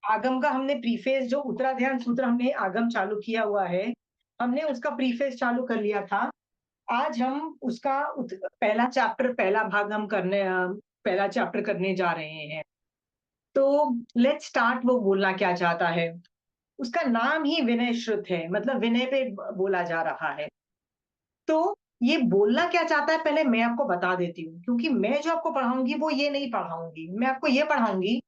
आगम का हमने प्रीफेस जो उत्तराध्यान सूत्र हमने आगम चालू किया हुआ है, हमने उसका प्रीफेस चालू कर लिया था। आज हम उसका पहला चैप्टर पहला भाग हम पहला चैप्टर करने जा रहे हैं। तो लेट्स स्टार्ट, वो बोलना क्या चाहता है। उसका नाम ही विनय श्रुत है, मतलब विनय पे बोला जा रहा है। तो ये बोलना क्या चाहता है पहले मैं आपको बता देती हूँ, क्योंकि मैं जो आपको पढ़ाऊंगी वो ये नहीं पढ़ाऊंगी, मैं आपको ये पढ़ाऊंगी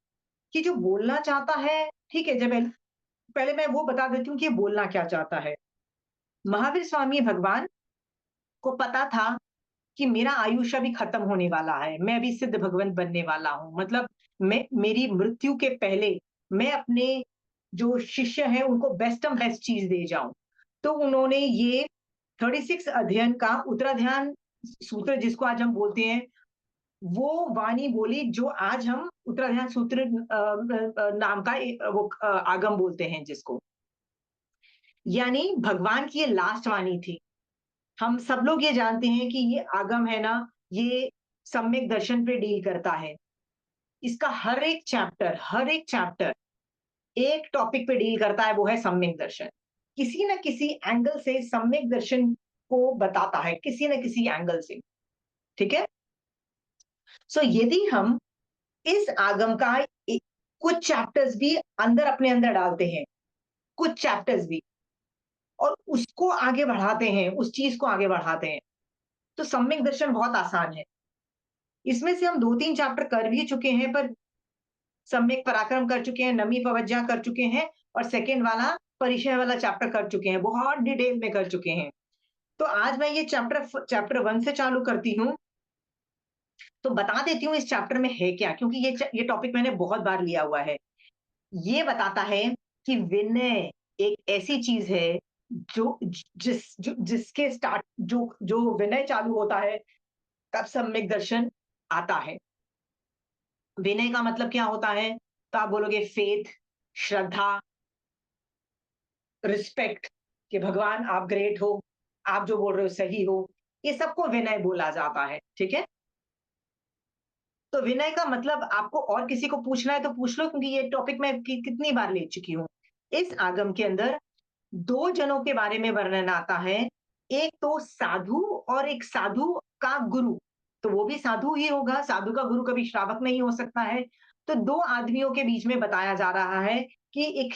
कि जो बोलना चाहता है, ठीक है। जब पहले मैं वो बता देती हूँ कि ये बोलना क्या चाहता है। महावीर स्वामी भगवान को पता था कि मेरा आयुष्य अभी खत्म होने वाला है, मैं अभी सिद्ध भगवंत बनने वाला हूँ। मतलब मैं मेरी मृत्यु के पहले मैं अपने जो शिष्य हैं उनको बेस्ट चीज दे जाऊं। तो उन्होंने ये 36 अध्ययन का उत्तराध्यान सूत्र, जिसको आज हम बोलते हैं, वो वाणी बोली जो आज हम उत्तराध्यान सूत्र नाम का आगम बोलते हैं, जिसको यानी भगवान की ये लास्ट वाणी थी। हम सब लोग ये जानते हैं कि ये आगम है ना, ये सम्यक दर्शन पे डील करता है। इसका हर एक चैप्टर एक टॉपिक पे डील करता है, वो है सम्यक दर्शन। किसी ना किसी एंगल से सम्यक दर्शन को बताता है, किसी ना किसी एंगल से। ठीक है। सो यदि हम इस आगम का कुछ चैप्टर्स भी अंदर अपने अंदर डालते हैं, कुछ चैप्टर्स भी, और उसको आगे बढ़ाते हैं, उस चीज को आगे बढ़ाते हैं, तो सम्यक दर्शन बहुत आसान है। इसमें से हम 2-3 चैप्टर कर भी चुके हैं, पर सम्यक पराक्रम कर चुके हैं, नमी पवज्जा कर चुके हैं, और सेकेंड वाला परिचय वाला चैप्टर कर चुके हैं, बहुत डिटेल में कर चुके हैं। तो आज मैं ये चैप्टर 1 से चालू करती हूँ। तो बता देती हूँ इस चैप्टर में है क्या, क्योंकि ये टॉपिक मैंने बहुत बार लिया हुआ है। ये बताता है कि विनय एक ऐसी चीज है जिसके स्टार्ट जो जो विनय चालू होता है, तब सम्यक दर्शन आता है। विनय का मतलब क्या होता है? तो आप बोलोगे फेथ, श्रद्धा, रिस्पेक्ट, कि भगवान आप ग्रेट हो, आप जो बोल रहे हो सही हो, ये सबको विनय बोला जाता है। ठीक है। तो विनय का मतलब आपको और किसी को पूछना है तो पूछ लो, क्योंकि ये टॉपिक मैं कितनी बार ले चुकी हूं। इस आगम के अंदर दो जनों के बारे में वर्णन आता है, एक तो साधु और एक साधु का गुरु। तो वो भी साधु ही होगा, साधु का गुरु कभी श्रावक नहीं हो सकता है। तो दो आदमियों के बीच में बताया जा रहा है कि एक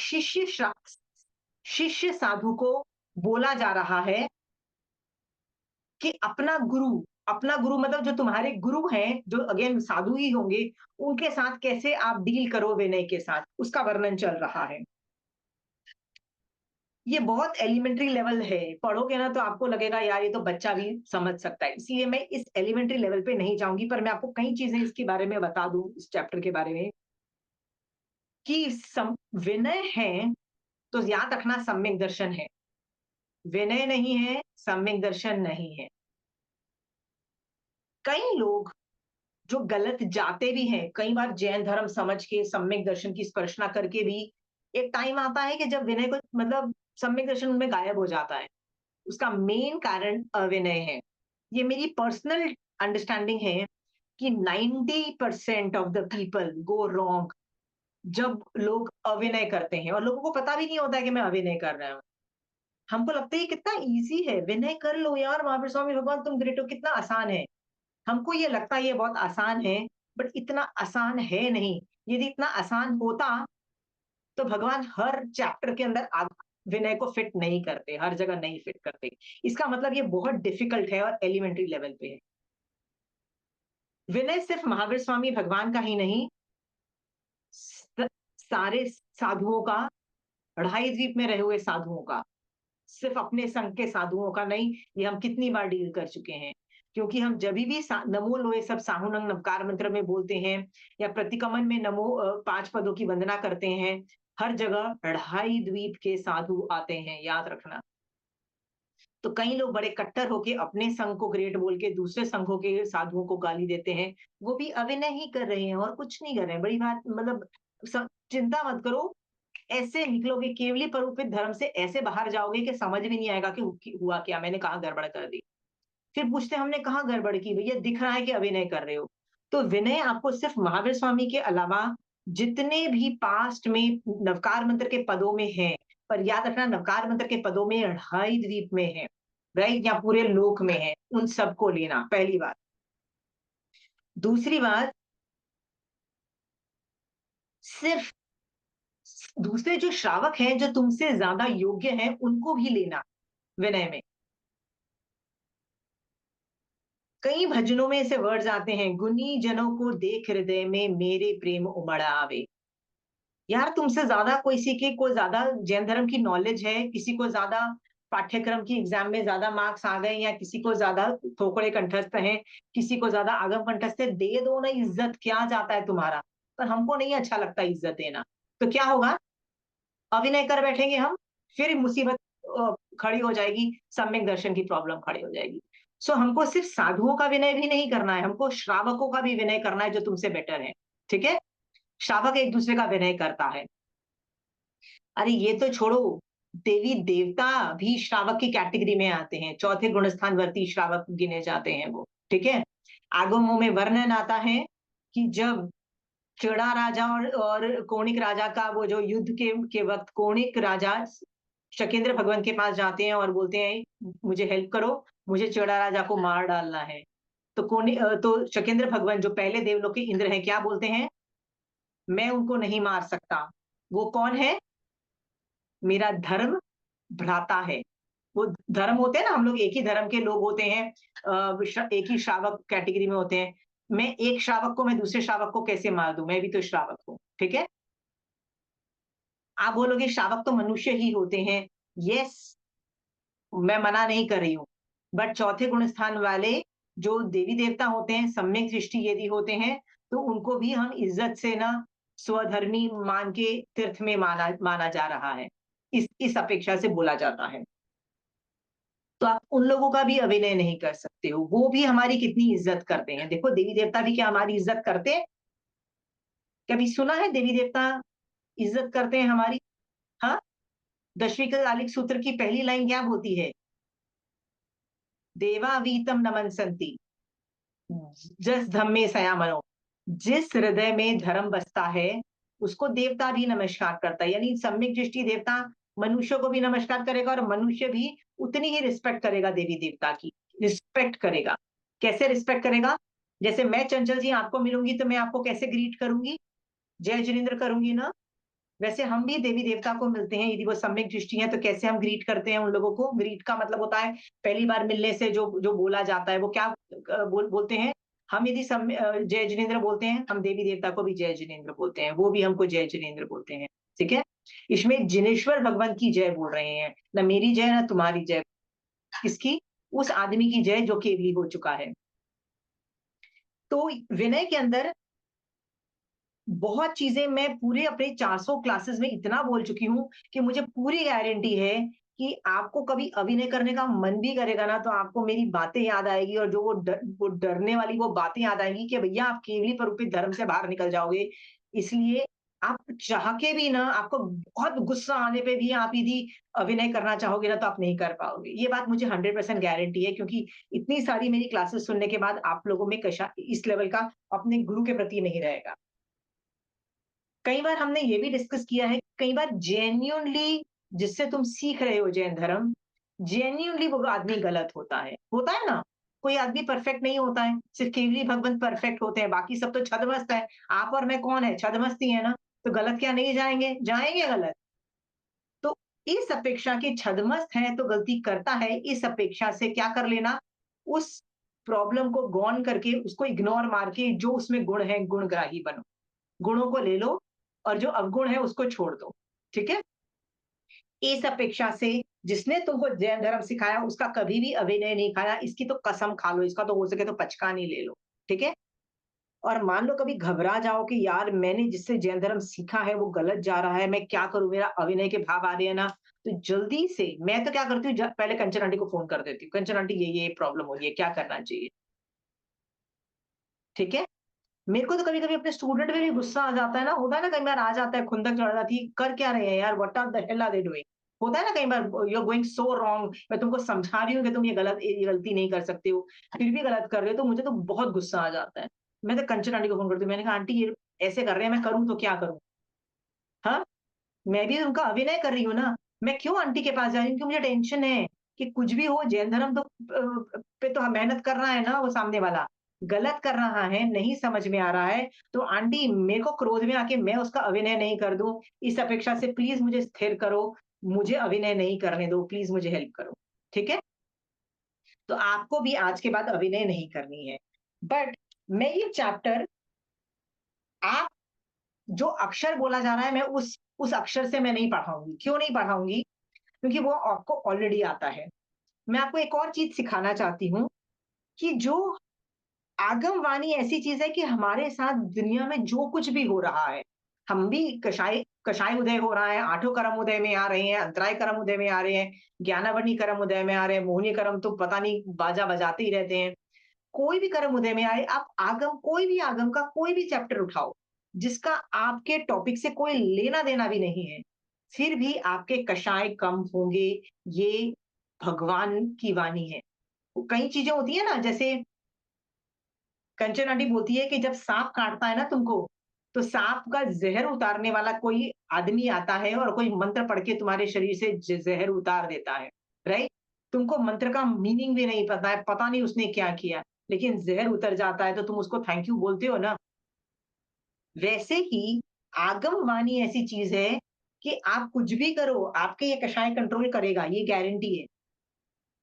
शिष्य साधु को बोला जा रहा है कि अपना गुरु मतलब जो तुम्हारे गुरु हैं, जो अगेन साधु ही होंगे, उनके साथ कैसे आप डील करो विनय के साथ, उसका वर्णन चल रहा है। ये बहुत एलिमेंट्री लेवल है, पढ़ोगे ना तो आपको लगेगा यार ये तो बच्चा भी समझ सकता है, इसलिए मैं इस एलिमेंट्री लेवल पे नहीं जाऊंगी, पर मैं आपको कई चीजें इसके बारे में बता दूं, इस चैप्टर के बारे में कि विनय है तो याद रखना सम्यक दर्शन है, विनय नहीं है सम्यक दर्शन नहीं है। कई लोग जो गलत जाते भी हैं, कई बार जैन धर्म समझ के सम्यक दर्शन की स्पर्शना करके भी, एक टाइम आता है कि जब विनय को मतलब सम्यक दर्शन उनमें गायब हो जाता है। उसका मेन कारण अविनय है। ये मेरी पर्सनल अंडरस्टैंडिंग है कि 90% of the people go wrong जब लोग अविनय करते हैं, और लोगों को पता भी नहीं होता है कि मैं अविनय कर रहा हूँ। हमको लगता है कितना इजी है, विनय कर लो यार, महावीर स्वामी भगवान तुम ग्रेट हो, कितना आसान है। हमको ये लगता है ये बहुत आसान है, बट इतना आसान है नहीं। यदि इतना आसान होता तो भगवान हर चैप्टर के अंदर विनय को फिट नहीं करते, हर जगह नहीं फिट करते। इसका मतलब ये बहुत डिफिकल्ट है और एलिमेंट्री लेवल पे है। विनय सिर्फ महावीर स्वामी भगवान का ही नहीं, सारे साधुओं का, अढ़ाई द्वीप में रहे हुए साधुओं का, सिर्फ अपने संघ के साधुओं का नहीं। ये हम कितनी बार डील कर चुके हैं, क्योंकि हम जब भी नमो लोए सब साहुनंग नमकार मंत्र में बोलते हैं, या प्रतिकमन में नमो 5 पदों की वंदना करते हैं, हर जगह अढ़ाई द्वीप के साधु आते हैं, याद रखना। तो कई लोग बड़े कट्टर होके अपने संघ को ग्रेट बोल के दूसरे संघों के साधुओं को गाली देते हैं, वो भी अविनय ही कर रहे हैं और कुछ नहीं कर रहे हैं। बड़ी बात मतलब चिंता मत करो, ऐसे निकलोगे केवली परूपित धर्म से, ऐसे बाहर जाओगे कि समझ भी नहीं आएगा कि हुआ क्या, मैंने कहा गड़बड़ कर दी। फिर पूछते हमने कहा गड़बड़ की, भैया दिख रहा है कि अभिनय कर रहे हो। तो विनय आपको सिर्फ महावीर स्वामी के अलावा जितने भी पास्ट में नवकार मंत्र के पदों में हैं, पर याद रखना नवकार मंत्र के पदों में 2.5 द्वीप में है, राइट? या पूरे लोक में है, उन सबको लेना, पहली बात। दूसरी बात, सिर्फ दूसरे जो श्रावक हैं, जो तुमसे ज्यादा योग्य हैं, उनको भी लेना विनय में। कई भजनों में ऐसे वर्ड्स आते हैं, गुनी जनों को देख हृदय में मेरे प्रेम उमड़ आवे। यार तुमसे ज्यादा किसी के को ज्यादा जैन धर्म की नॉलेज है, किसी को ज्यादा पाठ्यक्रम की एग्जाम में ज्यादा मार्क्स आ गए, या किसी को ज्यादा थोकड़े कंठस्थ हैं, किसी को ज्यादा आगम कंठस्थ है, दे दो ना इज्जत, क्या जाता है तुम्हारा? पर हमको नहीं अच्छा लगता इज्जत देना। तो क्या होगा, अभिनय कर बैठेंगे हम, फिर मुसीबत खड़ी हो जाएगी, सम्यक दर्शन की प्रॉब्लम खड़ी हो जाएगी। सो हमको सिर्फ साधुओं का विनय भी नहीं करना है, हमको श्रावकों का भी विनय करना है जो तुमसे बेटर है। ठीक है? श्रावक एक दूसरे का विनय करता है। अरे ये तो छोड़ो, देवी देवता भी श्रावक की कैटेगरी में आते हैं, चौथे गुणस्थान वर्ती श्रावक गिने जाते हैं वो। ठीक है? आगमों में वर्णन आता है कि जब चड़ा राजा और कोणिक राजा का वो जो युद्ध के वक्त कोणिक राजा शकेंद्र भगवान के पास जाते हैं और बोलते हैं मुझे हेल्प करो, मुझे चड़ा राजा को मार डालना है। तो शकेंद्र भगवान जो पहले देवलोक के इंद्र हैं, क्या बोलते हैं? मैं उनको नहीं मार सकता। वो कौन है? मेरा धर्म भ्राता है। वो धर्म होते हैं ना, हम लोग एक ही धर्म के लोग होते हैं, एक ही श्रावक कैटेगरी में होते हैं। मैं एक श्रावक को मैं दूसरे श्रावक को कैसे मार दूं? मैं भी तो श्रावक हूं। ठीक है? आप बोलोगे श्रावक तो मनुष्य ही होते हैं। यस, मैं मना नहीं कर रही हूँ, बट चौथे गुण स्थान वाले जो देवी देवता होते हैं, सम्यक दृष्टि यदि होते हैं, तो उनको भी हम इज्जत से ना स्वधर्मी मान के तीर्थ में माना माना जा रहा है, इस अपेक्षा से बोला जाता है। तो आप उन लोगों का भी अभिनय नहीं कर सकते हो, वो भी हमारी कितनी इज्जत करते हैं। देखो देवी देवता भी क्या हमारी इज्जत करते हैं? कभी सुना है देवी देवता इज्जत करते हैं हमारी? हाँ, दशविक कालिक सूत्र की पहली लाइन क्या होती है? देवावीतम नमनसंती जस धम्मे सयामनो। जिस हृदय में धर्म बसता है, उसको देवता भी नमस्कार करता है। यानी सम्यक दृष्टि देवता मनुष्य को भी नमस्कार करेगा, और मनुष्य भी उतनी ही रिस्पेक्ट करेगा देवी देवता की, रिस्पेक्ट करेगा। कैसे रिस्पेक्ट करेगा? जैसे मैं चंचल जी आपको मिलूंगी तो मैं आपको कैसे ग्रीट करूंगी? जय जिनेन्द्र करूंगी ना। वैसे हम भी देवी देवता को मिलते हैं, यदि वो सम्यक दृष्टि है तो कैसे हम ग्रीट करते हैं उन लोगों को? ग्रीट का मतलब होता है पहली बार मिलने से जो जो बोला जाता है वो क्या बोलते हैं? हम यदि जय जिनेन्द्र बोलते हैं, हम देवी देवता को भी जय जिनेन्द्र बोलते हैं, वो भी हमको जय जिनेन्द्र बोलते हैं। ठीक है? इसमें जिनेश्वर भगवान की जय बोल रहे हैं, ना मेरी जय ना तुम्हारी जय। किसकी? उस आदमी की जय जो केवली हो चुका है। तो विनय के अंदर बहुत चीजें मैं पूरे अपने 400 क्लासेस में इतना बोल चुकी हूँ कि मुझे पूरी गारंटी है कि आपको कभी अभिनय करने का मन भी करेगा ना, तो आपको मेरी बातें याद आएगी, और जो वो डरने वाली वो बातें याद आएंगी कि भैया आप केवली प्ररूपित धर्म से बाहर निकल जाओगे। इसलिए आप चाह के भी ना, आपको बहुत गुस्सा आने पे भी आप यदि अभिनय करना चाहोगे ना, तो आप नहीं कर पाओगे। ये बात मुझे 100% गारंटी है, क्योंकि इतनी सारी मेरी क्लासेस सुनने के बाद आप लोगों में कशा इस लेवल का अपने गुरु के प्रति नहीं रहेगा। कई बार हमने ये भी डिस्कस किया है, कई बार जेन्युइनली जिससे तुम सीख रहे हो जैन धर्म, जेन्युइनली वो आदमी गलत होता है ना। कोई आदमी परफेक्ट नहीं होता है, सिर्फ केवली भगवंत परफेक्ट होते हैं, बाकी सब तो छदमस्त है। आप और मैं कौन है? छदमस्त ही है ना। तो गलत क्या नहीं जाएंगे? जाएंगे गलत। तो इस अपेक्षा के छदमस्त है तो गलती करता है, इस अपेक्षा से क्या कर लेना, उस प्रॉब्लम को गौन करके उसको इग्नोर मार के जो उसमें गुण है गुणग्राही बनो, गुणों को ले लो, और जो अवगुण है उसको छोड़ दो। ठीक है? इस अपेक्षा से जिसने तुमको जैन धर्म सिखाया उसका कभी भी अभिनय नहीं खाया, इसकी तो कसम खा लो, इसका तो हो सके तो पचकान ही ले लो। ठीक है? और मान लो कभी घबरा जाओ कि यार मैंने जिससे जैन धर्म सीखा है वो गलत जा रहा है, मैं क्या करूं, मेरा अभिनय के भाव आ रहे हैं ना, तो जल्दी से मैं तो क्या करती हूँ, पहले कंचन आंटी को फोन कर देती हूँ, कंचन आंटी ये प्रॉब्लम हो रही है, क्या करना चाहिए? ठीक है? मेरे को तो कभी-कभी अपने स्टूडेंट पे भी गुस्सा आ जाता है ना, होता है ना, कई बार आ जाता है, खुंदक चढ़ जाती है, कर क्या रहे हैं यार, what are the hell are they doing? होता है ना कई बार, you are going so wrong, मैं तुमको समझा रही हूँ कि तुम ये गलती नहीं कर सकते हो, फिर भी गलत कर रहे हो, तो मुझे तो बहुत गुस्सा आ जाता है। मैं तो कंचन आंटी को फ़ोन करती हूँ, मैंने कहा आंटी ये ऐसे कर रहे हैं, मैं करूँ तो क्या करूँ? हाँ? मैं भी उनका अभिनय कर रही हूँ ना, मैं क्यों आंटी के पास जा रही हूँ? क्योंकि मुझे टेंशन है कि कुछ भी हो जैन धर्म तो पे तो मेहनत कर रहा है ना वो सामने वाला, गलत कर रहा है, नहीं समझ में आ रहा है, तो आंटी मेरे को क्रोध में आके मैं उसका अभिनय नहीं कर दूँ, इस अपेक्षा से प्लीज़ मुझे स्थिर करो, मुझे अभिनय नहीं करने दो, प्लीज़ मुझे हेल्प करो, ठीक है? तो आपको भी आज के बाद अभिनय नहीं करनी है। बट मैं ये चैप्टर आप जो अक्षर बोला जा रहा है मैं उस अक्षर से मैं नहीं पढ़ाऊँगी। क्यों नहीं पढ़ाऊँगी? क्योंकि वो आपको ऑलरेडी आता है। मैं आपको एक और चीज़ सिखाना चाहती हूँ कि जो आगम वाणी ऐसी चीज़ है कि हमारे साथ दुनिया में जो कुछ भी हो रहा है, हम भी कषाय कषाय उदय हो रहा है, आठों कर्म उदय में आ रहे हैं, अंतराय कर्म उदय में आ रहे हैं, ज्ञानावरणी कर्म उदय में आ रहे हैं, मोहिनी कर्म तो पता नहीं बाजा बजाते ही रहते हैं। कोई भी कर्म उदय में आए, आप आगम कोई भी आगम का कोई भी चैप्टर उठाओ, जिसका आपके टॉपिक से कोई लेना-देना भी नहीं है, फिर भी आपके कषाय कम होंगे, ये भगवान की वाणी है। कई चीज़ें होती है ना, जैसे कंचन आंटी बोलती है कि जब सांप काटता है ना तुमको, तो सांप का ज़हर उतारने वाला कोई आदमी आता है और कोई मंत्र पढ़ के तुम्हारे शरीर से ज़हर उतार देता है, राइट? तुमको मंत्र का मीनिंग भी नहीं पता है, पता नहीं उसने क्या किया, लेकिन ज़हर उतर जाता है तो तुम उसको थैंक यू बोलते हो ना? वैसे ही आगम वाणी ऐसी चीज़ है कि आप कुछ भी करो, आपके ये कषाय कंट्रोल करेगा, ये गारंटी है।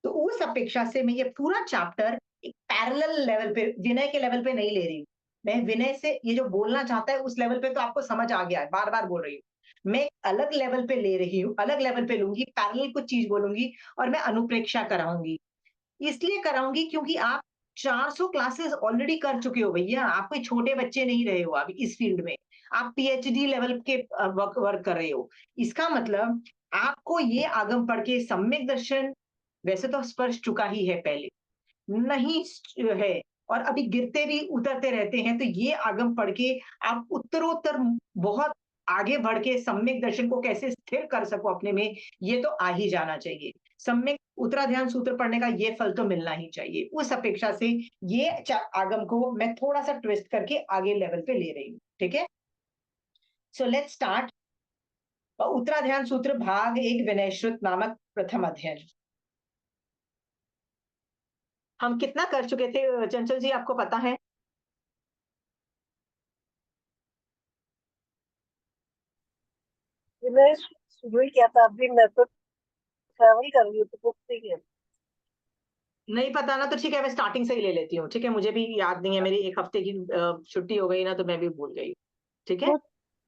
तो उस अपेक्षा से मैं ये पूरा चैप्टर एक पैरेलल लेवल पे विनय के लेवल पे नहीं ले रही हूँ। मैं विनय से ये जो बोलना चाहता है उस लेवल पे तो आपको समझ आ गया है, बार-बार बोल रही हूँ। मैं अलग लेवल पे ले रही हूँ, अलग लेवल पे लूँगी, पैरेलल कुछ चीज़ बोलूँगी और मैं अनुप्रेक्षा कराऊँगी। इसलिए कराऊँगी क्योंकि आप 400 क्लासेस ऑलरेडी कर चुके हो भैया, आप कोई छोटे बच्चे नहीं रहे हो अभी इस फील्ड में। आप पीएचडी लेवल के वर्क वर्क कर रहे हो। इसका मतलब आपको ये आगम पढ़ के सम्यक दर्शन वैसे तो स्पर्श चुका ही है पहले, नहीं है और अभी गिरते भी उतरते रहते हैं, तो ये आगम पढ़ के आप उत्तरोत्तर बहुत आगे बढ़ के सम्यक दर्शन को कैसे स्थिर कर सको अपने में, ये तो आ ही जाना चाहिए। सम्यक उत्तराध्यान सूत्र पढ़ने का ये फल तो मिलना ही चाहिए। उस अपेक्षा से ये आगम को मैं थोड़ा-सा ट्विस्ट करके आगे लेवल पे ले रही हूँ, ठीक है? सो लेट्स स्टार्ट उत्तराध्यान सूत्र भाग 1 विनय श्रुत नामक प्रथम अध्ययन। हम कितना कर चुके थे चंचल जी आपको पता है? मैं शुरू ही किया था अभी, मैं तो ट्रैवल कर रही हूँ तो बुक नहीं किया। नहीं पता ना तो ठीक है मैं स्टार्टिंग से ही ले लेती हूँ, ठीक है? मुझे भी याद नहीं है, मेरी 1 हफ्ते की छुट्टी हो गई ना तो मैं भी भूल गई, ठीक है?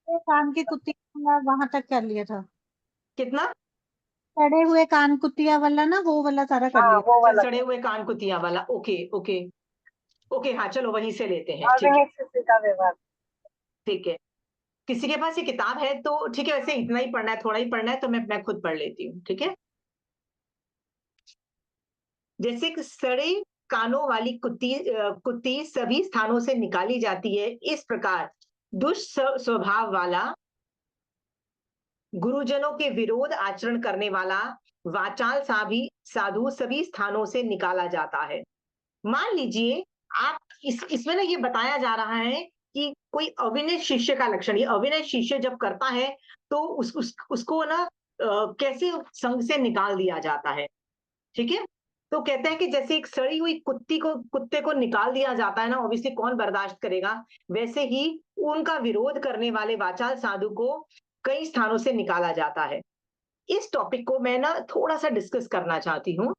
वो कान की कुतिया वहां तक कर लिया था, कितना? सड़े हुए कान कुतिया वाला ना, वो वाला सारा कर हाँ लिया। वो अच्छा वाला सड़े था। हुए कान कुतिया वाला, ओके, ओके, ओके हाँ, चलो वहीं से लेते हैं, ठीक है, ऑर्गेनिक से का व्यवहार। ठीक है। किसी के पास ये किताब है तो ठीक है, वैसे इतना ही पढ़ना है, थोड़ा ही पढ़ना है तो मैं खुद पढ़ लेती हूँ, ठीक है? जैसे कि सड़े कानों वाली कुत्ती सभी स्थानों से निकाली जाती है, इस प्रकार स्वभाव वाला गुरुजनों के विरोध आचरण करने वाला वाचाल साधु सभी स्थानों से निकाला जाता है। मान लीजिए आप इसमें ना ये बताया जा रहा है कि कोई अविनय शिष्य का लक्षण, ये अविनय शिष्य जब करता है तो उसको ना कैसे संघ से निकाल दिया जाता है, ठीक है? तो कहते हैं कि जैसे एक सड़ी हुई कुत्ते को निकाल दिया जाता है ना, ऑब्वियसली कौन बर्दाश्त करेगा, वैसे ही उनका विरोध करने वाले वाचाल साधु को कई स्थानों से निकाला जाता है। इस टॉपिक को मैं ना थोड़ा-सा डिस्कस करना चाहती हूँ।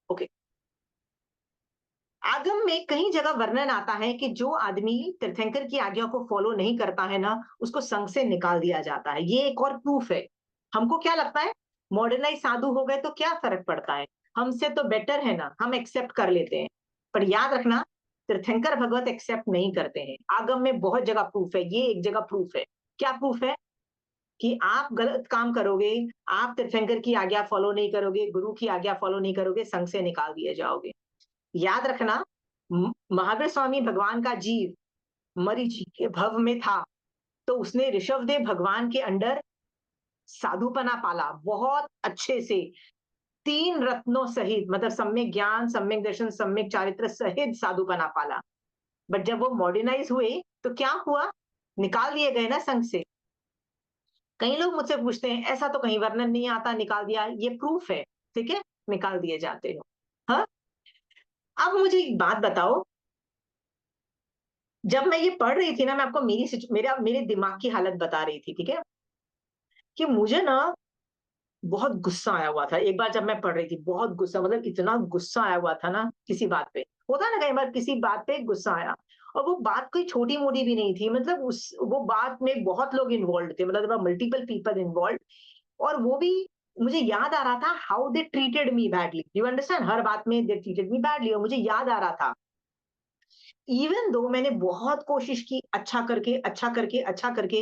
ओके। आगम में कई जगह वर्णन आता है कि जो आदमी तीर्थंकर की आज्ञा को फॉलो नहीं करता है ना, उसको संघ से निकाल दिया जाता है। ये एक और प्रूफ है। हमको क्या लगता है? मॉडर्नाइज़ साधु हो गए तो क्या फ़र्क पड़ता है? हमसे तो बेटर है ना, हम एक्सेप्ट कर लेते हैं। पर याद रखना, तीर्थंकर भगवत एक्सेप्ट नहीं करते हैं। आगम में बहुत जगह प्रूफ है, ये एक जगह प्रूफ है। क्या प्रूफ है? कि आप गलत काम करोगे, आप तीर्थंकर की आज्ञा फॉलो नहीं करोगे, गुरु की आज्ञा फॉलो नहीं करोगे, संघ से निकाल दिए जाओगे। याद रखना महावीर स्वामी भगवान का जीव मरीचि के भव में था, तो उसने ऋषभदेव भगवान के अंडर साधुपना पाला बहुत अच्छे से। 3 रत्नों सहित, मतलब सम्यक ज्ञान, सम्यक दर्शन, सम्यक चारित्र सहित साधुपना पाला। बट जब वो मॉडर्नाइज हुए तो क्या हुआ, निकाल दिए गए ना संघ से। कई लोग मुझसे पूछते हैं ऐसा तो कहीं वर्णन नहीं आता, निकाल दिया, ये प्रूफ है, ठीक है, निकाल दिए जाते हो। हाँ, अब मुझे एक बात बताओ, जब मैं ये पढ़ रही थी ना, मैं आपको मेरे दिमाग की हालत बता रही थी, ठीक है, कि मुझे ना बहुत गुस्सा आया हुआ था। एक बार जब मैं पढ़ रही थी, बहुत गुस्सा, मतलब इतना गुस्सा आया हुआ था ना किसी बात पे, होता है ना कई बार किसी बात पे गुस्सा आया, और वो बात कोई छोटी मोटी भी नहीं थी, मतलब उस वो बात में बहुत लोग इन्वॉल्व थे, मतलब मल्टीपल पीपल इन्वॉल्व, और वो भी मुझे याद आ रहा था how they treated me badly, you understand, हर बात में दे ट्रीटेड मी बैडली, और मुझे याद आ रहा था इवन दो मैंने बहुत कोशिश की अच्छा करके, अच्छा करके, अच्छा करके,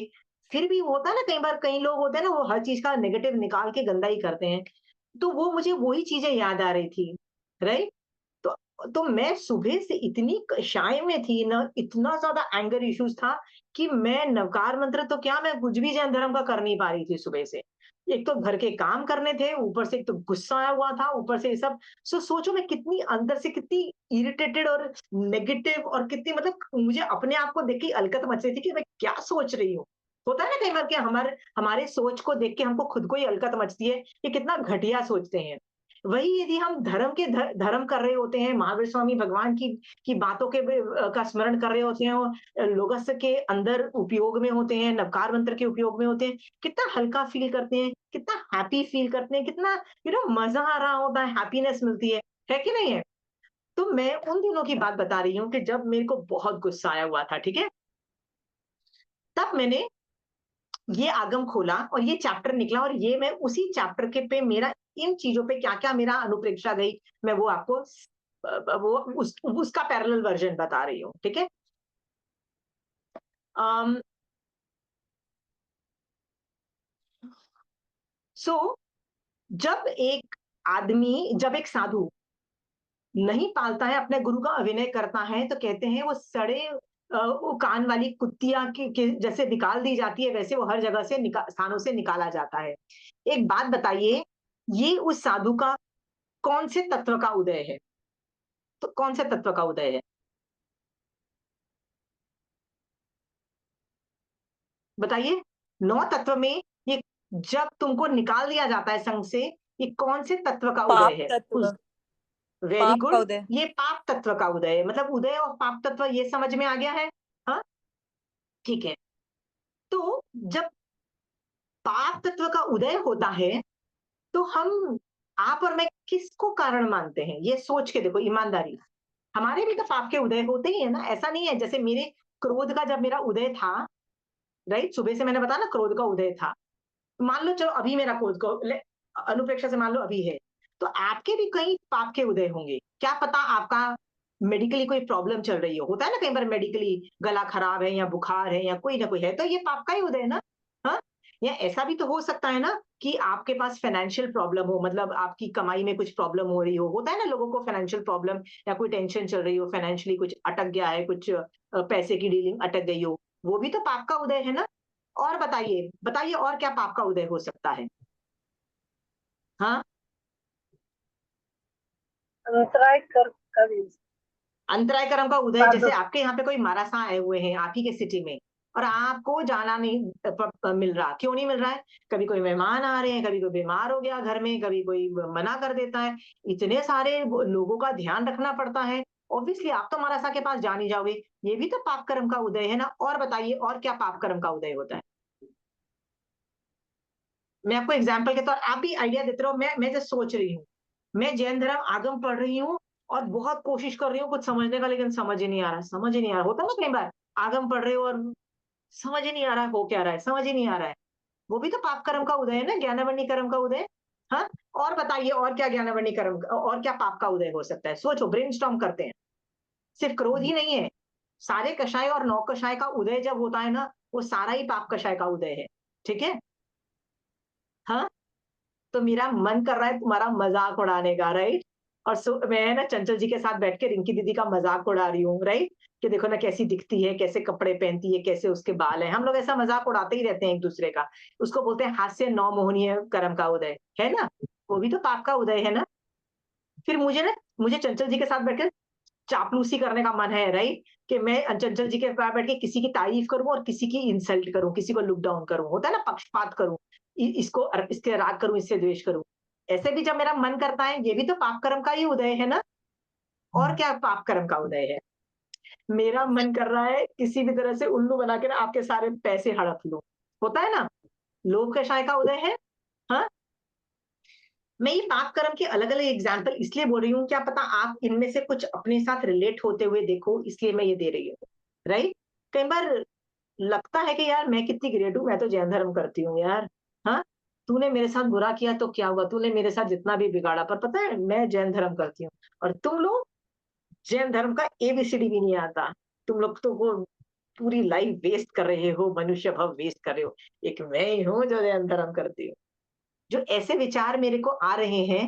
फिर भी वो होता है ना, कई बार कई लोग होते हैं ना, वो हर चीज का नेगेटिव निकाल के गंदा ही करते हैं, तो वो मुझे वही चीजें याद आ रही थी, राइट। तो मैं सुबह से इतनी कषाय में थी ना, इतना ज्यादा एंगर इश्यूज था कि मैं नवकार मंत्र तो क्या, मैं कुछ भी जैन धर्म का कर नहीं पा रही थी सुबह से। एक तो घर के काम करने थे, ऊपर से एक तो गुस्सा आया हुआ था, ऊपर से ये सब। सोचो मैं कितनी अंदर से कितनी इरिटेटेड और नेगेटिव, और कितनी, मतलब मुझे अपने आप को देख के अलकत मच रही थी कि मैं क्या सोच रही हूँ। होता है ना कई बार कि हमारे हमारे सोच को देख के हमको खुद को ही अलकत मचती है कि कितना घटिया सोचते हैं। वही यदि हम धर्म कर रहे होते हैं, महावीर स्वामी भगवान की बातों का स्मरण कर रहे होते हैं, और लोगस के अंदर उपयोग में होते हैं, नवकार मंत्र के उपयोग में होते हैं, कितना हल्का फील करते हैं, कितना हैप्पी फील करते हैं, कितना मजा आ रहा होता है, हैप्पीनेस मिलती है कि नहीं है। तो मैं उन दिनों की बात बता रही हूँ कि जब मेरे को बहुत गुस्सा आया हुआ था, ठीक है, तब मैंने ये आगम खोला और ये चैप्टर निकला, और ये मैं उसी चैप्टर के पे मेरा इन चीजों पे क्या क्या मेरा अनुप्रेक्षा गई, मैं वो आपको वो उसका पैरेलल वर्जन बता रही हूँ, ठीक है। सो जब एक साधु नहीं पालता है, अपने गुरु का अभिनय करता है, तो कहते हैं वो सड़े वो कान वाली कुत्तिया के जैसे निकाल दी जाती है, वैसे वो हर जगह से स्थानों से निकाला जाता है। एक बात बताइए, ये उस साधु का कौन से तत्व का उदय है, तो कौन से तत्व का उदय है, बताइए। 9 तत्व में ये जब तुमको निकाल दिया जाता है संघ से, ये कौन से तत्व का उदय पाप है तत्व। उस, वेरी पाप का गुड, उदय। ये पाप तत्व का उदय है, मतलब उदय और पाप तत्व ये समझ में आ गया है। हाँ, ठीक है। तो जब पाप तत्व का उदय होता है, तो हम, आप और मैं किसको कारण मानते हैं, ये सोच के देखो ईमानदारी। हमारे भी तो पाप के उदय होते ही है ना, ऐसा नहीं है, जैसे मेरे क्रोध का जब मेरा उदय था, राइट, सुबह से मैंने बताया ना क्रोध का उदय था, मान लो चलो अभी मेरा क्रोध को अनुप्रेक्षा से मान लो अभी है, तो आपके भी कई पाप के उदय होंगे, क्या पता आपका मेडिकली कोई प्रॉब्लम चल रही हो, होता है ना कई बार मेडिकली गला खराब है या बुखार है या कोई ना कोई है, तो ये पाप का ही उदय है ना। हाँ, या ऐसा भी तो हो सकता है ना कि आपके पास फाइनेंशियल प्रॉब्लम हो, मतलब आपकी कमाई में कुछ प्रॉब्लम हो रही हो, होता है ना लोगों को फाइनेंशियल प्रॉब्लम, या कोई टेंशन चल रही हो, फाइनेंशियली कुछ अटक गया है, कुछ पैसे की डीलिंग अटक गई हो, वो भी तो पाप का उदय है ना। और बताइए बताइए और क्या पाप का उदय हो सकता है। हाँ, अंतराय कर use। अंतराय कर्म का उदय, जैसे साधु। आपके यहाँ पे कोई महाराज आए हुए हैं आप ही के सिटी में, और आपको जाना नहीं मिल रहा, क्यों नहीं मिल रहा है, कभी कोई मेहमान आ रहे हैं, कभी कोई बीमार हो गया घर में, कभी कोई मना कर देता है, इतने सारे लोगों का ध्यान रखना पड़ता है, ऑब्वियसली आप तो महाराजा के पास जा नहीं जाओगे, ये भी तो पाप कर्म का उदय है ना। और बताइए और क्या पाप कर्म का उदय होता है। मैं आपको एग्जाम्पल के तौर, आप भी आइडिया देते रहो, मैं जो सोच रही हूँ, मैं जैन धर्म आगम पढ़ रही हूँ और बहुत कोशिश कर रही हूँ कुछ समझने का, लेकिन समझ ही नहीं आ रहा, समझ ही नहीं आ रहा, होता है ना कई बार आगम पढ़ रहे हो और समझ ही नहीं आ रहा हो क्या रहा है, समझ ही नहीं आ रहा है, वो भी तो पाप कर्म का उदय है ना, ज्ञानावरणी कर्म का उदय। हाँ, और बताइए और क्या ज्ञानावरणी कर्म और क्या पाप का उदय हो सकता है, सोचो, ब्रेनस्टॉर्म करते हैं। सिर्फ क्रोध ही नहीं है, सारे कषाय और नौ कषाय का उदय जब होता है ना, वो सारा ही पाप कषाय का उदय है, ठीक है। हाँ, तो मेरा मन कर रहा है तुम्हारा मजाक उड़ाने का, राइट। और मैं ना चंचल जी के साथ बैठ के रिंकी दीदी का मजाक उड़ा रही हूँ, राइट, कि देखो ना कैसी दिखती है, कैसे कपड़े पहनती है, कैसे उसके बाल है, हम लोग ऐसा मजाक उड़ाते ही रहते हैं एक दूसरे का, उसको बोलते हैं हास्य नौ मोहनीय कर्म का उदय, है ना। वो भी तो पाप का उदय है ना। फिर मुझे चंचल जी के साथ बैठकर चापलूसी करने का मन है, राइट? कि मैं चंचल जी के पास बैठ के किसी की तारीफ करूं और किसी की इंसल्ट करूं, किसी को लुक डाउन करूं, होता है ना, पक्षपात करूं, इसके राग करूं, इससे द्वेष करूं। ऐसे भी जब मेरा मन करता है, ये भी तो पाप कर्म का ही उदय है ना। और क्या पाप कर्म का उदय है? मेरा मन कर रहा है किसी भी तरह से उल्लू बना के ना आपके सारे पैसे हड़प लूं, होता है ना, लोभ कषाय का उदय है। हाँ, मैं ये पाप कर्म के अलग अलग एग्जाम्पल इसलिए बोल रही हूँ, क्या पता आप इनमें से कुछ अपने साथ रिलेट होते हुए देखो, इसलिए मैं ये दे रही हूँ, राइट? कई बार लगता है कि यार मैं कितनी ग्रेट हूँ, मैं तो जैन धर्म करती हूँ यार। हाँ, तूने मेरे साथ बुरा किया तो क्या हुआ, तूने मेरे साथ जितना भी बिगाड़ा, पर पता है मैं जैन धर्म करती हूँ। और तुम लोग जैन धर्म का एबीसीडी भी नहीं आता, तुम लोग तो वो पूरी लाइफ वेस्ट कर रहे हो, मनुष्य भाव वेस्ट कर रहे हो। एक मैं ही हूँ जो जैन धर्म करती हूँ। जो ऐसे विचार मेरे को आ रहे हैं,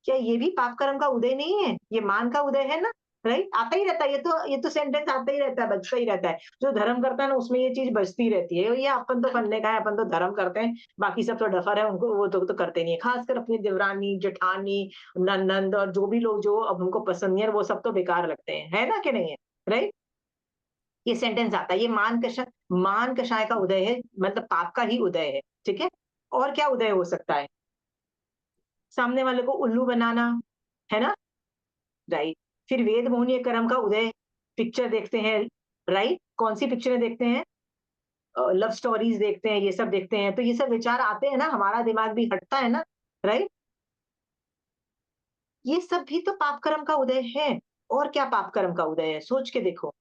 क्या ये भी पाप कर्म का उदय नहीं है? ये मान का उदय है ना, राइट? आता ही रहता है, ये तो सेंटेंस आता ही रहता है, बजता ही रहता है। जो धर्म करता है ना उसमें ये चीज बजती रहती है, ये अपन तो फलने का है, अपन तो धर्म करते हैं, बाकी सब तो डफर है, उनको वो तो करते नहीं है। खासकर अपनी देवरानी, जेठानी, ननंद और जो भी लोग जो अब उनको पसंद नहीं है, वो सब तो बेकार लगते हैं, है ना कि नहीं है, राइट? ये सेंटेंस आता है, ये मान कषाय का उदय है, मतलब पाप का ही उदय है, ठीक है? और क्या उदय हो सकता है? सामने वाले को उल्लू बनाना, है ना, राइट? फिर वेद मोहनीय कर्म का उदय, पिक्चर देखते हैं, राइट? कौन सी पिक्चरें देखते हैं? लव स्टोरीज देखते हैं, ये सब देखते हैं, तो ये सब विचार आते हैं ना, हमारा दिमाग भी हटता है ना, राइट? ये सब भी तो पाप कर्म का उदय है। और क्या पाप कर्म का उदय है, सोच के देखो।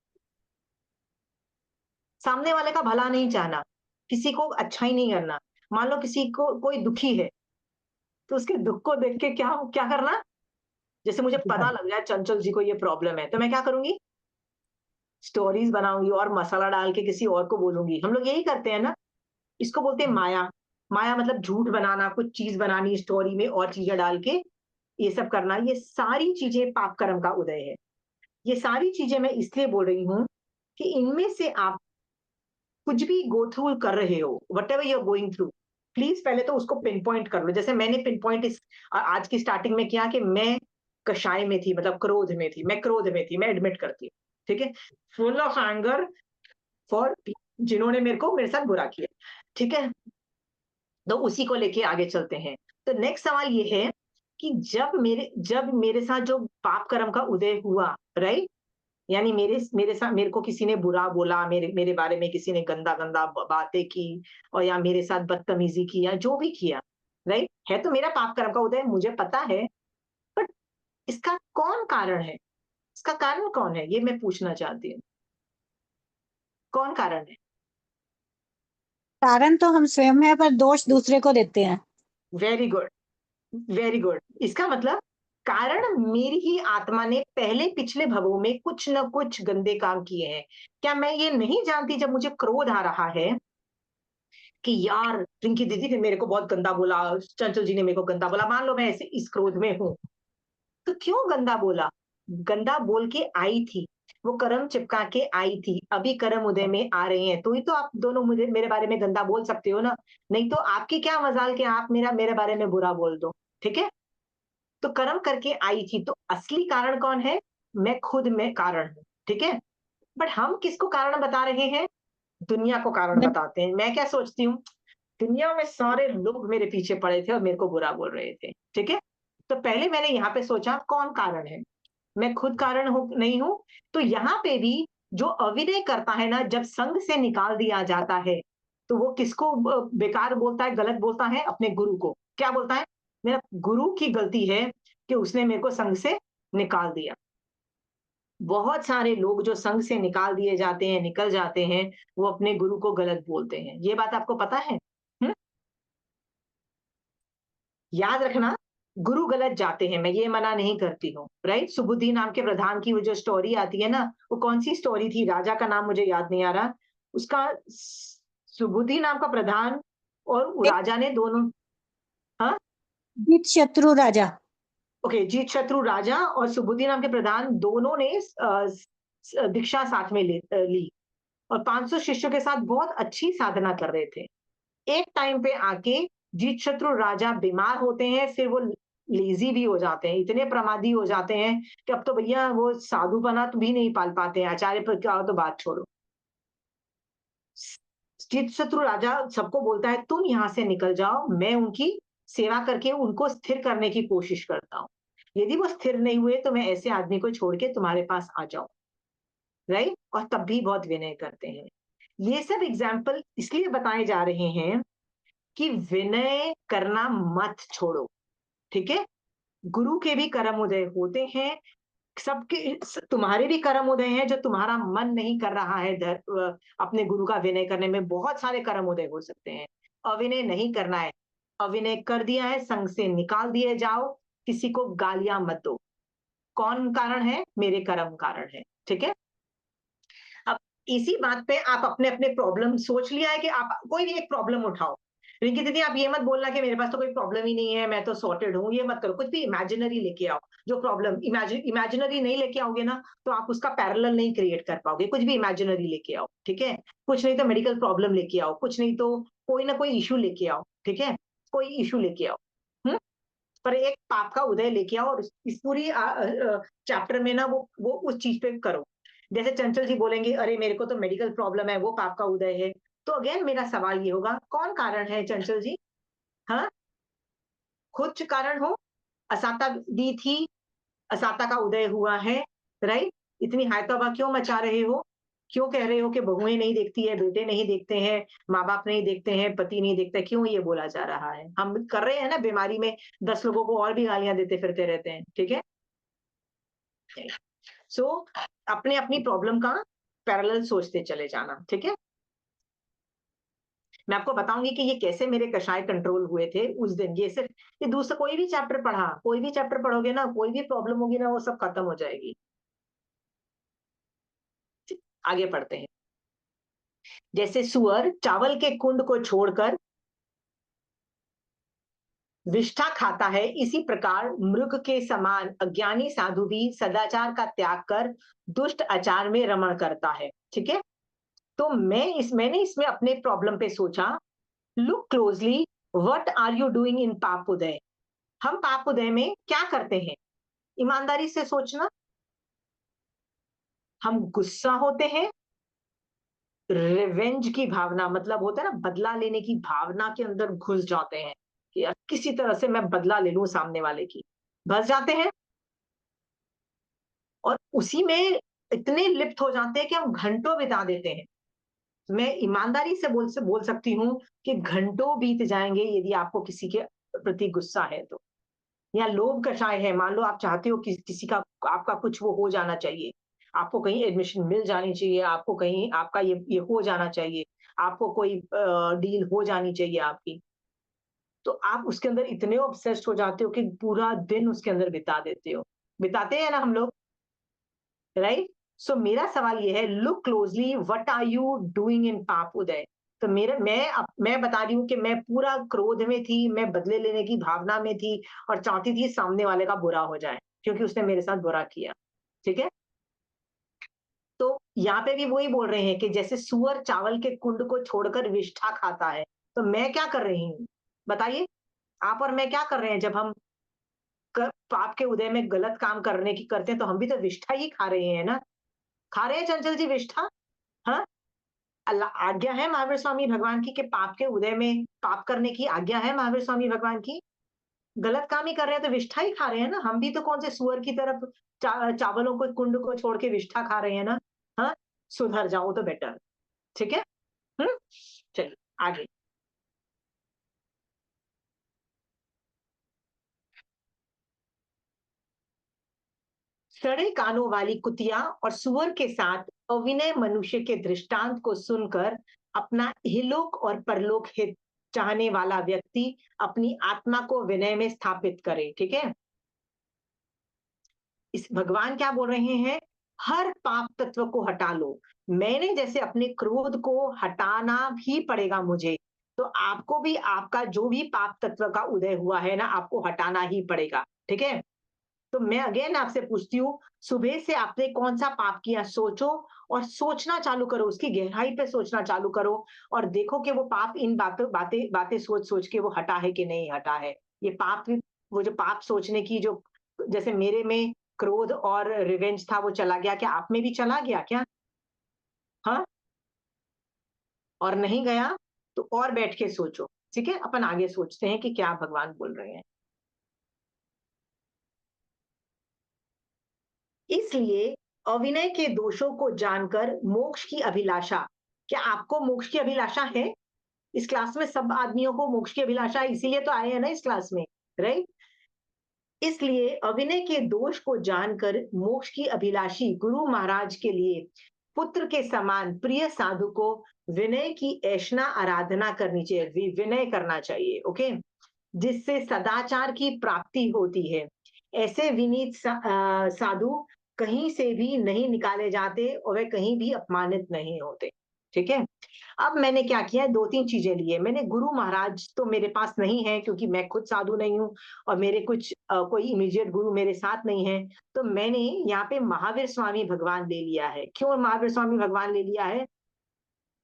सामने वाले का भला नहीं चाहना, किसी को अच्छा ही नहीं करना। मान लो किसी को कोई दुखी है, तो उसके दुख को देख के क्या क्या करना? जैसे मुझे पता लग जाए चंचल जी को ये प्रॉब्लम है, तो मैं क्या करूंगी? स्टोरीज बनाऊंगी और मसाला डाल के किसी और को बोलूंगी। हम लोग यही करते हैं ना, इसको बोलते हैं माया। माया मतलब झूठ बनाना, कुछ चीज बनानी स्टोरी में और चीजें डाल के, ये सब करना। ये सारी चीजें पाप कर्म का उदय है। ये सारी चीजें मैं इसलिए बोल रही हूँ कि इनमें से आप कुछ भी गो थ्रू कर रहे हो, whatever you are going through, please पहले तो उसको पिन पॉइंट कर लो। जैसे मैंने पिन पॉइंट इस आज की स्टार्टिंग में किया कि मैं कषाय में थी, मतलब क्रोध में थी, मैं क्रोध में थी, मैं एडमिट करती हूँ, ठीक है, फुल ऑफ एंगर फॉर जिन्होंने मेरे साथ बुरा किया, ठीक है। तो उसी को लेके आगे चलते हैं। तो नेक्स्ट सवाल ये है कि जब मेरे साथ जो पाप कर्म का उदय हुआ, राइट, यानी मेरे साथ मेरे को किसी ने बुरा बोला, मेरे मेरे बारे में किसी ने गंदा गंदा बातें की, और या मेरे साथ बदतमीजी की, या जो भी किया, राइट, है तो मेरा पाप कर्म का उदय, मुझे पता है। बट इसका कौन कारण है? इसका कारण कौन है, ये मैं पूछना चाहती हूँ। कौन कारण है? कारण तो हम स्वयं है, पर दोष दूसरे को देते हैं। Very good, very good. इसका मतलब कारण मेरी ही आत्मा ने पहले पिछले भवों में कुछ न कुछ गंदे काम किए हैं। क्या मैं ये नहीं जानती जब मुझे क्रोध आ रहा है कि यार रिंकी दीदी ने मेरे को बहुत गंदा बोला, चंचल जी ने मेरे को गंदा बोला, मान लो मैं ऐसे इस क्रोध में हूं, तो क्यों गंदा बोला? गंदा बोल के आई थी, वो कर्म चिपका के आई थी, अभी कर्म उदय में आ रहे हैं, तो ही तो आप दोनों मुझे मेरे बारे में गंदा बोल सकते हो ना। नहीं तो आपकी क्या मजाल कि आप मेरे बारे में बुरा बोल दो, ठीक है। तो कर्म करके आई थी, तो असली कारण कौन है? मैं खुद में कारण हूं, ठीक है। बट हम किसको कारण बता रहे हैं? दुनिया को कारण मैं- बताते हैं। मैं क्या सोचती हूँ, दुनिया में सारे लोग मेरे पीछे पड़े थे और मेरे को बुरा बोल रहे थे, ठीक है। तो पहले मैंने यहाँ पे सोचा कौन कारण है, मैं खुद कारण हूं नहीं हूं। तो यहाँ पे भी जो अविनय करता है ना, जब संघ से निकाल दिया जाता है, तो वो किसको बेकार बोलता है, गलत बोलता है? अपने गुरु को। क्या बोलता है? मेरा गुरु की गलती है कि उसने मेरे को संघ से निकाल दिया। बहुत सारे लोग जो संघ से निकाल दिए जाते हैं, निकल जाते हैं, वो अपने गुरु को गलत बोलते हैं। ये बात आपको पता है? याद रखना, गुरु गलत जाते हैं, मैं ये मना नहीं करती हूँ, राइट। सुबुद्धि नाम के प्रधान की वो जो स्टोरी आती है ना, वो कौन सी स्टोरी थी, राजा का नाम मुझे याद नहीं आ रहा उसका। सुबुद्धि नाम का प्रधान और राजा ने दोनों, हाँ, जीत शत्रु राजा। ओके, जीत शत्रु राजा और सुबुद्धि नाम के प्रधान दोनों ने दीक्षा साथ में ली, और 500 शिष्यों के साथ बहुत अच्छी साधना कर रहे थे। एक टाइम पे आके जीत शत्रु राजा बीमार होते हैं, फिर वो लेजी भी हो जाते हैं, इतने प्रमादी हो जाते हैं कि अब तो भैया वो साधुपना तो भी नहीं पाल पाते हैं, आचार्य पर क्या हो तो बात छोड़ो। जीत शत्रु राजा सबको बोलता है तुम यहाँ से निकल जाओ, मैं उनकी सेवा करके उनको स्थिर करने की कोशिश करता हूँ। यदि वो स्थिर नहीं हुए तो मैं ऐसे आदमी को छोड़ के तुम्हारे पास आ जाऊं, राइट? और तब भी बहुत विनय करते हैं। ये सब एग्जाम्पल इसलिए बताए जा रहे हैं कि विनय करना मत छोड़ो, ठीक है? गुरु के भी कर्म उदय होते हैं, सबके तुम्हारे भी कर्म उदय हैं, जो तुम्हारा मन नहीं कर रहा है अपने गुरु का विनय करने में, बहुत सारे कर्म उदय हो सकते हैं। अविनय नहीं करना है, अविनय कर दिया है संघ से निकाल दिए जाओ, किसी को गालियां मत दो। कौन कारण है? मेरे कर्म कारण है, ठीक है? अब इसी बात पे आप अपने अपने प्रॉब्लम सोच लिया है कि आप कोई भी एक प्रॉब्लम उठाओ। रिंकी दीदी आप ये मत बोलना कि मेरे पास तो कोई प्रॉब्लम ही नहीं है, मैं तो सॉर्टेड हूँ, ये मत करो। कुछ भी इमेजिनरी लेके आओ, जो प्रॉब्लम इमेजिनरी नहीं लेके आओगे ना तो आप उसका पैरेलल नहीं क्रिएट कर पाओगे। कुछ भी इमेजिनरी लेके आओ, ठीक है? कुछ नहीं तो मेडिकल प्रॉब्लम लेके आओ, कुछ नहीं तो कोई ना कोई इशू लेके आओ, ठीक है? कोई इशू लेके आओ, पर एक पाप का उदय लेके आओ, और इस पूरी चैप्टर में ना वो उस चीज पे करो। जैसे चंचल जी बोलेंगे अरे मेरे को तो मेडिकल प्रॉब्लम है, वो पाप का उदय है, तो अगेन मेरा सवाल ये होगा कौन कारण है चंचल जी? हाँ, खुद कारण हो, असाता दी थी, असाता का उदय हुआ है, राइट? इतनी हायतौबा क्यों मचा रहे हो? क्यों कह रहे हो कि बहुएं नहीं देखती है, बेटे नहीं देखते हैं, माँ बाप नहीं देखते हैं, पति नहीं देखता? क्यों ये बोला जा रहा है? हम कर रहे हैं ना बीमारी में 10 लोगों को और भी गालियां देते फिरते रहते हैं, ठीक है? सो अपने अपनी प्रॉब्लम का पैरेलल सोचते चले जाना, ठीक है? मैं आपको बताऊंगी कि ये कैसे मेरे कषाय कंट्रोल हुए थे उस दिन। ये सिर्फ ये दूसरा कोई भी चैप्टर पढ़ा, कोई भी चैप्टर पढ़ोगे ना, कोई भी प्रॉब्लम होगी ना, वो सब खत्म हो जाएगी। आगे पढ़ते हैं। जैसे सुअर चावल के कुंड को छोड़कर विष्ठा खाता है, इसी प्रकार मृग के समान अज्ञानी साधु भी सदाचार का त्याग कर दुष्ट आचार में रमण करता है, ठीक है? तो मैंने इसमें अपने प्रॉब्लम पे सोचा, look closely, what are you doing in पाप उदय? हम पाप उदय में क्या करते हैं? ईमानदारी से सोचना। हम गुस्सा होते हैं, रिवेंज की भावना, मतलब होता है ना बदला लेने की भावना के अंदर घुस जाते हैं कि यार किसी तरह से मैं बदला ले लूं सामने वाले की, बस जाते हैं और उसी में इतने लिप्त हो जाते हैं कि हम घंटों बिता देते हैं। मैं ईमानदारी से बोल सकती हूँ कि घंटों बीत जाएंगे यदि आपको किसी के प्रति गुस्सा है तो, या लोभ कषाय है। मान लो आप चाहते हो कि किसी का आपका कुछ वो हो जाना चाहिए, आपको कहीं एडमिशन मिल जानी चाहिए, आपको कहीं आपका ये हो जाना चाहिए, आपको कोई डील हो जानी चाहिए आपकी, तो आप उसके अंदर इतने ऑब्सेस्ड हो जाते हो कि पूरा दिन उसके अंदर बिता देते हो। बिताते हैं ना हम लोग, राइट? सो मेरा सवाल ये है, look closely, what are you doing in पाप उदय? तो मैं बता रही हूँ कि मैं पूरा क्रोध में थी, मैं बदले लेने की भावना में थी और चाहती थी सामने वाले का बुरा हो जाए क्योंकि उसने मेरे साथ बुरा किया, ठीक है? तो यहाँ पे भी वही बोल रहे हैं कि जैसे सुअर चावल के कुंड को छोड़कर विष्ठा खाता है, तो मैं क्या कर रही हूँ बताइए? आप और मैं क्या कर रहे हैं? जब हम पाप के उदय में गलत काम करने की करते हैं तो हम भी तो विष्ठा ही खा रहे हैं ना। खा रहे हैं चंचल जी विष्ठा? हाँ, अल्लाह आज्ञा है महावीर स्वामी भगवान की कि पाप के उदय में पाप करने की आज्ञा है महावीर स्वामी भगवान की। गलत काम ही कर रहे हैं तो विष्ठा ही खा रहे हैं ना। हम भी तो कौन से सुअर की तरफ चावलों को कुंड को छोड़ के विष्ठा खा रहे हैं ना। हाँ, सुधर जाओ तो बेटर, ठीक है? हम्म, चलिए आगे। सड़े कानों वाली कुतिया और सुअर के साथ अविनय मनुष्य के दृष्टांत को सुनकर अपना इहलोक और परलोक हित चाहने वाला व्यक्ति अपनी आत्मा को विनय में स्थापित करे, ठीक है? इस भगवान क्या बोल रहे हैं? हर पाप तत्व को हटा लो। मैंने जैसे अपने क्रोध को हटाना भी पड़ेगा मुझे, तो आपको भी आपका जो भी पाप तत्व का उदय हुआ है ना, आपको हटाना ही पड़ेगा, ठीक है? तो मैं अगेन आपसे पूछती हूँ, सुबह से आपने कौन सा पाप किया, सोचो और सोचना चालू करो, उसकी गहराई पे सोचना चालू करो और देखो कि वो पाप इन बातें सोच सोच के वो हटा है कि नहीं हटा है। ये पाप, वो जो पाप सोचने की जो, जैसे मेरे में क्रोध और रिवेंज था वो चला गया, क्या आप में भी चला गया क्या? हाँ? और नहीं गया तो और बैठ के सोचो, ठीक है? अपन आगे सोचते हैं कि क्या भगवान बोल रहे हैं। इसलिए अविनय के दोषों को जानकर मोक्ष की अभिलाषा, क्या आपको मोक्ष की अभिलाषा है? इस क्लास में सब आदमियों को मोक्ष की अभिलाषा है, इसीलिए तो आए हैं ना इस क्लास में, राइट? इसलिए अविनय के दोष को जानकर मोक्ष की अभिलाषी गुरु महाराज के लिए पुत्र के समान प्रिय साधु को विनय की ऐशना आराधना करनी चाहिए, विनय करना चाहिए, ओके? जिससे सदाचार की प्राप्ति होती है। ऐसे विनीत साधु कहीं से भी नहीं निकाले जाते और वे कहीं भी अपमानित नहीं होते। ठीक है? अब मैंने क्या किया है, 2-3 चीजें ली है। मैंने गुरु महाराज तो मेरे पास नहीं है क्योंकि मैं खुद साधु नहीं हूँ और मेरे कुछ कोई इमीडिएट गुरु मेरे साथ नहीं है। तो मैंने यहाँ पे महावीर स्वामी भगवान ले लिया है। क्यों महावीर स्वामी भगवान ले लिया है?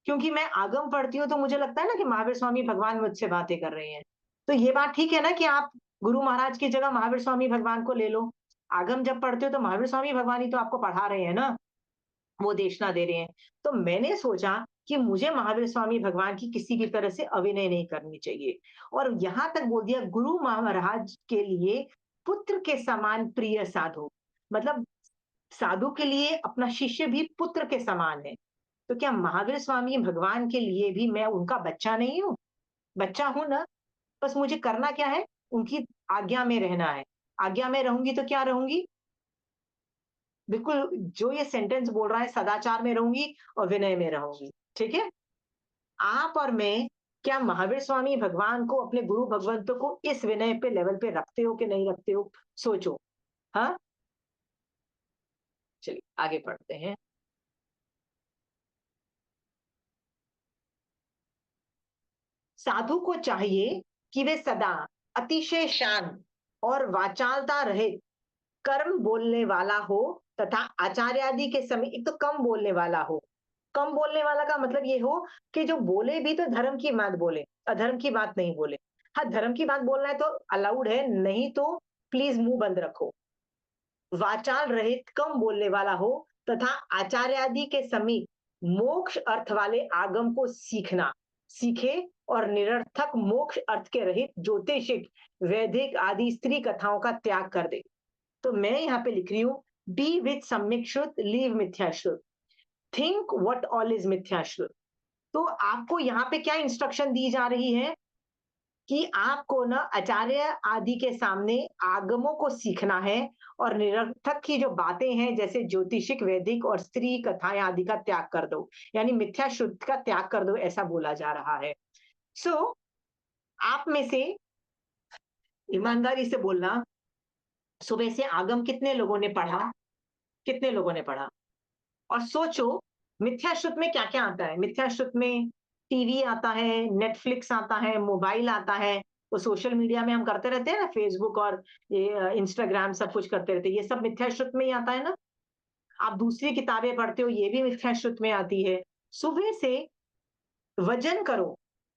क्योंकि मैं आगम पढ़ती हूँ तो मुझे लगता है ना कि महावीर स्वामी भगवान मुझसे बातें कर रहे हैं। तो ये बात ठीक है ना कि आप गुरु महाराज की जगह महावीर स्वामी भगवान को ले लो। आगम जब पढ़ते हो तो महावीर स्वामी भगवान ही तो आपको पढ़ा रहे हैं ना, वो देशना दे रहे हैं। तो मैंने सोचा कि मुझे महावीर स्वामी भगवान की किसी भी तरह से अविनय नहीं करनी चाहिए और यहाँ तक बोल दिया गुरु महाराज के लिए पुत्र के समान प्रिय साधु, मतलब साधु के लिए अपना शिष्य भी पुत्र के समान है। तो क्या महावीर स्वामी भगवान के लिए भी मैं उनका बच्चा नहीं हूँ? बच्चा हूं ना, बस मुझे करना क्या है, उनकी आज्ञा में रहना है। आज्ञा में रहूंगी तो क्या रहूंगी, बिल्कुल जो ये सेंटेंस बोल रहा है, सदाचार में रहूंगी और विनय में रहूंगी। ठीक है? आप और मैं क्या महावीर स्वामी भगवान को, अपने गुरु भगवंतों को इस विनय पे लेवल पे रखते हो कि नहीं रखते हो? सोचो। हाँ, चलिए आगे पढ़ते हैं। साधु को चाहिए कि वे सदा अतिशय शांत और वाचालता रहित कर्म बोलने वाला हो तथा आचार्य आदि के समय, एक तो कम बोलने वाला हो। कम बोलने वाला का मतलब ये हो कि जो बोले भी तो धर्म की बात बोले, अधर्म की बात नहीं बोले। हाँ, धर्म की बात बोलना है तो अलाउड है, नहीं तो प्लीज मुंह बंद रखो। वाचाल रहित कम बोलने वाला हो तथा आचार्य आदि के समीप मोक्ष अर्थ वाले आगम को सीखे और निरर्थक मोक्ष अर्थ के रहित ज्योतिषिक वैदिक आदि स्त्री कथाओं का त्याग कर दे। तो मैं यहाँ पे लिख रही हूँ, बी विथ सम्यक श्रुत, लीव मिथ्या श्रुत, थिंक व्हाट ऑल इज मिथ्या श्रुत। तो आपको यहाँ पे क्या इंस्ट्रक्शन दी जा रही है कि आपको ना आचार्य आदि के सामने आगमों को सीखना है और निरर्थक की जो बातें हैं जैसे ज्योतिषिक वैदिक और स्त्री कथाएं आदि का त्याग कर दो, यानी मिथ्या शुद्ध का त्याग कर दो, ऐसा बोला जा रहा है। सो आप में से ईमानदारी से बोलना, सुबह से आगम कितने लोगों ने पढ़ा? कितने लोगों ने पढ़ा? और सोचो मिथ्या श्रुत में क्या क्या आता है। मिथ्या श्रुत में टीवी आता है, नेटफ्लिक्स आता है, मोबाइल आता है, वो सोशल मीडिया में हम करते रहते हैं ना, फेसबुक और ये इंस्टाग्राम सब कुछ करते रहते हैं, ये सब मिथ्या श्रुत में ही आता है ना। आप दूसरी किताबें पढ़ते हो, ये भी मिथ्या श्रुत में आती है। सुबह से वजन करो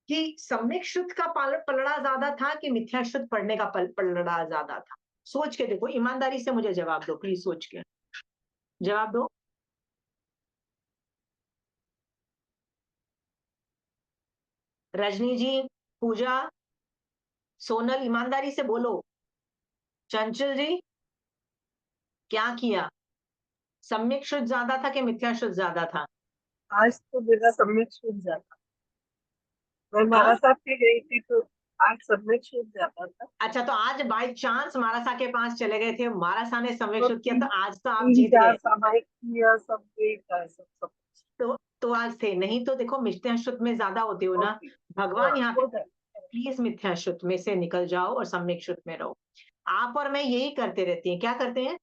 कि सम्यक श्रुत का पलड़ा ज्यादा था कि मिथ्या श्रुत पढ़ने का पलड़ा ज्यादा था। सोच के देखो, ईमानदारी से मुझे जवाब दो, प्लीज सोच के जवाब दो। रजनी जी, पूजा, सोनल, ईमानदारी से बोलो। चंचल जी, क्या किया? सम्यक शुद्ध ज्यादा था कि मिथ्या शुद्ध ज्यादा था? आज तो मेरा सम्यक छूट जाता। मैं हाँ? महाराज साहब के गई थी तो आज सम्यक छूट जाता था। अच्छा, तो आज बाय चांस मारासा के पास चले गए थे, मारासा ने सम्यक तो शुद्ध किया, तो आज तो आप तीन जीत चार गए। सामायिक किया, सब देखा, सब तो आज थे, नहीं तो देखो मिथ्या शुद्ध में ज्यादा होते हो ना। ओके। हाँ, भगवान यहाँ पे हो जाए। प्लीज मिथ्या शुद्ध में से निकल जाओ और सम्यक शुद्ध में रहो। आप और मैं यही करते रहते हैं। क्या करते हैं?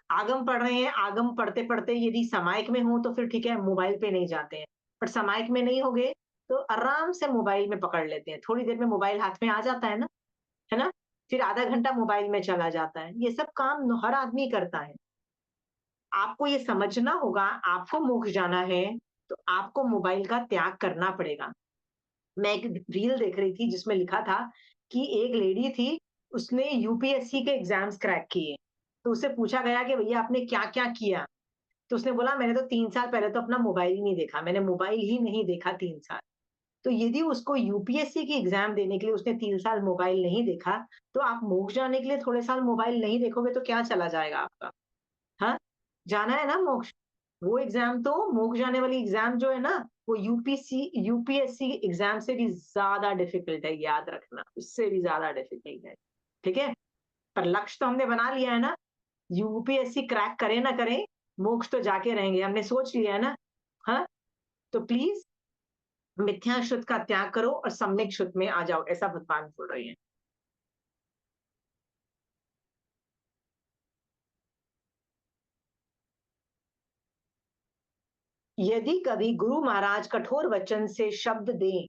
आगम पढ़ रहे हैं, आगम पढ़ते पढ़ते यदि समायिक में हो तो फिर ठीक है, मोबाइल पे नहीं जाते हैं। पर समायिक में नहीं होगे तो आराम से मोबाइल में पकड़ लेते हैं, थोड़ी देर में मोबाइल हाथ में आ जाता है ना, है ना? फिर आधा घंटा मोबाइल में चला जाता है। ये सब काम हर आदमी करता है। आपको ये समझना होगा, आपको मोक्ष जाना है, तो आपको मोबाइल का त्याग करना पड़ेगा। मैं एक रील देख रही थी जिसमें लिखा था कि एक लेडी थी, उसने यूपीएससी के एग्ज़ाम्स क्रैक किए। तो उससे पूछा गया कि भैया आपने क्या-क्या किया? तो उसने बोला मैंने तो 3 साल पहले तो अपना मोबाइल ही नहीं देखा, मैंने मोबाइल ही नहीं देखा 3 साल। तो यदि उसको यूपीएससी की एग्ज़ाम देने के लिए उसने 3 साल मोबाइल नहीं देखा, तो आप मोक्ष जाने के लिए थोड़े साल मोबाइल नहीं देखोगे तो क्या चला जाएगा आपका? हाँ? जाना है ना मोक्ष। वो एग्ज़ाम तो मोक्ष जाने वाली एग्ज़ाम जो है ना, वो यूपीएससी एग्ज़ाम से भी ज़्यादा डिफ़िकल्ट है, याद रखना, उससे भी ज़्यादा डिफ़िकल्ट है। ठीक है? पर लक्ष्य तो हमने बना लिया है ना, यूपीएससी क्रैक करें ना करें, मोक्ष तो जाके रहेंगे, हमने सोच लिया है ना। हाँ? तो प्लीज़ मिथ्या शुद्ध का त्याग करो और सम्यक शुद्ध में आ जाओ, ऐसा भगवान बोल रहे हैं। यदि कभी गुरु महाराज कठोर वचन से शब्द दें,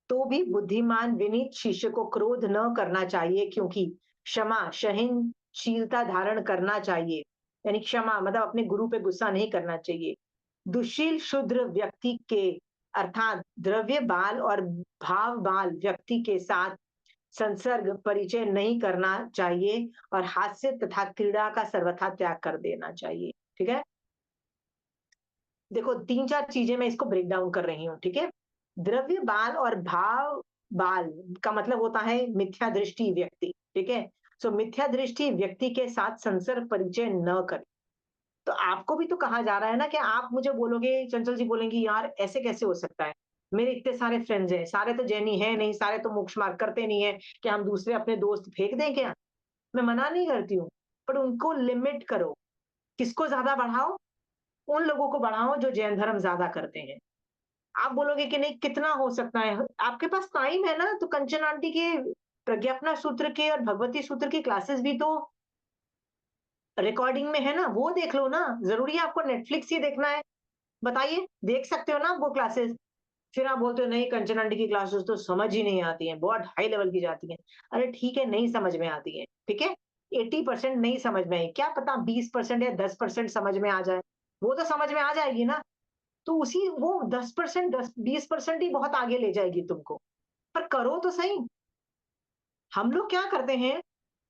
तो भी बुद्धिमान विनीत शिष्य को क्रोध न करना चाहिए, क्योंकि क्षमा सहनशीलता धारण करना चाहिए। यानी क्षमा मतलब अपने गुरु पे गुस्सा नहीं करना चाहिए। दुशील शुद्र व्यक्ति के अर्थात द्रव्य बाल और भाव बाल व्यक्ति के साथ संसर्ग परिचय नहीं करना चाहिए और हास्य तथा क्रीड़ा का सर्वथा त्याग कर देना चाहिए। ठीक है? देखो 3-4 चीजें मैं इसको ब्रेक डाउन कर रही हूँ, ठीक है? द्रव्य बाल और भाव बाल का मतलब होता है मिथ्या दृष्टि व्यक्ति, ठीक है? सो मिथ्या दृष्टि व्यक्ति के साथ संसर्ग परिचय न करें। तो आपको भी तो कहा जा रहा है ना कि आप मुझे बोलोगे, चंचल जी बोलेंगी यार ऐसे कैसे हो सकता है? मेरे इतने सारे फ्रेंड्स हैं, सारे तो जैनी हैं नहीं, सारे तो मोक्ष मार्ग करते नहीं है, क्या हम दूसरे अपने दोस्त फेंक दें क्या? मैं मना नहीं करती हूँ, पर उनको लिमिट करो। किसको ज़्यादा बढ़ाओ? उन लोगों को बढ़ाओ जो जैन धर्म ज़्यादा करते हैं। आप बोलोगे कि नहीं कितना हो सकता है? आपके पास टाइम है ना, तो कंचन आंटी के प्रज्ञापना सूत्र के और भगवती सूत्र की क्लासेस भी तो रिकॉर्डिंग में है ना, वो देख लो ना। ज़रूरी है आपको नेटफ्लिक्स ही देखना है? बताइए, देख सकते हो ना आप वो क्लासेस। फिर आप बोलते हो नहीं कंचन आंटी की क्लासेस तो समझ ही नहीं आती हैं, बहुत हाई लेवल की जाती हैं। अरे ठीक है, नहीं समझ में आती हैं, ठीक है? 80% नहीं समझ में आई, क्या पता 20% या 10% समझ में आ जाए, वो तो समझ में आ जाएगी ना। तो उसी वो 10% 10-20% ही बहुत आगे ले जाएगी तुमको। पर करो तो सही। हम लोग क्या करते हैं,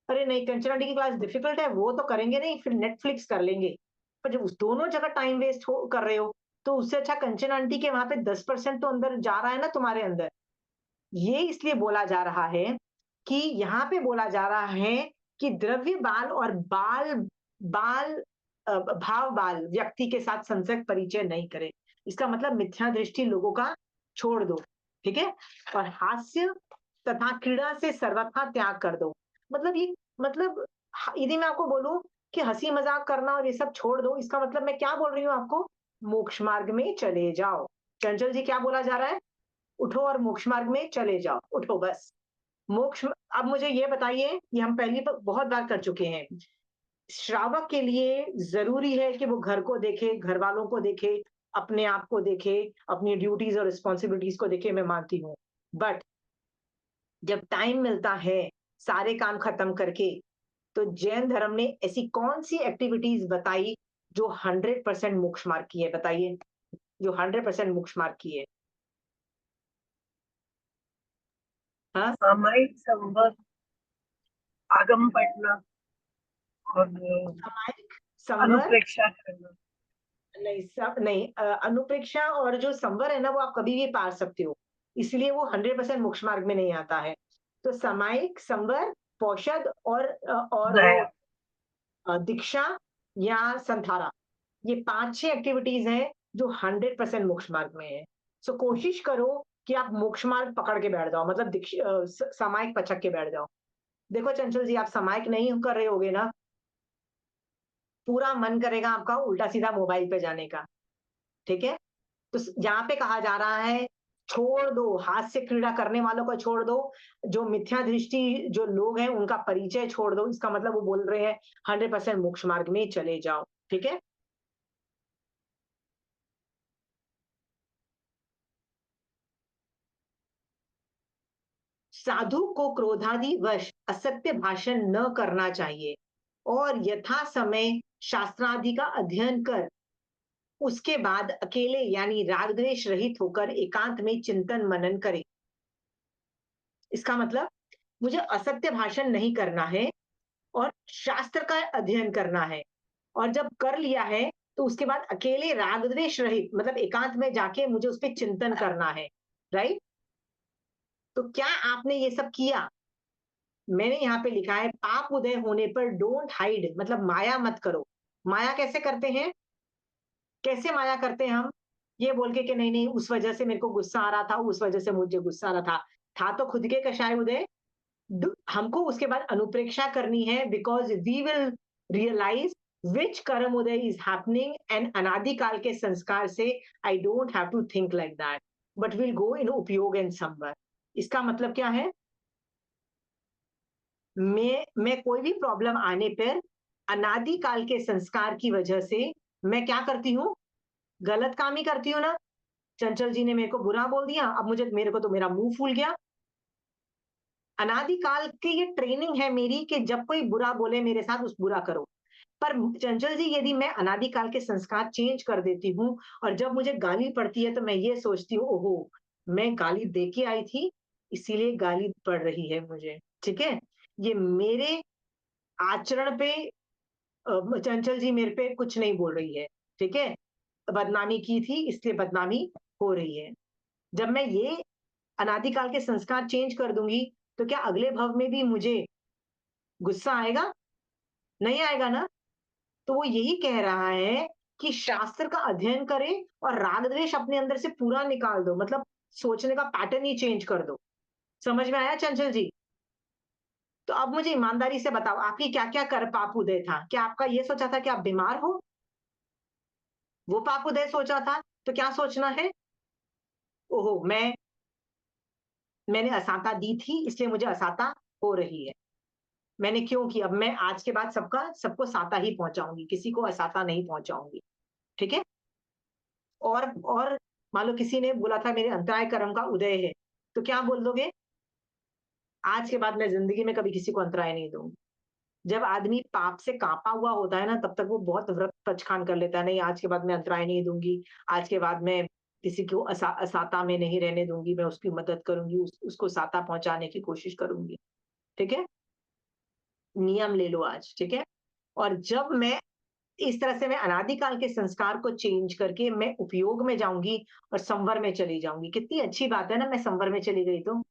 अरे नहीं कंचना डी की क्लास डिफिकल्ट है, वो तो करेंगे नहीं, फिर नेटफ्लिक्स कर लेंगे। पर जब उस दोनों जगह टाइम वेस्ट हो कर रहे हो, तो उससे अच्छा कंचन आंटी के वहां पे 10% तो अंदर जा रहा है ना तुम्हारे अंदर। ये इसलिए बोला जा रहा है कि यहाँ पे बोला जा रहा है कि द्रव्य बाल और बाल बाल भाव बाल व्यक्ति के साथ संसर्ग परिचय नहीं करे। इसका मतलब मिथ्या दृष्टि लोगों का छोड़ दो, ठीक है? और हास्य तथा क्रीड़ा से सर्वथा त्याग कर दो। मतलब ये मतलब यदि मैं आपको बोलूं कि हंसी मजाक करना और ये सब छोड़ दो, इसका मतलब मैं क्या बोल रही हूँ आपको? मोक्ष मार्ग में चले जाओ। चंचल जी क्या बोला जा रहा है? उठो और मोक्ष मार्ग में चले जाओ, उठो बस। मोक्ष अब मुझे ये बताइए, ये हम पहली बहुत बार कर चुके हैं। श्रावक के लिए ज़रूरी है कि वो घर को देखे, घर वालों को देखे, अपने आप को देखे, अपनी ड्यूटीज़ और रिस्पॉन्सिबिलिटीज़ को देखे, मैं मानती हूँ। बट जब टाइम मिलता है, सारे काम खत्म करके, तो जैन धर्म ने ऐसी कौन-सी एक्टिविटीज़ बताई जो 100% मोक्ष मार्ग की है? बताइए, जो 100% मोक्ष मार्ग की है? हाँ? सामायिक संवर्ग, आगम पढ़ना और सामायिक संवर अनुप्रेक्षा करना। नहीं सब नहीं अनुप्रेक्षा और जो संवर है ना वो आप कभी भी पार सकते हो, इसलिए वो 100% मोक्ष मार्ग में नहीं आता है। तो सामायिक संवर पौषद और वो दया। दीक्षा या संधारा, ये 5-6 एक्टिविटीज हैं जो 100% मोक्ष मार्ग में है। सो कोशिश करो कि आप मोक्ष मार्ग पकड़ के बैठ जाओ, मतलब सामायिक पचक के बैठ जाओ। देखो चंचल जी आप सामायिक नहीं कर रहे होगे ना, पूरा मन करेगा आपका उल्टा सीधा मोबाइल पे जाने का, ठीक है? तो यहाँ पे कहा जा रहा है छोड़ दो, हास्य क्रीड़ा करने वालों को छोड़ दो, जो मिथ्या दृष्टि जो लोग हैं उनका परिचय छोड़ दो। इसका मतलब वो बोल रहे हैं 100% मोक्ष मार्ग में चले जाओ, ठीक है? साधु को क्रोधादि वश असत्य भाषण न करना चाहिए और यथा समय शास्त्रादि का अध्ययन कर उसके बाद अकेले यानी राग द्वेष रहित होकर एकांत में चिंतन मनन करे। इसका मतलब मुझे असत्य भाषण नहीं करना है और शास्त्र का अध्ययन करना है, और जब कर लिया है तो उसके बाद अकेले राग द्वेष रहित मतलब एकांत में जाके मुझे उस पर चिंतन करना है। राइट? तो क्या आपने ये सब किया? मैंने यहाँ पे लिखा है पाप उदय होने पर डोंट हाइड, मतलब माया मत करो। माया कैसे करते हैं? कैसे माया करते हैं हम? ये बोल के कि नहीं नहीं उस वजह से मेरे को गुस्सा आ रहा था, उस वजह से मुझे गुस्सा आ रहा था तो खुद के कषाय उदय। हमको उसके बाद अनुप्रेक्षा करनी है, because we will realise which karma uday is happening and अनादिकाल के संस्कार से I don't have to think like that but will go in upayog and समवर। इसका मतलब क्या है? मैं कोई भी प्रॉब्लम आने पर अनादिकाल के संस्कार की वजह से मैं क्या करती हूँ? गलत काम ही करती हूँ ना। चंचल जी ने मेरे को बुरा बोल दिया, अब मेरे को तो मेरा मुंह फूल गया। अनादिकाल की ये ट्रेनिंग है मेरी कि जब कोई बुरा बोले मेरे साथ उस बुरा करो। पर चंचल जी यदि मैं अनादिकाल के संस्कार चेंज कर देती हूँ और जब मुझे गाली पड़ती है तो मैं ये सोचती हूँ ओहो मैं गाली दे के आई थी इसीलिए गाली पड़ रही है मुझे। ठीक है? ये मेरे आचरण पे चंचल जी मेरे पे कुछ नहीं बोल रही है। ठीक है? बदनामी की थी इसलिए बदनामी हो रही है। जब मैं ये अनादिकाल के संस्कार चेंज कर दूंगी तो क्या अगले भव में भी मुझे गुस्सा आएगा? नहीं आएगा ना। तो वो यही कह रहा है कि शास्त्र का अध्ययन करे और राग द्वेष अपने अंदर से पूरा निकाल दो, मतलब सोचने का पैटर्न ही चेंज कर दो। समझ में आया चंचल जी? तो अब मुझे ईमानदारी से बताओ आपकी क्या क्या कर पाप उदय था? क्या आपका ये सोचा था कि आप बीमार हो? वो पाप उदय सोचा था? तो क्या सोचना है? ओहो मैंने असाता दी थी इसलिए मुझे असाता हो रही है। मैंने क्यों की? अब मैं आज के बाद सबको साता ही पहुंचाऊंगी, किसी को असाता नहीं पहुंचाऊंगी। ठीक है? और मान लो किसी ने बोला था मेरे अंतराय कर्म का उदय है, तो क्या बोल दोगे? आज के बाद मैं जिंदगी में कभी किसी को अंतराय नहीं दूंगी। जब आदमी पाप से कांपा हुआ होता है ना तब तक वो बहुत व्रत पचखान कर लेता है, नहीं आज के बाद मैं अंतराय नहीं दूंगी, आज के बाद मैं किसी को असाता में नहीं रहने दूंगी, मैं उसकी मदद करूंगी, उसको साता पहुंचाने की कोशिश करूंगी। ठीक है? नियम ले लो आज। ठीक है? और जब मैं इस तरह से मैं अनादिकाल के संस्कार को चेंज करके मैं उपयोग में जाऊंगी और संवर में चली जाऊंगी। कितनी अच्छी बात है ना, मैं संवर में चली गई तो।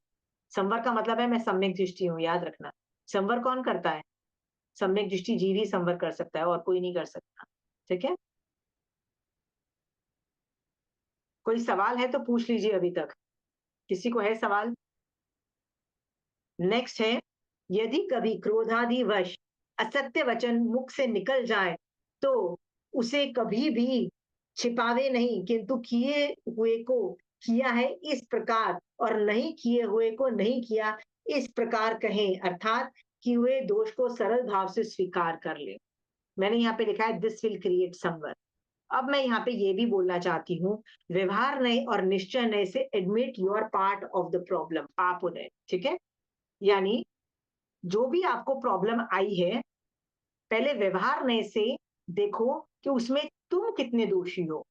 संवर का मतलब है मैं सम्यक दृष्टि हूं, याद रखना। संवर कौन करता है? सम्यक दृष्टि जीव ही संवर कर सकता है और कोई नहीं कर सकता। ठीक है? कोई सवाल है तो पूछ लीजिए अभी तक। किसी को है सवाल? नेक्स्ट है, यदि कभी क्रोधादि वश असत्य वचन मुख से निकल जाए तो उसे कभी भी छिपावे नहीं, किंतु किए हुए को किया है इस प्रकार और नहीं किए हुए को नहीं किया इस प्रकार कहें, अर्थात किए हुए दोष को सरल भाव से स्वीकार कर ले। मैंने यहाँ पे लिखा है दिस विल क्रिएट समवर। अब मैं यहाँ पे ये भी बोलना चाहती हूँ, व्यवहार नए और निश्चय नए से admit your part of the problem, आप उन्हें। ठीक है? यानी जो भी आपको प्रॉब्लम आई है पहले व्यवहार नए से देखो कि उसमें तुम कितने दोषी हो,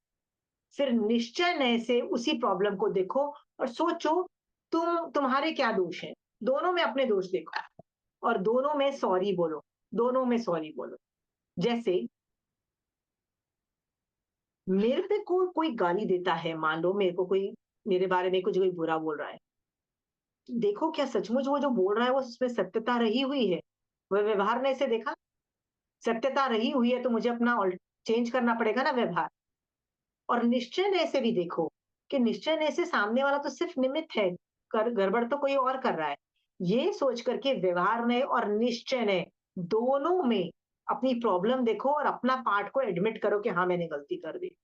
फिर निश्चय नए से उसी प्रॉब्लम को देखो और सोचो तुम्हारे क्या दोष हैं। दोनों में अपने दोष देखो और दोनों में सॉरी बोलो, दोनों में सॉरी बोलो। जैसे मेरे पे कोई गाली देता है, मान लो मेरे को कोई मेरे बारे में कुछ कोई बुरा बोल रहा है, देखो क्या सचमुच वो जो बोल रहा है वो उसमें सत्यता रही हुई है? वह व्यवहार ने से देखा, सत्यता रही हुई है तो मुझे अपना चेंज करना पड़ेगा ना व्यवहार। और निश्चय नय से भी देखो कि निश्चय नय से सामने वाला तो सिर्फ निमित्त है, गड़बड़ तो कोई और कर रहा है। ये सोच करके व्यवहार नय और निश्चय नय दोनों में अपनी प्रॉब्लम देखो और अपना पार्ट को एडमिट करो कि हाँ मैंने गलती कर दी।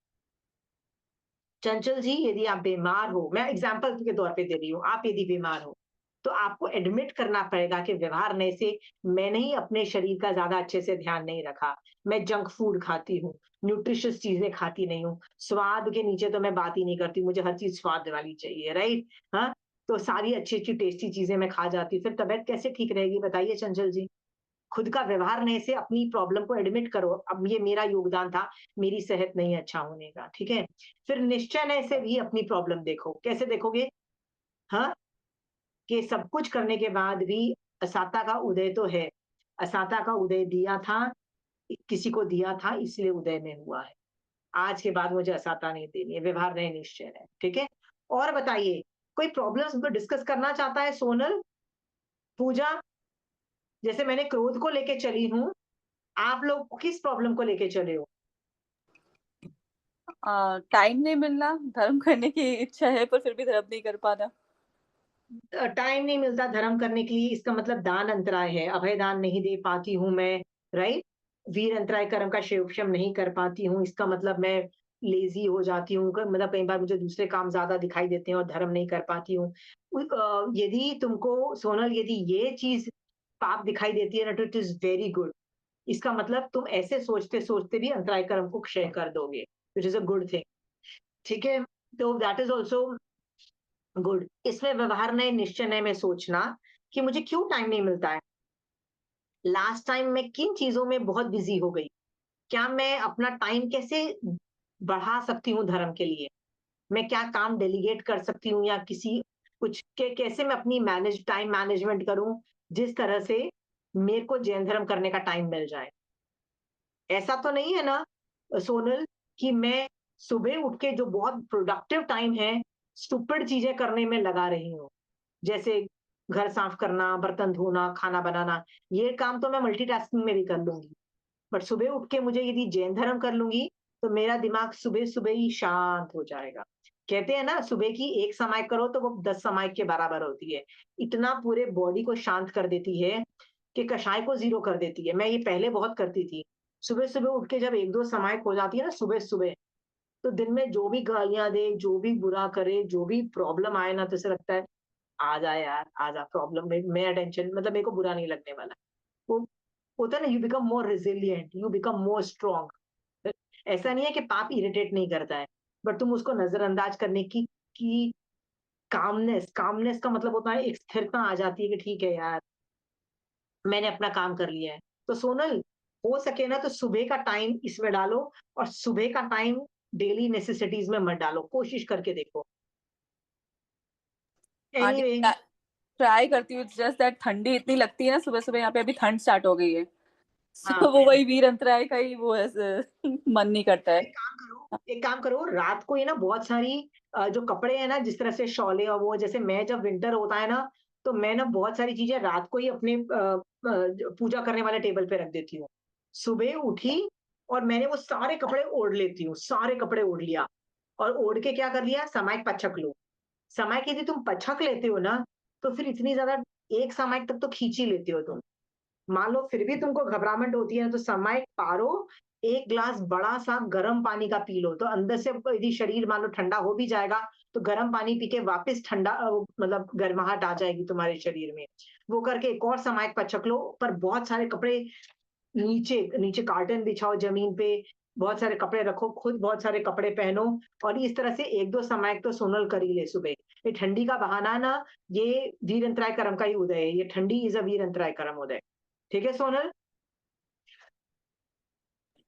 चंचल जी यदि आप बीमार हो, मैं एग्जाम्पल के तौर पे दे रही हूँ, आप यदि बीमार हो तो आपको एडमिट करना पड़ेगा कि व्यवहार नय से मैंने ही अपने शरीर का ज्यादा अच्छे से ध्यान नहीं रखा, मैं जंक फूड खाती हूँ, न्यूट्रिशियस चीजें खाती नहीं हूँ, स्वाद के नीचे तो मैं बात ही नहीं करती, मुझे हर चीज स्वाद वाली चाहिए। राइट? हाँ, तो सारी अच्छी-अच्छी टेस्टी चीज़ें मैं खा जाती हूँ, फिर तबीयत कैसे ठीक रहेगी बताइए चंचल जी? खुद का व्यवहार नए से अपनी प्रॉब्लम को एडमिट करो, अब ये मेरा योगदान था, मेरी सेहत नहीं अच्छा होने का, ठीक है? फिर निश्चय नय से भी अपनी प्रॉब्लम देखो, कैसे देखोगे? हाँ, कि सब कुछ करने के बाद भी असाता का उदय तो है, असाता का उदय दिया था, किसी को दिया था इसलिए उदय में हुआ है। आज के बाद मुझे असाता नहीं देनी है, व्यवहार नय निश्चय है, ठीक है? और बताइए, कोई प्रॉब्लम्स को डिस्कस करना चाहता है सोनल, पूजा? जैसे मैंने क्रोध को लेके चली हूँ, आप लोग किस प्रॉब्लम को लेके चले हो? टाइम नहीं मिलना, धर्म करने की इच्छा है पर फिर भी धर्म नहीं कर पाना। टाइम नहीं मिलता धर्म करने के लिए, इसका मतलब दान अंतराय है, अभय दान नहीं दे पाती हूँ मैं, राइट? वीर अंतराय कर्म का क्षेमक्षम नहीं कर पाती हूँ, इसका मतलब मैं लेज़ी हो जाती हूँ, मतलब कई बार मुझे दूसरे काम ज़्यादा दिखाई देते हैं और धर्म नहीं कर पाती हूँ। यदि तुमको सोनल यदि ये चीज़ पाप दिखाई देती है ना, तो इट इज़ वेरी गुड। इसका मतलब तुम ऐसे सोचते-सोचते भी अंतराय कर्म को क्षय कर दोगे, which is a good thing, ठीक है? तो दैट इज़ आल्सो गुड। इसमें व्यवहार नए निश्चय नए में सोचना कि मुझे क्यों टाइम नहीं मिलता है? लास्ट टाइम मैं किन चीज़ों में बहुत बिज़ी हो गई? क्या मैं अपना टाइम कैसे बढ़ा सकती हूँ धर्म के लिए? मैं क्या काम डेलीगेट कर सकती हूँ या किसी कुछ के कैसे मैं अपनी टाइम मैनेजमेंट करूँ, जिस तरह से मेरे को जैन धर्म करने का टाइम मिल जाए? ऐसा तो नहीं है ना सोनल कि मैं सुबह उठ के जो बहुत प्रोडक्टिव टाइम है, स्टूपिड चीज़ें करने में लगा रही हूँ। जैसे घर साफ करना, बर्तन धोना, खाना बनाना, ये काम तो मैं मल्टीटास्किंग में भी कर लूँगी। बट सुबह उठ के मुझे यदि जैन धर्म कर लूँगी, तो मेरा दिमाग सुबह-सुबह ही शांत हो जाएगा। कहते हैं ना सुबह की 1 समाई करो तो वो 10 समाई के बराबर होती है। इतना पूरे बॉडी को शांत कर देती है कि कषाय को ज़ीरो कर देती है। मैं ये पहले बहुत करती थी। सुबह-सुबह उठ के जब 1-2 समाई हो जाती है ना सुबह-सुबह, तो दिन में जो भी गालियाँ दे, जो भी बुरा करे, जो भी प्रॉब्लम आए ना, तो ऐसा लगता है आ जा यार, आ जा प्रॉब्लम में मैं टेंशन मतलब मेरे को बुरा नहीं लगने वाला। वो होता है ना you become more resilient, you become more strong. ऐसा नहीं है कि पाप इरिटेट नहीं करता है, बट तुम उसको नज़रअंदाज करने की कामनेस कामनेस का मतलब होता है एक स्थिरता आ जाती है कि ठीक है यार, मैंने अपना काम कर लिया है। तो सोनल, हो सके ना तो सुबह का टाइम इसमें डालो और सुबह का टाइम डेली नेसेसिटीज़ में मत डालो, कोशिश करके देखो। आंटी एनीवे ट्राई करती हूँ, जस्ट दैट ठंडी इतनी लगती है ना सुबह-सुबह, यहाँ पे अभी ठंड स्टार्ट हो गई है। हाँ। सो वो वही वीर अंतराय का ही वो ऐसे मन नहीं करता है। एक काम करो, रात को ये ना बहुत सारी जो कपड़े हैं ना जिस तरह से शॉले और वो जैसे मैं जब विंटर होता है ना, तो मैं ना बहुत सारी चीज़ें रात को ही अपने जो पूजा करने वाले टेबल पे रख देती हूँ। सुबह उठी और मैंने वो सारे कपड़े ओढ़ लेती हूँ, सारे कपड़े ओढ़ लिया और ओढ़ के क्या कर लिया, सामायिक पच्छक लो। सामायिक यदि तुम पच्छक लेते हो ना, तो फिर इतनी ज़्यादा एक सामायिक तक तो खींच ही लेते हो तुम। मान लो फिर भी तुमको घबराहट होती है ना, तो समय पारो, 1 ग्लास बड़ा-सा गर्म पानी का पी लो, तो अंदर से यदि शरीर मान लो ठंडा हो भी जाएगा, तो गर्म पानी पी के वापस ठंडा मतलब गर्माहट आ जाएगी तुम्हारे शरीर में। वो करके एक और समायक पचक लो, पर बहुत सारे कपड़े नीचे नीचे कार्टन बिछाओ ज़मीन पे, बहुत सारे कपड़े रखो, खुद बहुत सारे कपड़े पहनो और इस तरह से 1-2 समायक तो सोनल कर ही ले सुबह। ये ठंडी का बहाना ना, ये वीर अंतराय कर्म का ही उदय है, ये ठंडी इज़ अ वीर अंतराय कर्म उदय। ठीक है सोनल?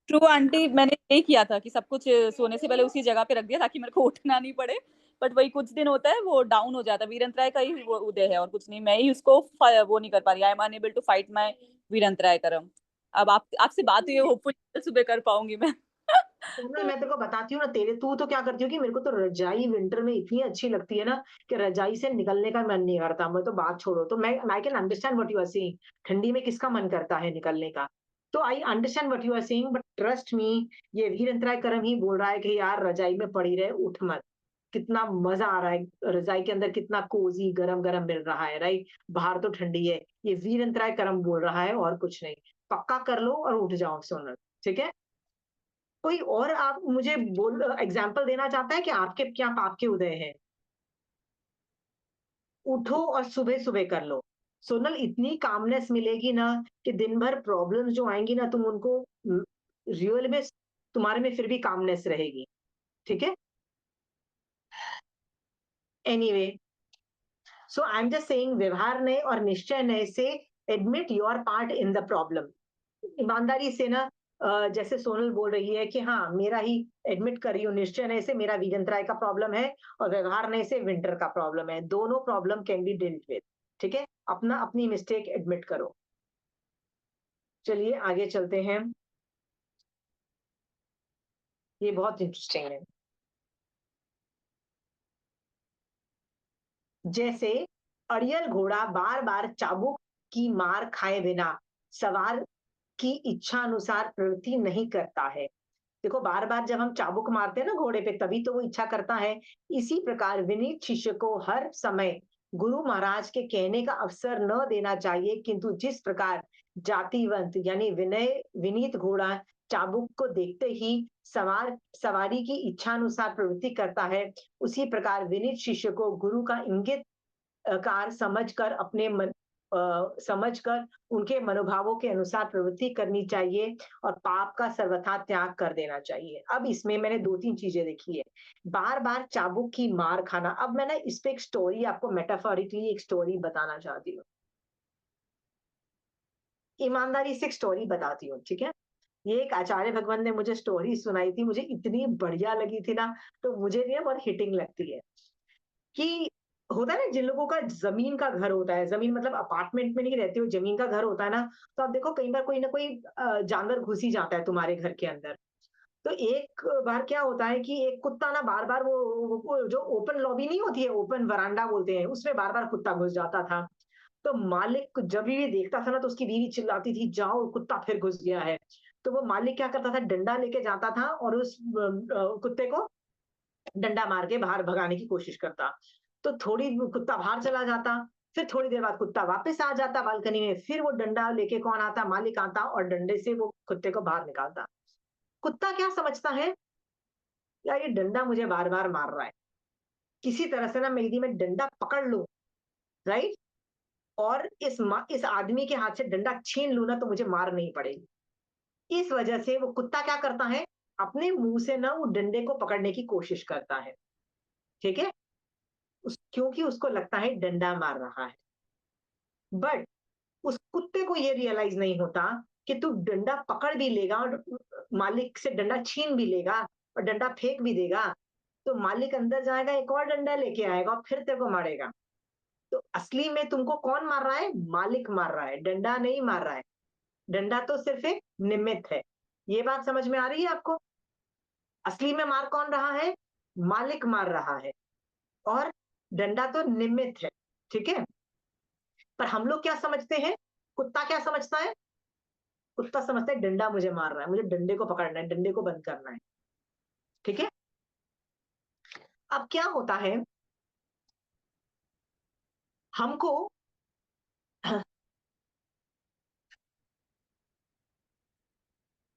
ट्रू आंटी, मैंने यही किया था कि सब कुछ सोने से पहले उसी जगह पे रख दिया ताकि मेरे को उठना नहीं पड़े। बट वही कुछ दिन होता है वो डाउन हो जाता है। वीर अंतराय का ही वो उदय है और कुछ नहीं। मैं ही उसको वो नहीं कर पा रही। I am unable to fight my veer antaray karma. अब आप आपसे बात हुई है, होपफुली सुबह कर पाऊंगी मैं। सोनल मैं तेरे को बताती हूँ ना तेरे तू तो क्या करती हो कि मेरे को तो रजाई विंटर में इतनी अच्छी लगती है ना कि रजाई से निकलने का मन नहीं करता मैं तो बात छोड़ो तो मैं I can understand what you are saying ठंडी में किसका मन करता है निकलने का तो I understand what you are saying but trust me ये वीर अंतराय कर्म ही बोल रहा है कि यार रजाई में पड़ी रहे उठ मत कितना मजा आ रहा है रजाई के अंदर कितना कोजी गरम गरम मिल रहा है राइट बाहर तो ठंडी है ये वीर अंतराय कर्म बोल रहा है और कुछ नहीं पक्का कर लो और उठ जाओ सोनल ठीक है कोई और आप मुझे बोल एग्जाम्पल देना चाहता है कि आपके क्या पाप के उदय हैं? उठो और सुबह-सुबह कर लो। सोनल इतनी कामनेस मिलेगी ना कि दिन भर प्रॉब्लम्स जो आएँगी ना तुम उनको रियल में तुम्हारे में फिर भी कामनेस रहेगी। ठीक है? Anyway so I am just saying व्यवहार नए और निश्चय नए से admit your part in the problem. ईमानदारी से ना जैसे सोनल बोल रही है कि हाँ मेरा ही एडमिट कर रही हूँ, निश्चय नए से मेरा वीरेंद्राय का प्रॉब्लम है और व्यवहार नए से विंटर का प्रॉब्लम है, दोनों problem can be dealt with. ठीक है, अपना अपनी मिस्टेक एडमिट करो। चलिए आगे चलते हैं, ये बहुत इंटरेस्टिंग है। जैसे अड़ियल घोड़ा बार बार चाबुक की मार खाए बिना सवार की इच्छा अनुसार प्रवृत्ति नहीं करता है। देखो बार बार जब हम चाबुक मारते हैं ना घोड़े पे, तभी तो वो इच्छा करता है। इसी प्रकार विनीत शिष्य को हर समय गुरु महाराज के कहने का अवसर न देना चाहिए, किंतु जिस प्रकार जातिवंत यानी विनय विनीत घोड़ा चाबुक को देखते ही सवारी की इच्छा अनुसार प्रवृत्ति करता है, उसी प्रकार विनीत शिष्य को गुरु का इंगित कार समझकर समझकर उनके मनोभावों के अनुसार प्रवृत्ति करनी चाहिए और पाप का सर्वथा त्याग कर देना चाहिए। अब इसमें मैंने 2-3 चीजें देखी है। बार बार चाबुक की मार खाना, अब मैं ना इस पे एक स्टोरी आपको मेटाफोरिकली एक स्टोरी बताना चाहती हूँ, ईमानदारी से एक स्टोरी बताती हूँ। ठीक है, ये एक आचार्य भगवान ने मुझे स्टोरी सुनाई थी, मुझे इतनी बढ़िया लगी थी ना, तो मुझे नहीं बहुत हिटिंग लगती है कि होता है ना जिन लोगों का जमीन का घर होता है, जमीन मतलब अपार्टमेंट में नहीं रहते हो, जमीन का घर होता है ना, तो आप देखो कई बार कोई ना कोई जानवर घुस ही जाता है तुम्हारे घर के अंदर। तो एक बार क्या होता है कि एक कुत्ता ना बार बार वो जो ओपन लॉबी नहीं होती है, ओपन वरांडा बोलते हैं, उसमें बार बार कुत्ता घुस जाता था। तो मालिक जब भी देखता था ना तो उसकी बीवी चिल्लाती थी, जाओ कुत्ता फिर घुस गया है। तो वो मालिक क्या करता था, डंडा लेके जाता था और उस कुत्ते को डंडा मार के बाहर भगाने की कोशिश करता। तो थोड़ी कुत्ता बाहर चला जाता, फिर थोड़ी देर बाद कुत्ता वापस आ जाता बालकनी में, फिर वो डंडा लेके कौन आता, मालिक आता और डंडे से वो कुत्ते को बाहर निकालता। कुत्ता क्या समझता है, यार ये डंडा मुझे बार बार मार रहा है, किसी तरह से ना मैं यदि मैं डंडा पकड़ लूं, राइट, और इस आदमी के हाथ से डंडा छीन लूं ना तो मुझे मार नहीं पड़ेगी। इस वजह से वो कुत्ता क्या करता है, अपने मुंह से ना वो डंडे को पकड़ने की कोशिश करता है। ठीक है, क्योंकि उसको लगता है डंडा मार रहा है। बट उस कुत्ते को ये रियलाइज नहीं होता कि तू डंडा पकड़ भी लेगा और मालिक से डंडा छीन भी लेगा और डंडा फेंक भी देगा, तो मालिक अंदर जाएगा, एक और डंडा लेके आएगा और फिर तेरे को मारेगा। तो असली में तुमको कौन मार रहा है, मालिक मार रहा है, डंडा नहीं मार रहा है। डंडा तो सिर्फ एक निमित्त है। ये बात समझ में आ रही है आपको? असली में मार कौन रहा है, मालिक मार रहा है, और डंडा तो निमित्त है। ठीक है, पर हम लोग क्या समझते हैं, कुत्ता क्या समझता है, कुत्ता समझता है डंडा मुझे मार रहा है, मुझे डंडे को पकड़ना है, डंडे को बंद करना है। ठीक है, अब क्या होता है, हमको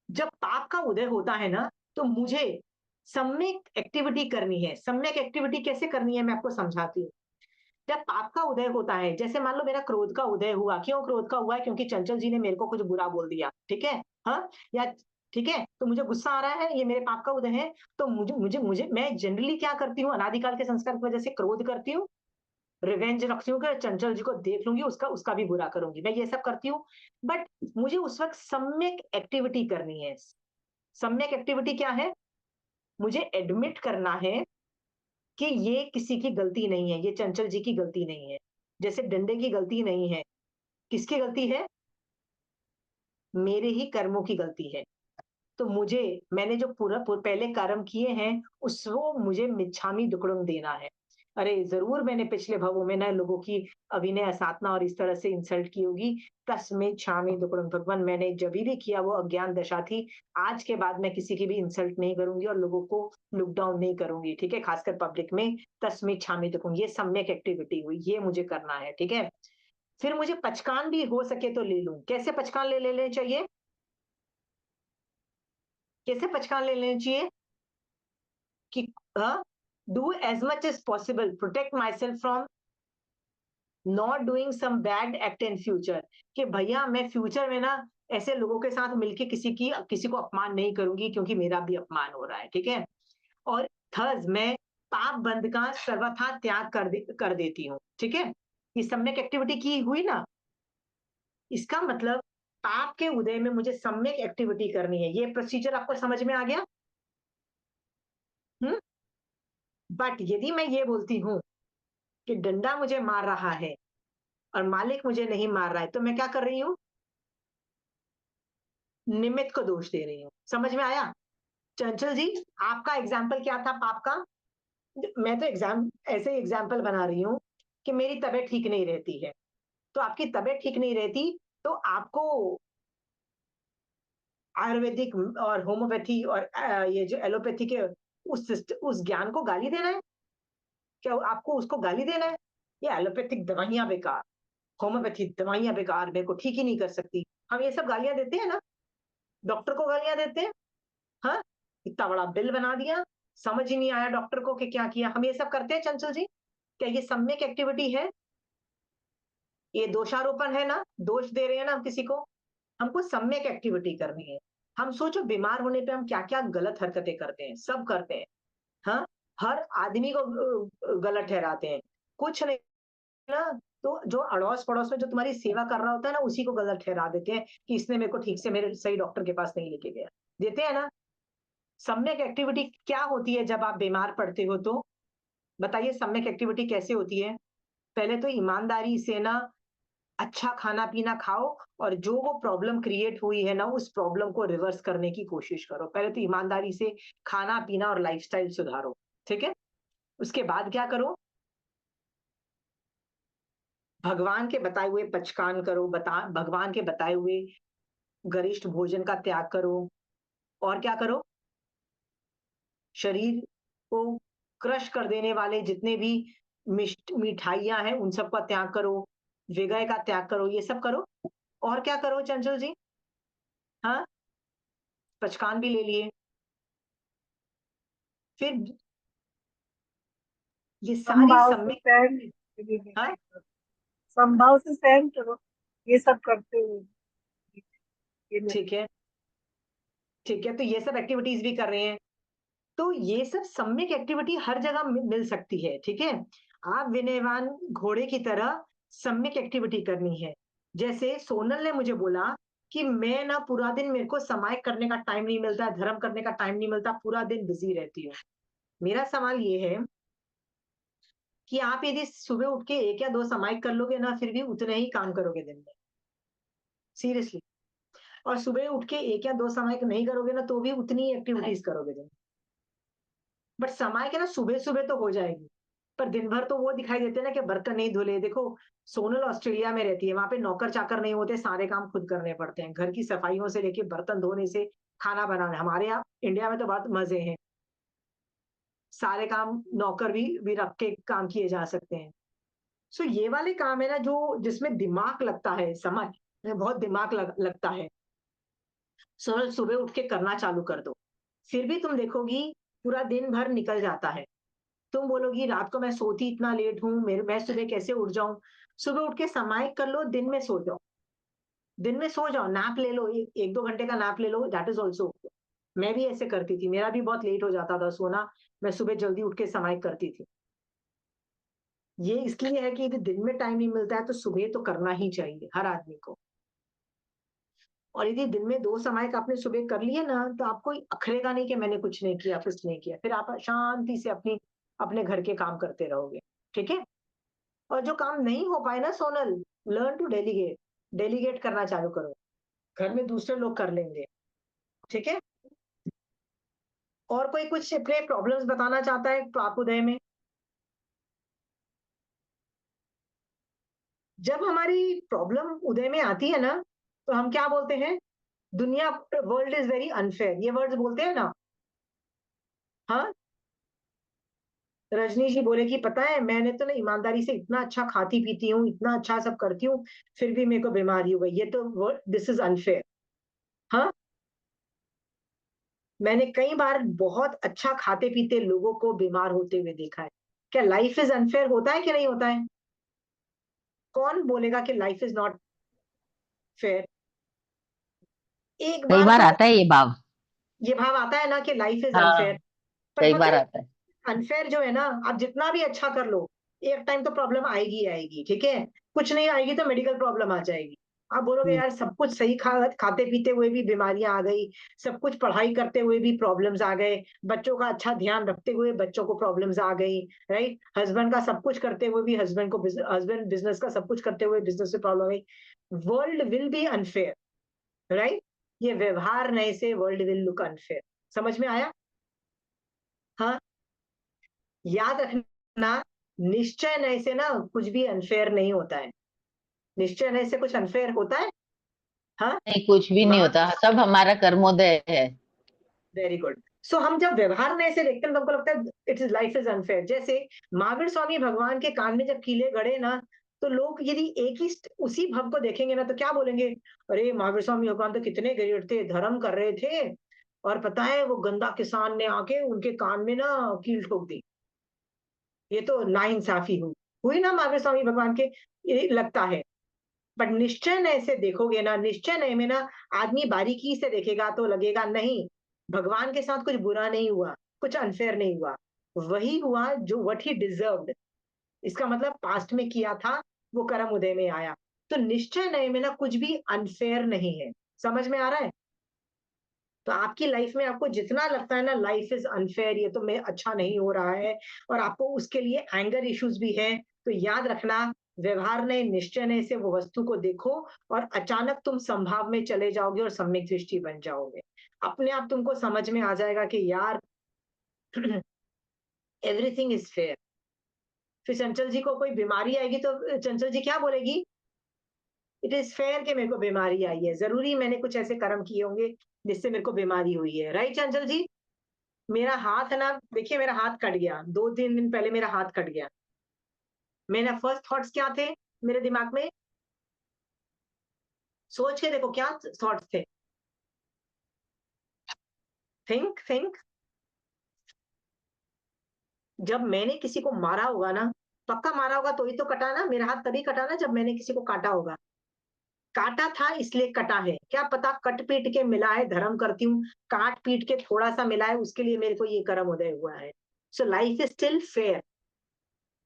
जब पाप का उदय होता है ना, तो मुझे सम्यक एक्टिविटी करनी है। सम्यक एक्टिविटी कैसे करनी है मैं आपको समझाती हूँ। जब पाप का उदय होता है, जैसे मान लो मेरा क्रोध का उदय हुआ, क्यों क्रोध का हुआ है, क्योंकि चंचल जी ने मेरे को कुछ बुरा बोल दिया। ठीक है, हाँ, या ठीक है, तो मुझे गुस्सा आ रहा है, ये मेरे पाप का उदय है। तो मुझे मुझे मुझे मैं जनरली क्या करती हूँ, अनादिकाल के संस्कार की वजह से क्रोध करती हूँ, रिवेंज रखती हूँ कि चंचल जी को देख लूंगी, उसका उसका भी बुरा करूंगी, मैं ये सब करती हूँ। बट मुझे उस वक्त सम्यक एक्टिविटी करनी है। सम्यक एक्टिविटी क्या है, मुझे एडमिट करना है कि ये किसी की गलती नहीं है, ये चंचल जी की गलती नहीं है, जैसे डंडे की गलती नहीं है, किसकी गलती है, मेरे ही कर्मों की गलती है। तो मुझे, मैंने जो पहले कर्म किए हैं उसको मुझे मिच्छामी दुक्कड़म देना है। अरे जरूर मैंने पिछले भवों में ना लोगों की अभिनय असाधना और इस तरह से इंसल्ट की होगी, तस्मै छामी दुक्कड़म, भगवान मैंने जब भी किया वो अज्ञान दशा थी। आज के बाद मैं किसी की भी इंसल्ट नहीं करूंगी और लोगों को लुक डाउन नहीं करूंगी। ठीक है, खासकर पब्लिक में, तस्मै छामी दुक्कड़म, ये सम्यक एक्टिविटी हुई, ये मुझे करना है। ठीक है, फिर मुझे पचकान भी हो सके तो ले लूं। कैसे पचकान ले लेने चाहिए, कैसे पचकान ले लेने चाहिए कि do as much as possible protect myself from not doing some bad act in future, कि भैया मैं फ्यूचर में ना ऐसे लोगों के साथ मिलके किसी को अपमान नहीं करूंगी, क्योंकि मेरा भी अपमान हो रहा है। ठीक है, और थर्ड मैं पाप बंध का सर्वथा त्याग कर देती हूँ। ठीक है, ये सम्यक एक्टिविटी की हुई ना, इसका मतलब पाप के उदय में मुझे सम्यक एक्टिविटी करनी है। ये प्रोसीजर आपको समझ में आ गया? बट यदि मैं ये बोलती हूँ कि डंडा मुझे मार रहा है और मालिक मुझे नहीं मार रहा है, तो मैं क्या कर रही हूँ? निमित्त को दोष दे रही हूँ। समझ में आया? चंचल जी, आपका एग्जाम्पल क्या था पाप का? मैं तो ऐसे एग्जाम्पल बना रही हूँ कि मेरी तबीयत ठीक नहीं रहती है, तो आपकी तबीयत ठीक नहीं रहती तो आपको आयुर्वेदिक और होम्योपैथी और ये जो एलोपैथी के उस ज्ञान को गाली देना है क्या? आपको उसको गाली देना है? ये एलोपैथिक दवाइयां बेकार, होम्योपैथी दवाइयां बेकार, मेरे को ठीक ही नहीं कर सकती। हम ये सब गालियां देते हैं ना, डॉक्टर को गालियां देते हैं। हाँ, इतना बड़ा बिल बना दिया, समझ ही नहीं आया डॉक्टर को कि क्या किया। हम ये सब करते हैं चंचल जी? क्या ये सम्यक एक्टिविटी है? ये दोषारोपण है ना, दोष दे रहे हैं ना हम किसी को। हमको सम्यक एक्टिविटी करनी है। हम सोचो बीमार होने पे हम क्या क्या गलत हरकतें करते हैं, सब करते हैं। हाँ, हर आदमी को गलत ठहराते हैं, कुछ नहीं ना। तो जो अड़ोस पड़ोस में जो तुम्हारी सेवा कर रहा होता है ना, उसी को गलत ठहरा देते हैं कि इसने मेरे को ठीक से मेरे सही डॉक्टर के पास नहीं लेके गया। देते हैं ना। सम्यक एक्टिविटी क्या होती है जब आप बीमार पड़ते हो? तो बताइए सम्यक एक्टिविटी कैसे होती है? पहले तो ईमानदारी से ना अच्छा खाना पीना खाओ और जो वो प्रॉब्लम क्रिएट हुई है ना, उस प्रॉब्लम को रिवर्स करने की कोशिश करो। पहले तो ईमानदारी से खाना पीना और लाइफस्टाइल सुधारो, ठीक है? उसके बाद क्या करो? भगवान के बताए हुए पचकान करो, भगवान के बताए हुए गरिष्ठ भोजन का त्याग करो। और क्या करो? शरीर को क्रश कर देने वाले जितने भी मिठाइयां हैं उन सब का त्याग करो, विगय का त्याग करो, ये सब करो। और क्या करो चंचल जी? हाँ, पचकान भी ले लिए। फिर ये सारी संभाव से सम्यक। हाँ, सहन, संभाव से सहन करो, ये सब करते हुए। ये नहीं। ठीक है, ठीक है, तो ये सब एक्टिविटीज भी कर रहे हैं। तो ये सब सम्यक एक्टिविटी हर जगह मिल सकती है, ठीक है? आप विनयवान घोड़े की तरह सम्यक एक्टिविटी करनी है। जैसे सोनल ने मुझे बोला कि मैं ना पूरा दिन, मेरे को समाय करने का टाइम नहीं मिलता, धर्म करने का टाइम नहीं मिलता, पूरा दिन बिजी रहती हूँ। मेरा सवाल ये है कि आप यदि सुबह उठ के 1 या 2 समाय कर लोगे ना, फिर भी उतने ही काम करोगे दिन में, सीरियसली। और सुबह उठ के 1 या 2 समाय नहीं करोगे ना, तो भी उतनी एक्टिविटीज करोगे दिन में। बट समाय के ना सुबह सुबह तो हो जाएगी, पर दिन भर तो वो दिखाई देते ना कि बर्तन नहीं धुले। देखो, सोनल ऑस्ट्रेलिया में रहती है, वहां पे नौकर चाकर नहीं होते, सारे काम खुद करने पड़ते हैं, घर की सफाइयों से लेके बर्तन धोने से खाना बनाना। हमारे यहाँ इंडिया में तो बहुत मजे हैं, सारे काम नौकर भी रख के काम किए जा सकते हैं। सो ये वाले काम है ना जो जिसमें दिमाग लगता है, समझ में बहुत दिमाग लगता है, सोनल सुबह उठ के करना चालू कर दो। फिर भी तुम देखोगी पूरा दिन भर निकल जाता है। तुम बोलोगी रात को मैं सोती इतना लेट हूँ, मैं सुबह कैसे उठ जाऊं? सुबह उठ के समाहित कर लो, दिन में सो जाओ, दिन में सो जाओ, नैप ले लो, 1-2 घंटे का नैप ले लो, दैट इज ऑल्सो। मैं भी ऐसे करती थी, मेरा भी बहुत लेट हो जाता था सोना, मैं सुबह जल्दी उठ के समाहित करती थी। ये इसलिए है कि यदि दिन में टाइम नहीं मिलता है तो सुबह तो करना ही चाहिए हर आदमी को। और यदि दिन में 2 समाहिक आपने सुबह कर लिए ना, तो आपको अखरेगा नहीं कि मैंने कुछ नहीं किया, कुछ नहीं किया। फिर आप शांति से अपने घर के काम करते रहोगे, ठीक है? और जो काम नहीं हो पाए ना Sonal, learn to delegate, delegate करना चालू करो, घर में दूसरे लोग कर लेंगे, ठीक है? और कोई कुछ अपने प्रॉब्लम्स बताना चाहता है पाप उदय में? जब हमारी प्रॉब्लम उदय में आती है ना, तो हम क्या बोलते हैं? दुनिया, वर्ल्ड इज वेरी अनफेयर, ये वर्ड्स बोलते हैं ना। हाँ, रजनी जी बोले कि पता है मैंने तो ना ईमानदारी से इतना अच्छा खाती पीती हूँ, इतना अच्छा सब करती हूँ, फिर भी मेरे को बीमारी हो गई, ये तो दिस इज अनफेयर। हाँ, मैंने कई बार बहुत अच्छा खाते पीते लोगों को बीमार होते हुए देखा है। क्या लाइफ इज अनफेयर होता है कि नहीं होता है? कौन बोलेगा कि लाइफ इज नॉट फेयर? एक कई बार बार तो आता है ये भाव। ये भाव आता है ना कि लाइफ इज हाँ, अनफेयर। पर कई पता बार है आता है। अनफेयर जो है ना, आप जितना भी अच्छा कर लो, एक टाइम तो प्रॉब्लम आएगी ही आएगी, ठीक है। कुछ नहीं आएगी तो मेडिकल प्रॉब्लम आ जाएगी। आप बोलोगे यार सब कुछ सही खाते पीते हुए भी बीमारियां आ गई, सब कुछ पढ़ाई करते हुए भी प्रॉब्लम्स आ गए, बच्चों का अच्छा ध्यान रखते हुए बच्चों को प्रॉब्लम्स आ गई, राइट। हस्बैंड का सब कुछ करते हुए भी हस्बैंड बिजनेस का सब कुछ करते हुए बिजनेस से problem I. World will be unfair, right. ये व्यवहार नए से वर्ल्ड विल लुक अनफेयर। समझ में आया? हाँ, याद रखना, निश्चय नए से ना कुछ भी अनफेयर नहीं होता है। निश्चय नए से कुछ अनफेयर होता है? हाँ, नहीं, कुछ भी नहीं होता, सब हमारा कर्मोदय है। Very good. सो हम जब व्यवहार में ऐसे देखते हैं तो हमको लगता है it is life is unfair. जैसे महावीर स्वामी भगवान के कान में जब कीले गड़े ना, तो लोग यदि एक ही उसी भव को देखेंगे ना तो क्या बोलेंगे, अरे महावीर स्वामी भगवान तो कितने ग्रेट थे, धर्म कर रहे थे, और पता है वो गंदा किसान ने आके उनके कान में ना कील ठोक दी, ये तो नाइंसाफी हुई ना महावीर स्वामी भगवान के, ये लगता है। बट निश्चय नए से देखोगे ना, निश्चय नए में ना आदमी बारीकी से देखेगा तो लगेगा नहीं, भगवान के साथ कुछ बुरा नहीं हुआ, कुछ अनफेयर नहीं हुआ, वही हुआ जो व्हाट ही डिजर्व्ड। इसका मतलब पास्ट में किया था वो कर्म उदय में आया। तो निश्चय नए में ना कुछ भी अनफेयर नहीं है। समझ में आ रहा है? तो आपकी लाइफ में आपको जितना लगता है ना लाइफ इज अनफेयर, ये तो मैं अच्छा नहीं हो रहा है, और आपको उसके लिए एंगर इश्यूज भी है, तो याद रखना, व्यवहार ने निश्चय ने से वो वस्तु को देखो और अचानक तुम संभाव में चले जाओगे और सम्यक दृष्टि बन जाओगे। अपने आप तुमको समझ में आ जाएगा कि यार एवरीथिंग इज फेयर। फिर चंचल जी को कोई बीमारी आएगी तो चंचल जी क्या बोलेगी, इट इज फेयर कि मेरे को बीमारी आई है, जरूरी मैंने कुछ ऐसे कर्म किए होंगे जिससे मेरे को बीमारी हुई है, राइट चंचल जी। मेरा हाथ है ना, देखिए मेरा हाथ कट गया, 2-3 दिन पहले मेरा हाथ कट गया। मेरा फर्स्ट थॉट्स क्या थे मेरे दिमाग में, सोच के देखो क्या थॉट्स थे, थिंक। जब मैंने किसी को मारा होगा ना, पक्का मारा होगा तो ही तो कटा ना, मेरा हाथ तभी कटा ना जब मैंने किसी को काटा होगा। काटा था इसलिए कटा है, क्या पता कट पीट के मिला है, धर्म करती हूँ, काट पीट के थोड़ा सा मिला है, उसके लिए मेरे को ये कर्म उदय हुआ है। So life is still fair.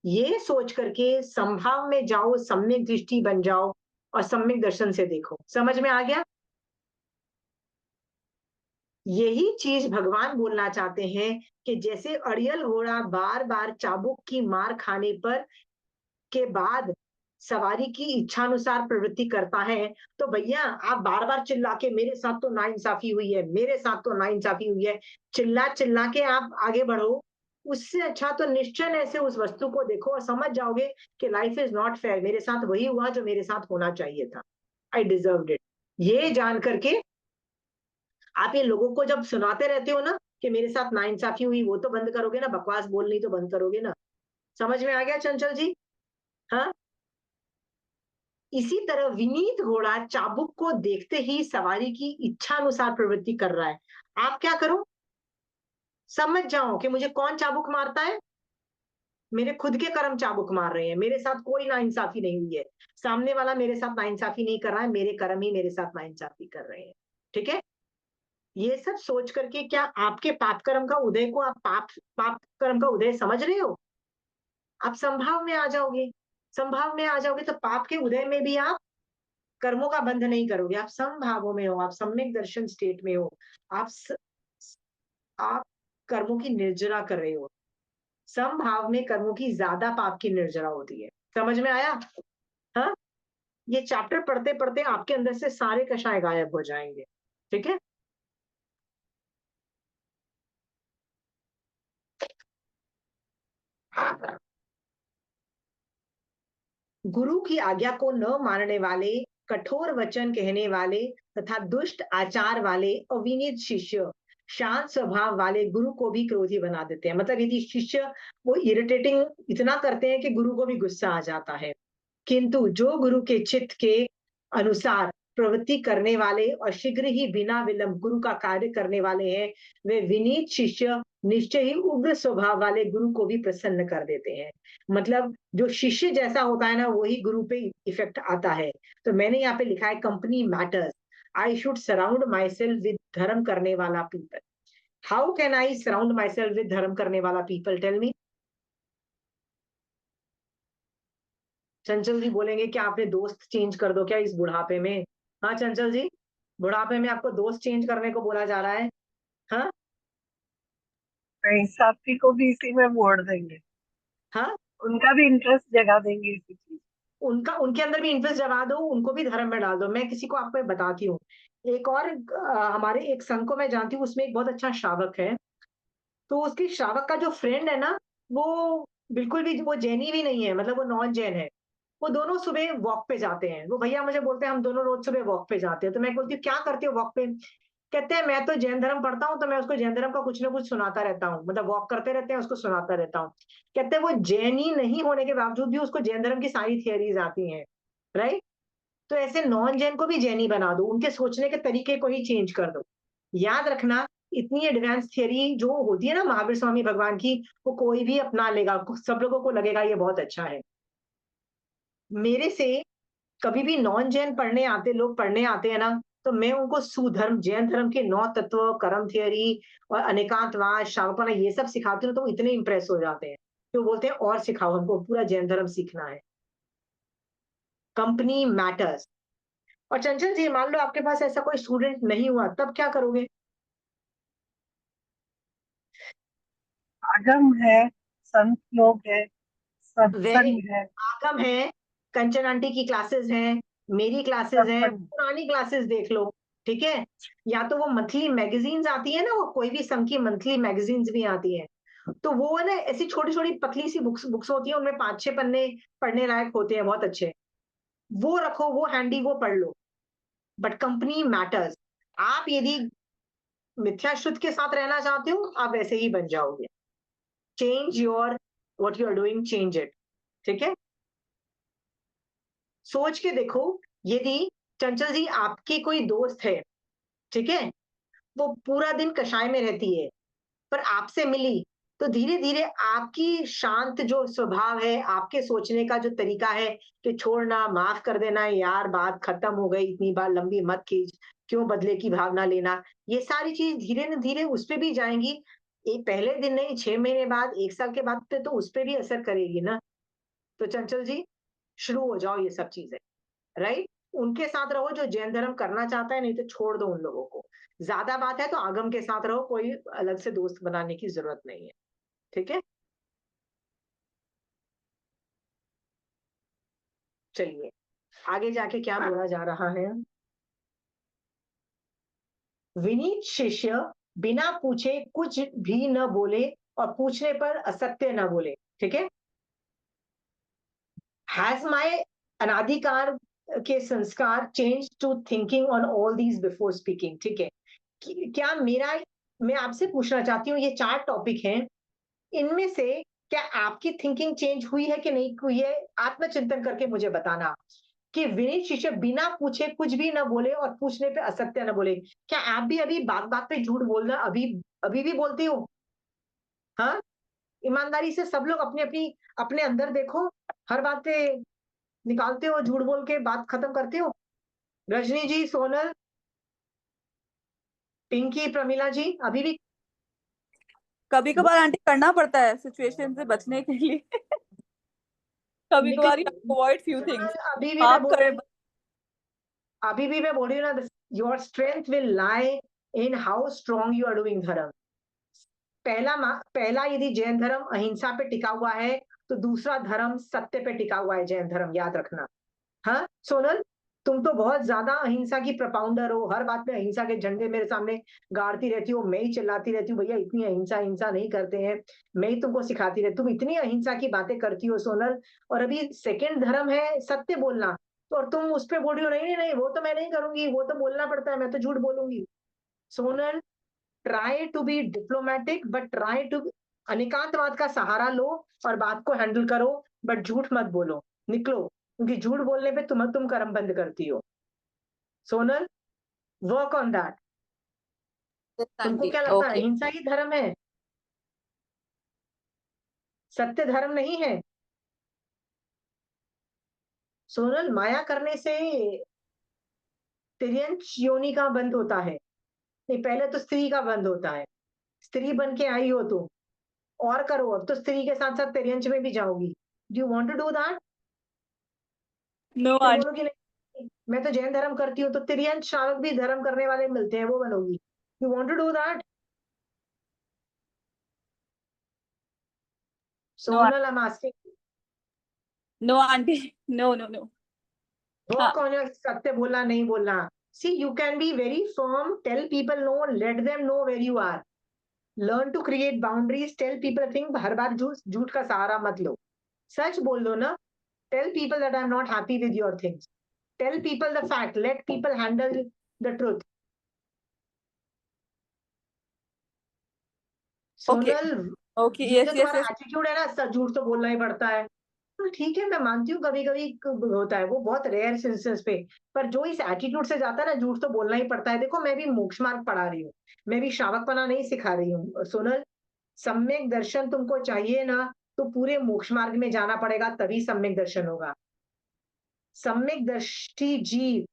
ये सोच करके संभाव में जाओ, सम्यक दृष्टि बन जाओ और सम्यक दर्शन से देखो। समझ में आ गया? यही चीज भगवान बोलना चाहते हैं कि जैसे अड़ियल घोड़ा बार बार चाबुक की मार खाने पर के बाद सवारी की इच्छानुसार प्रवृत्ति करता है, तो भैया आप बार बार चिल्ला के मेरे साथ तो नाइंसाफी हुई है, मेरे साथ तो नाइंसाफी हुई है, चिल्ला चिल्ला के आप आगे बढ़ो, उससे अच्छा तो निश्चय ऐसे उस वस्तु को देखो और समझ जाओगे कि लाइफ इज नॉट फेयर, मेरे साथ वही हुआ जो मेरे साथ होना चाहिए था, आई डिजर्व्ड इट। ये जान करके आप ये लोगों को जब सुनाते रहते हो ना कि मेरे साथ नाइंसाफी हुई, वो तो बंद करोगे ना, बकवास बोलनी तो बंद करोगे ना। समझ में आ गया चंचल जी? हाँ, इसी तरह विनीत घोड़ा चाबुक को देखते ही सवारी की इच्छा अनुसार प्रवृत्ति कर रहा है। आप क्या करो, समझ जाओ कि मुझे कौन चाबुक मारता है, मेरे खुद के कर्म चाबुक मार रहे हैं, मेरे साथ कोई नाइंसाफी नहीं हुई है, सामने वाला मेरे साथ नाइंसाफी नहीं कर रहा है, मेरे कर्म ही मेरे साथ नाइंसाफी कर रहे हैं। ठीक है? ये सब सोच करके क्या आपके पाप कर्म का उदय को आप पाप कर्म का उदय समझ रहे हो? आप संभाव में आ जाओगे, संभाव में आ जाओगे तो पाप के उदय में भी आप कर्मों का बंध नहीं करोगे, आप समभावों में हो, आप सम्यक दर्शन स्टेट में हो, आप कर्मों की निर्जरा कर रहे हो। समभाव में कर्मों की ज्यादा पाप की निर्जरा होती है। समझ में आया? हाँ, ये चैप्टर पढ़ते पढ़ते आपके अंदर से सारे कषाय गायब हो जाएंगे। ठीक है? गुरु की आज्ञा को न मानने वाले, कठोर वचन कहने वाले तथा दुष्ट आचार वाले अविनीत शिष्य शांत स्वभाव वाले गुरु को भी क्रोधी बना देते हैं। मतलब यदि शिष्य वो इरिटेटिंग इतना करते हैं कि गुरु को भी गुस्सा आ जाता है, किंतु जो गुरु के चित्त के अनुसार प्रवृत्ति करने वाले और शीघ्र ही बिना विलंब गुरु का कार्य करने वाले हैं, वे विनीत शिष्य निश्चय ही उग्र स्वभाव वाले गुरु को भी प्रसन्न कर देते हैं। मतलब जो शिष्य जैसा होता है ना वही गुरु पे इफेक्ट आता है। तो मैंने यहाँ पे लिखा है company matters, I should surround my self with धर्म करने वाला people. How can I surround my self with धर्म करने वाला पीपल, टेल मी। चंचल जी बोलेंगे क्या आपने दोस्त चेंज कर दो क्या इस बुढ़ापे में? हाँ चंचल जी, बुढ़ापे में आपको दोस्त चेंज करने को बोला जा रहा है? हाँ नहीं, साथी को भी इसी में मोड़ देंगे, हाँ, उनका भी इंटरेस्ट जगा देंगे इसी चीज। उनका उनके अंदर भी इंटरेस्ट जगा दो, उनको भी धर्म में डाल दो। मैं किसी को आपको बताती हूँ, एक और हमारे एक संघ को मैं जानती हूँ, उसमें एक बहुत अच्छा श्रावक है। तो उसकी श्रावक का जो फ्रेंड है ना, वो बिल्कुल भी वो जैनी भी नहीं है, मतलब वो नॉन जैन है। वो दोनों सुबह वॉक पे जाते हैं। वो भैया मुझे बोलते हैं हम दोनों रोज सुबह वॉक पे जाते हैं। तो मैं बोलती हूँ क्या करते हो वॉक पे? कहते हैं मैं तो जैन धर्म पढ़ता हूँ, तो मैं उसको जैन धर्म का कुछ ना कुछ सुनाता रहता हूँ, मतलब वॉक करते रहते हैं उसको सुनाता रहता हूँ। कहते हैं वो जैनी नहीं होने के बावजूद भी उसको जैन धर्म की सारी थियरीज आती हैं, राइट? तो ऐसे नॉन जैन को भी जैनी बना दो, उनके सोचने के तरीके को ही चेंज कर दो। याद रखना, इतनी एडवांस थियरी जो होती है ना महावीर स्वामी भगवान की, वो कोई भी अपना लेगा, सब लोगों को लगेगा ये बहुत अच्छा है। मेरे से कभी भी नॉन जैन पढ़ने आते लोग पढ़ने आते हैं ना, तो मैं उनको सुधर्म जैन धर्म के 9 तत्व, कर्म थियरी और अनेकांतवाद, शावपना ये सब सिखाती हूँ, तो वो इतने इंप्रेस हो जाते हैं। तो बोलते हैं और सिखाओ, हमको पूरा जैन धर्म सीखना है। Company matters. और चंचल जी मान लो आपके पास ऐसा कोई स्टूडेंट नहीं हुआ, तब क्या करोगे? आगम है, संत लोग है, वेरी सत्संग है, आगम है, कंचन आंटी की क्लासेस हैं, मेरी क्लासेस सब हैं, बढ़िया। पुरानी क्लासेस देख लो, ठीक है? या तो वो मंथली मैगजीन्स आती है ना, वो कोई भी संघ की मंथली मैगजीन्स भी आती है, तो वो है ना ऐसी छोटी छोटी पतली सी बुक्स बुक्स होती है, उनमें 5-6 पन्ने पढ़ने लायक होते हैं, बहुत अच्छे। वो रखो, वो हैंडी, वो पढ़ लो। But company matters. आप यदि मिथ्या शुद्ध के साथ रहना चाहते हो, आप वैसे ही बन जाओगे। Change your what you are doing, change it. ठीक है? सोच के देखो, यदि चंचल जी आपकी कोई दोस्त है, ठीक है, वो पूरा दिन कषाय में रहती है, पर आपसे मिली, तो धीरे धीरे आपकी शांत जो स्वभाव है, आपके सोचने का जो तरीका है कि छोड़ना, माफ कर देना, यार बात खत्म हो गई, इतनी बार लंबी मत खींच, क्यों बदले की भावना लेना, ये सारी चीज धीरे न धीरे उस पे भी जाएंगी। एक पहले दिन नहीं, 6 महीने बाद, 1 साल के बाद पे तो उस पे भी असर करेगी ना। तो चंचल जी शुरू हो जाओ ये सब चीजें, राइट? उनके साथ रहो जो जैन धर्म करना चाहता है, नहीं तो छोड़ दो उन लोगों को। ज्यादा बात है तो आगम के साथ रहो, कोई अलग से दोस्त बनाने की जरूरत नहीं है। ठीक है? चलिए आगे जाके क्या बोला जा रहा है। विनीत शिष्य बिना पूछे कुछ भी न बोले और पूछने पर असत्य न बोले। ठीक है? हैज माय अनाधिकार के संस्कार change to thinking on all these before speaking. ठीक है? क्या मेरा, मैं आपसे पूछना चाहती हूँ, ये 4 टॉपिक हैं, इनमें से क्या आपकी थिंकिंग चेंज हुई है कि नहीं हुई है? आत्मचिंतन करके मुझे बताना कि विनीत शिष्य बिना पूछे कुछ भी ना बोले और पूछने पे असत्य ना बोले। क्या आप भी अभी बात बात पे झूठ बोलना अभी अभी भी बोलती हो? हाँ, ईमानदारी से सब लोग अपने अपनी अपने अंदर देखो, हर बात पे निकालते हो, झूठ बोल के बात खत्म करते हो? रजनी जी, सोनल, पिंकी, प्रमिला जी, अभी भी कभी कभार आंटी करना पड़ता है सिचुएशन से बचने के लिए। कभी निकल, कभार अवॉइड फ्यू थिंग्स। अभी भी मैं आप बोल कर रही अभी भी मैं बोल रही हूँ ना, your strength will lie in how strong you are doing dharma. पहला यदि जैन धर्म अहिंसा पे टिका हुआ है, तो दूसरा धर्म सत्य पे टिका हुआ है, जैन धर्म, याद रखना। हाँ सोनल, तुम तो बहुत ज्यादा अहिंसा की प्रपाउंडर हो, हर बात में अहिंसा के झंडे मेरे सामने गाड़ती रहती हो, मैं ही चिल्लाती रहती हूँ भैया इतनी अहिंसा हिंसा नहीं करते हैं, मैं ही तुमको सिखाती रहती, तुम इतनी अहिंसा की बातें करती हो सोनल, और अभी सेकंड धर्म है सत्य बोलना, तो और तुम उस पर बोल रही हो नहीं नहीं नहीं, वो तो मैं नहीं करूंगी, वो तो बोलना पड़ता है, मैं तो झूठ बोलूंगी। Sonal, try to be diplomatic, but try to, अनिकांतवाद का सहारा लो और बात को हैंडल करो, बट झूठ मत बोलो, निकलो, क्योंकि झूठ बोलने पे तुम कर्म बंद करती हो। Sonal, work on that. तुमको आंटी। क्या लगता है ओके। अहिंसा ही धर्म है? सत्य धर्म नहीं है? सोनल, माया करने से तिर्यंच योनि का बंद होता है, नहीं पहले तो स्त्री का बंद होता है। स्त्री बन के आई हो तुम, और करो, अब तो स्त्री के साथ साथ तिर्यंच में भी जाओगी। Do you want to do that? No फिर आंटी, बोलोगी नहीं मैं तो जैन धर्म करती हूँ, तो तिरियन श्रावक भी धर्म करने वाले मिलते हैं, वो बनोगी? You want to do that? No Sonal, I am asking, no aunty, no no no. वो हाँ, कौन है सत्य बोलना नहीं बोलना? See you can be very firm, tell people no, let them know where you are, learn to create boundaries, tell people thing, हर बार झूठ का सहारा मत लो, सच बोल दो ना। Tell people that I am not happy with your things, tell people the fact, let people handle the truth. Okay, Sonal, okay, ये जो यस यस तुम्हारा यस। एटीट्यूड है ना, झूठ तो बोलना ही पड़ता है, तो ठीक है, मैं मानती हूँ कभी कभी होता है, वो बहुत रेयर इंस्टेंस पे, पर जो इस एटीट्यूड से जाता है ना, झूठ तो बोलना ही पड़ता है। देखो मैं भी मोक्ष मार्ग पढ़ा रही हूँ, मैं भी श्रावकपना नहीं सिखा रही हूँ सोनल। सम्यक दर्शन तुमको चाहिए ना, तो पूरे मोक्ष मार्ग में जाना पड़ेगा, तभी सम्यक दर्शन होगा। सम्यक दृष्टि जीव,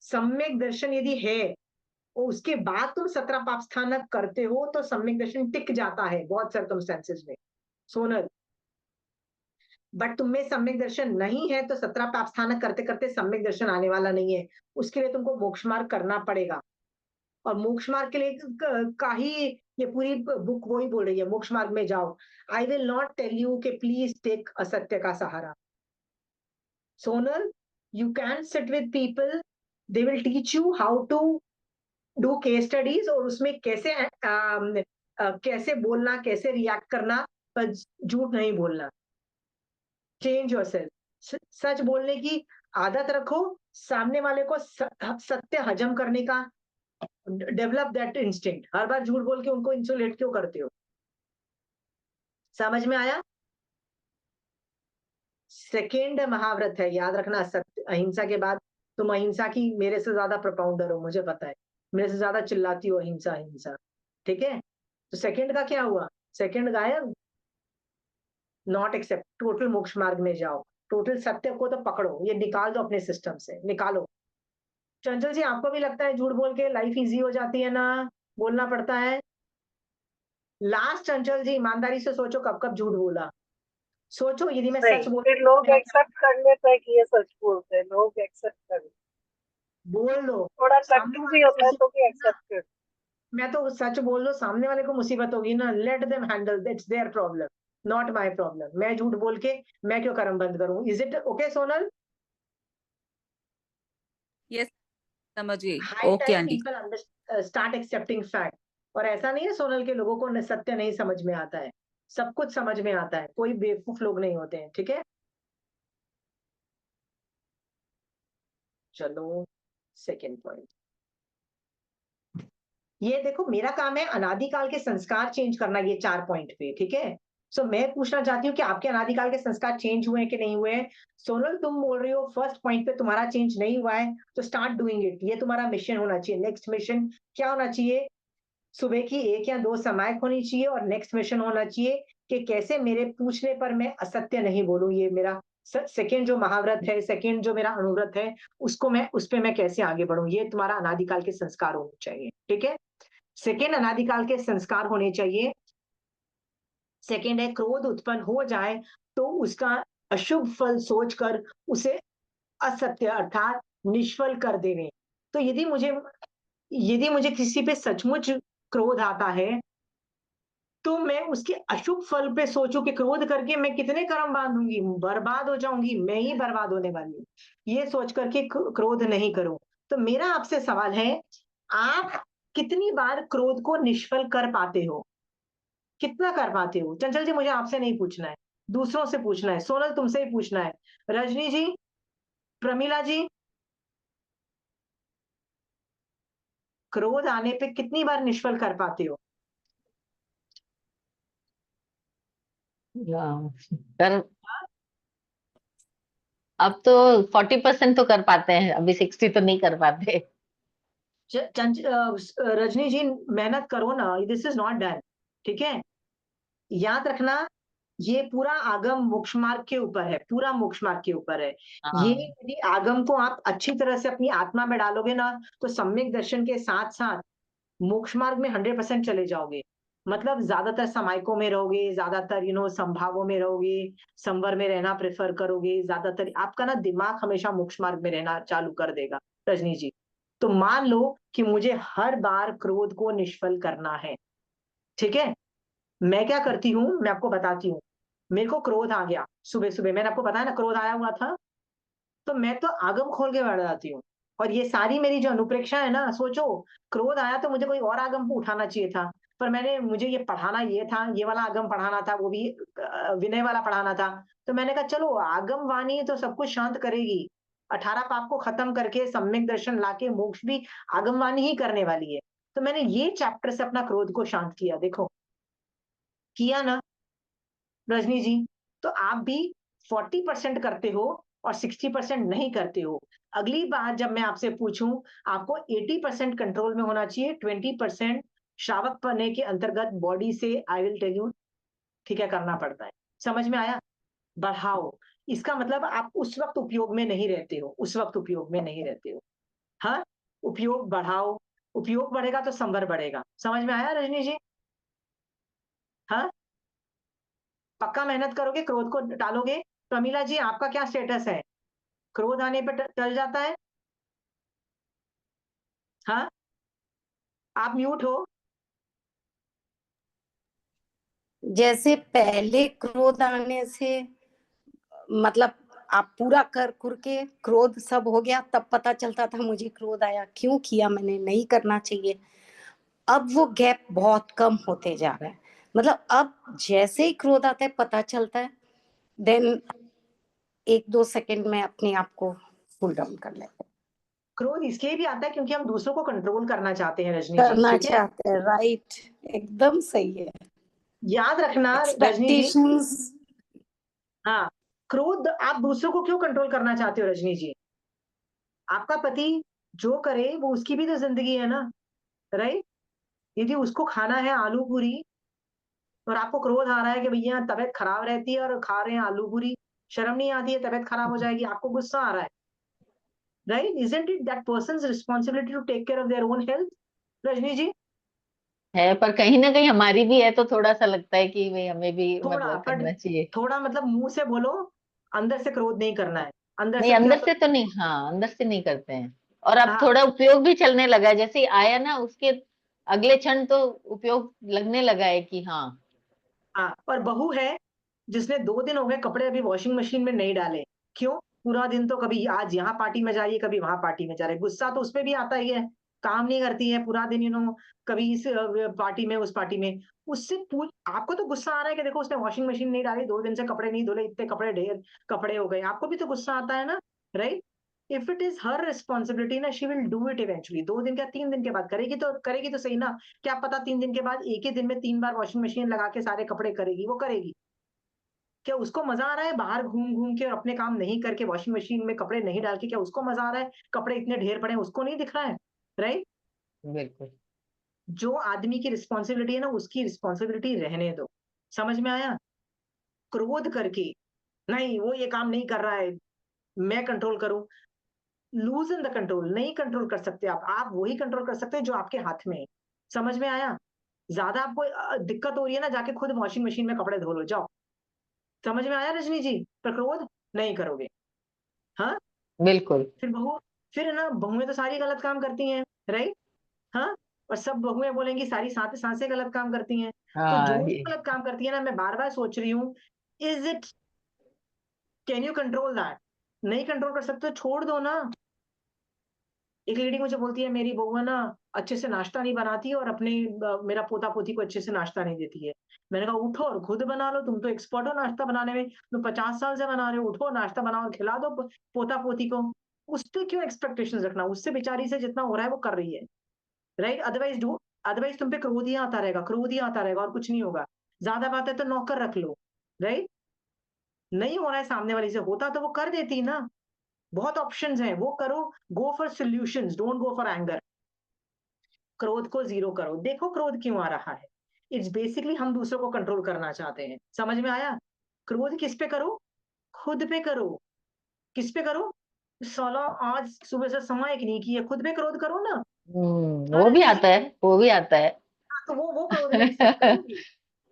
सम्यक दर्शन यदि है और उसके बाद तुम 17 पाप स्थानक करते हो, तो सम्यक दर्शन टिक जाता है बहुत सर्कमस्टेंसेस में सोनल। बट तुम में सम्यक दर्शन नहीं है, तो 17 पाप स्थानक करते करते सम्यक दर्शन आने वाला नहीं है, उसके लिए तुमको मोक्ष मार्ग करना पड़ेगा। और मोक्ष मार्ग के लिए का ही ये पूरी बुक वही बोल रही है, मोक्ष मार्ग में जाओ। I will not tell you कि प्लीज टेक असत्य का सहारा। Sonal, you can sit with people, they will teach you how to do case studies, और उसमें कैसे कैसे बोलना, कैसे रिएक्ट करना, पर झूठ नहीं बोलना। चेंज योरसेल्फ, सच बोलने की आदत रखो, सामने वाले को सत्य हजम करने का डेवलप दैट इंस्टिंक्ट। हर बार झूठ बोल के उनको इंसुलेट क्यों करते हो? समझ में आया? सेकेंड महाव्रत है, याद रखना, सत्य अहिंसा के बाद तुम अहिंसा की मेरे से ज्यादा प्रोपाउंडर हो, मुझे पता है, मेरे से ज्यादा चिल्लाती हो अहिंसा अहिंसा, ठीक है? तो सेकेंड का क्या हुआ? सेकेंड गायब, नॉट एक्सेप्ट, टोटल मोक्ष मार्ग में जाओ, टोटल सत्य को तो पकड़ो, ये निकाल दो अपने सिस्टम से, निकालो। चंचल जी, आपको भी लगता है झूठ बोल के लाइफ इजी हो जाती है ना, बोलना पड़ता है? लास्ट चंचल जी, ईमानदारी से सोचो, कब कब झूठ बोला? सोचो, यदि मैं नहीं, सच बोल, फिर लोग एक्सेप्ट कर लेते हैं कि ये सच बोलते हैं, लोग एक्सेप्ट कर लेते बोल लो, हैं। थोड़ा सामने कंफ्यूज वाले भी को होता है तो भी मुसीबत ना, एक्सेप्ट कर। मैं तो सच बोल लो, सामने वाले को मुसीबत होगी ना, let them handle, that's their problem, not my problem. मैं झूठ बोल के मैं क्यों कर्म बंद करूं? Is it okay Sonal? Yes, समझ गई। High okay time aunty. People start accepting fact. और ऐसा नहीं है सोनल के लोगों को सत्य नहीं समझ में आता है, सब कुछ समझ में आता है, कोई बेवकूफ लोग नहीं होते हैं, ठीक है? चलो, सेकेंड पॉइंट, ये देखो, मेरा काम है अनादिकाल के संस्कार चेंज करना, ये 4 पॉइंट पे, ठीक है? सो मैं पूछना चाहती हूँ कि आपके अनादिकाल के संस्कार चेंज हुए हैं कि नहीं हुए हैं? सोनल, तुम बोल रही हो फर्स्ट पॉइंट पे तुम्हारा चेंज नहीं हुआ है, तो स्टार्ट डूइंग इट, ये तुम्हारा मिशन होना चाहिए। नेक्स्ट मिशन क्या होना चाहिए? सुबह की 1 या 2 समायक होनी चाहिए, और नेक्स्ट मिशन होना चाहिए कि कैसे मेरे पूछने पर मैं असत्य नहीं बोलूं। ये मेरा सेकेंड जो महाव्रत है, सेकेंड जो मेरा अनुव्रत है, उसको मैं, उस पे मैं कैसे आगे बढ़ूं, ये तुम्हारा अनादिकाल के संस्कार होने चाहिए, ठीक है? सेकेंड, अनादिकाल के संस्कार होने चाहिए। सेकेंड है, क्रोध उत्पन्न हो जाए तो उसका अशुभ फल सोचकर उसे असत्य अर्थात निष्फल कर देने। तो यदि मुझे किसी पे सचमुच क्रोध आता है, तो मैं उसके अशुभ फल पे सोचूं कि क्रोध करके मैं कितने कर्म बांधूंगी, बर्बाद हो जाऊंगी, मैं ही बर्बाद होने वाली हूँ, ये सोच करके क्रोध नहीं करो। तो मेरा आपसे सवाल है, आप कितनी बार क्रोध को निष्फल कर पाते हो? कितना कर पाते हो? चंचल जी, मुझे आपसे नहीं पूछना है, दूसरों से पूछना है। सोनल, तुमसे ही पूछना है। रजनी जी, प्रमिला जी, क्रोध आने पे कितनी बार निष्फल कर पाते हो? हाँ, कर अब तो 40% तो कर पाते हैं, अभी 60 तो नहीं कर पाते। रजनी जी, मेहनत करो ना, दिस इज नॉट डन, ठीक है? याद रखना, ये पूरा आगम मोक्ष मार्ग के ऊपर है, पूरा मोक्ष मार्ग के ऊपर है। ये हाँ, यदि आगम को आप अच्छी तरह से अपनी आत्मा में डालोगे ना, तो सम्यक दर्शन के साथ साथ मोक्ष मार्ग में 100% चले जाओगे। मतलब ज्यादातर समायकों में रहोगे, ज्यादातर संभागों में रहोगे, संवर में रहना प्रेफर करोगे, ज्यादातर आपका ना दिमाग हमेशा मोक्ष मार्ग में रहना चालू कर देगा रजनी जी। तो मान लो कि मुझे हर बार क्रोध को निष्फल करना है, ठीक है? मैं क्या करती हूँ, मैं आपको बताती हूँ। मेरे को क्रोध आ गया सुबह सुबह, मैंने आपको बताया ना क्रोध आया हुआ था, तो मैं तो आगम खोल के बैठ जाती हूँ। और ये सारी मेरी जो अनुप्रेक्षा है ना, सोचो क्रोध आया तो मुझे कोई और आगम को उठाना चाहिए था, पर मुझे ये पढ़ाना ये था, ये वाला आगम पढ़ाना था, वो भी विनय वाला पढ़ाना था। तो मैंने कहा चलो आगम वाणी तो सब कुछ शांत करेगी, 18 पाप को खत्म करके सम्यक दर्शन लाके मोक्ष भी आगम वाणी ही करने वाली है। तो मैंने ये चैप्टर से अपना क्रोध को शांत किया, देखो किया ना रजनी जी। तो आप भी 40% करते हो और 60% नहीं करते हो। अगली बार जब मैं आपसे पूछूं, आपको 80% कंट्रोल में होना चाहिए, 20% श्रावक पने के अंतर्गत बॉडी से आई विल टेल यू ठीक है करना पड़ता है। समझ में आया? बढ़ाओ, इसका मतलब आप उस वक्त उपयोग में नहीं रहते हो, उस वक्त उपयोग में नहीं रहते हो। हाँ, उपयोग बढ़ाओ, उपयोग बढ़ेगा तो संवर बढ़ेगा। समझ में आया रजनी जी? हाँ, पक्का मेहनत करोगे, क्रोध को टालोगे। प्रमीला जी आपका क्या स्टेटस है? क्रोध आने पे टल जाता है? हाँ, आप म्यूट हो। जैसे पहले क्रोध आने से मतलब आप पूरा कर कुर के क्रोध सब हो गया, तब पता चलता था मुझे क्रोध आया, क्यों किया मैंने, नहीं करना चाहिए। अब वो गैप बहुत कम होते जा रहा है, मतलब अब जैसे ही क्रोध आता है पता चलता है, देन 1-2 सेकंड में अपने आप को कूल डाउन कर लेते हैं। क्रोध इसलिए भी आता है क्योंकि हम दूसरों को कंट्रोल करना चाहते हैं रजनी जी, करना ठीक है? चाहते हैं, राइट, एकदम सही है। याद रखना रजनी जी। एक्सपेक्टेशंस। हाँ, क्रोध आप दूसरों को क्यों कंट्रोल करना चाहते हो रजनी जी? आपका पति जो करे वो उसकी भी तो जिंदगी है ना, राइट? यदि उसको खाना है आलू पूरी और आपको क्रोध आ रहा है कि भैया तबीयत खराब रहती है और खा रहे हैं आलू पूरी, शर्म नहीं आती है, तबीयत खराब हो जाएगी, आपको गुस्सा आ रहा है, right? Isn't it that person's responsibility to take care of their own health, Rajni ji? है, पर कहीं ना कहीं हमारी भी है, तो थोड़ा सा लगता है कि भाई हमें भी थोड़ा मतलब बट करना चाहिए। थोड़ा मतलब मुंह से बोलो, अंदर से क्रोध नहीं करना है, अंदर नहीं, से क्या अंदर से तो नहीं, हाँ अंदर से नहीं करते हैं। और अब हाँ थोड़ा उपयोग भी चलने लगा है, जैसे ही आया ना उसके अगले क्षण तो उपयोग लगने लगा है कि हाँ। हाँ। और बहू है जिसने 2 दिन हो गए कपड़े अभी वॉशिंग मशीन में नहीं डाले, क्यों? पूरा दिन तो कभी आज यहाँ पार्टी में जा रही है, कभी वहां पार्टी में जा रही है, गुस्सा तो उसपे भी आता ही है, काम नहीं करती है पूरा दिन, कभी इस पार्टी में उस पार्टी में। उससे पूछ, आपको तो गुस्सा आ रहा है कि देखो उसने वॉशिंग मशीन नहीं डाली, 2 दिन से कपड़े नहीं धुले, इतने कपड़े ढेर कपड़े हो गए, आपको भी तो गुस्सा आता है ना, right? If it is her responsibility ना, she will do it eventually. 2 दिन क्या 3 दिन के बाद करेगी तो सही ना। क्या पता 3 दिन के बाद एक ही दिन में 3 बार वॉशिंग मशीन लगा के सारे कपड़े करेगी, वो करेगी। क्या उसको मजा आ रहा है बाहर घूम घूम के और अपने काम नहीं करके वॉशिंग मशीन में कपड़े नहीं डाल के? क्या उसको मजा आ रहा है? कपड़े इतने ढेर पड़े हैं, उसको नहीं दिख रहा है, राइट? बिल्कुल। जो आदमी की रिस्पॉन्सिबिलिटी है ना, उसकी रिस्पॉन्सिबिलिटी रहने दो। समझ में आया? क्रोध करके नहीं, वो ये काम नहीं कर रहा है, मैं कंट्रोल करूं, लूज इन द कंट्रोल, नहीं कंट्रोल कर सकते आप वही कंट्रोल कर सकते हैं जो आपके हाथ में है। समझ में आया? ज्यादा आपको दिक्कत हो रही है ना, जाके खुद वॉशिंग मशीन में कपड़े धो लो, जाओ। समझ में आया रजनी जी? पर क्रोध नहीं करोगे। हाँ, बिल्कुल। फिर फिर है ना, बहुएं तो सारी गलत काम करती हैं, राइट? हाँ, और सब बहुएं बोलेंगी सारी सासें गलत काम करती हैं। तो हाँ जो ये गलत काम करती है ना, मैं बार बार सोच रही हूँ, is it, can you control that? नहीं कंट्रोल कर सकते तो छोड़ दो ना। एक लेडी मुझे बोलती है मेरी बहू है ना अच्छे से नाश्ता नहीं बनाती और अपने मेरा पोता पोती को अच्छे से नाश्ता नहीं देती है। मैंने कहा उठो और खुद बना लो, तुम तो एक्सपर्ट हो नाश्ता बनाने में, तुम 50 साल से बना रहे हो, उठो नाश्ता बनाओ और खिला दो पोता पोती को। उस पर क्यों एक्सपेक्टेशंस रखना? उससे बेचारी से जितना हो रहा है वो कर रही है, राइट? अदरवाइज तुम पे क्रोध ही आता रहेगा, क्रोध ही आता रहेगा और कुछ नहीं होगा। ज्यादा बात है तो नौकर रख लो, राइट? नहीं हो रहा है सामने वाली से, होता तो वो कर देती ना। बहुत ऑप्शंस हैं, वो करो। Go for solutions, don't go for anger. क्रोध को जीरो करो। देखो क्रोध क्यों आ रहा है, इट्स बेसिकली हम दूसरों को कंट्रोल करना चाहते हैं। समझ में आया? क्रोध किस पे करो? खुद पे करो। किस पे करो? साला आज सुबह से समय नहीं की है, खुद पे क्रोध करो ना। हाँ वो भी रजनी जी, आता है, वो भी आता है। तो वो क्रोध मैं एक्सेप्ट कर लूंगी,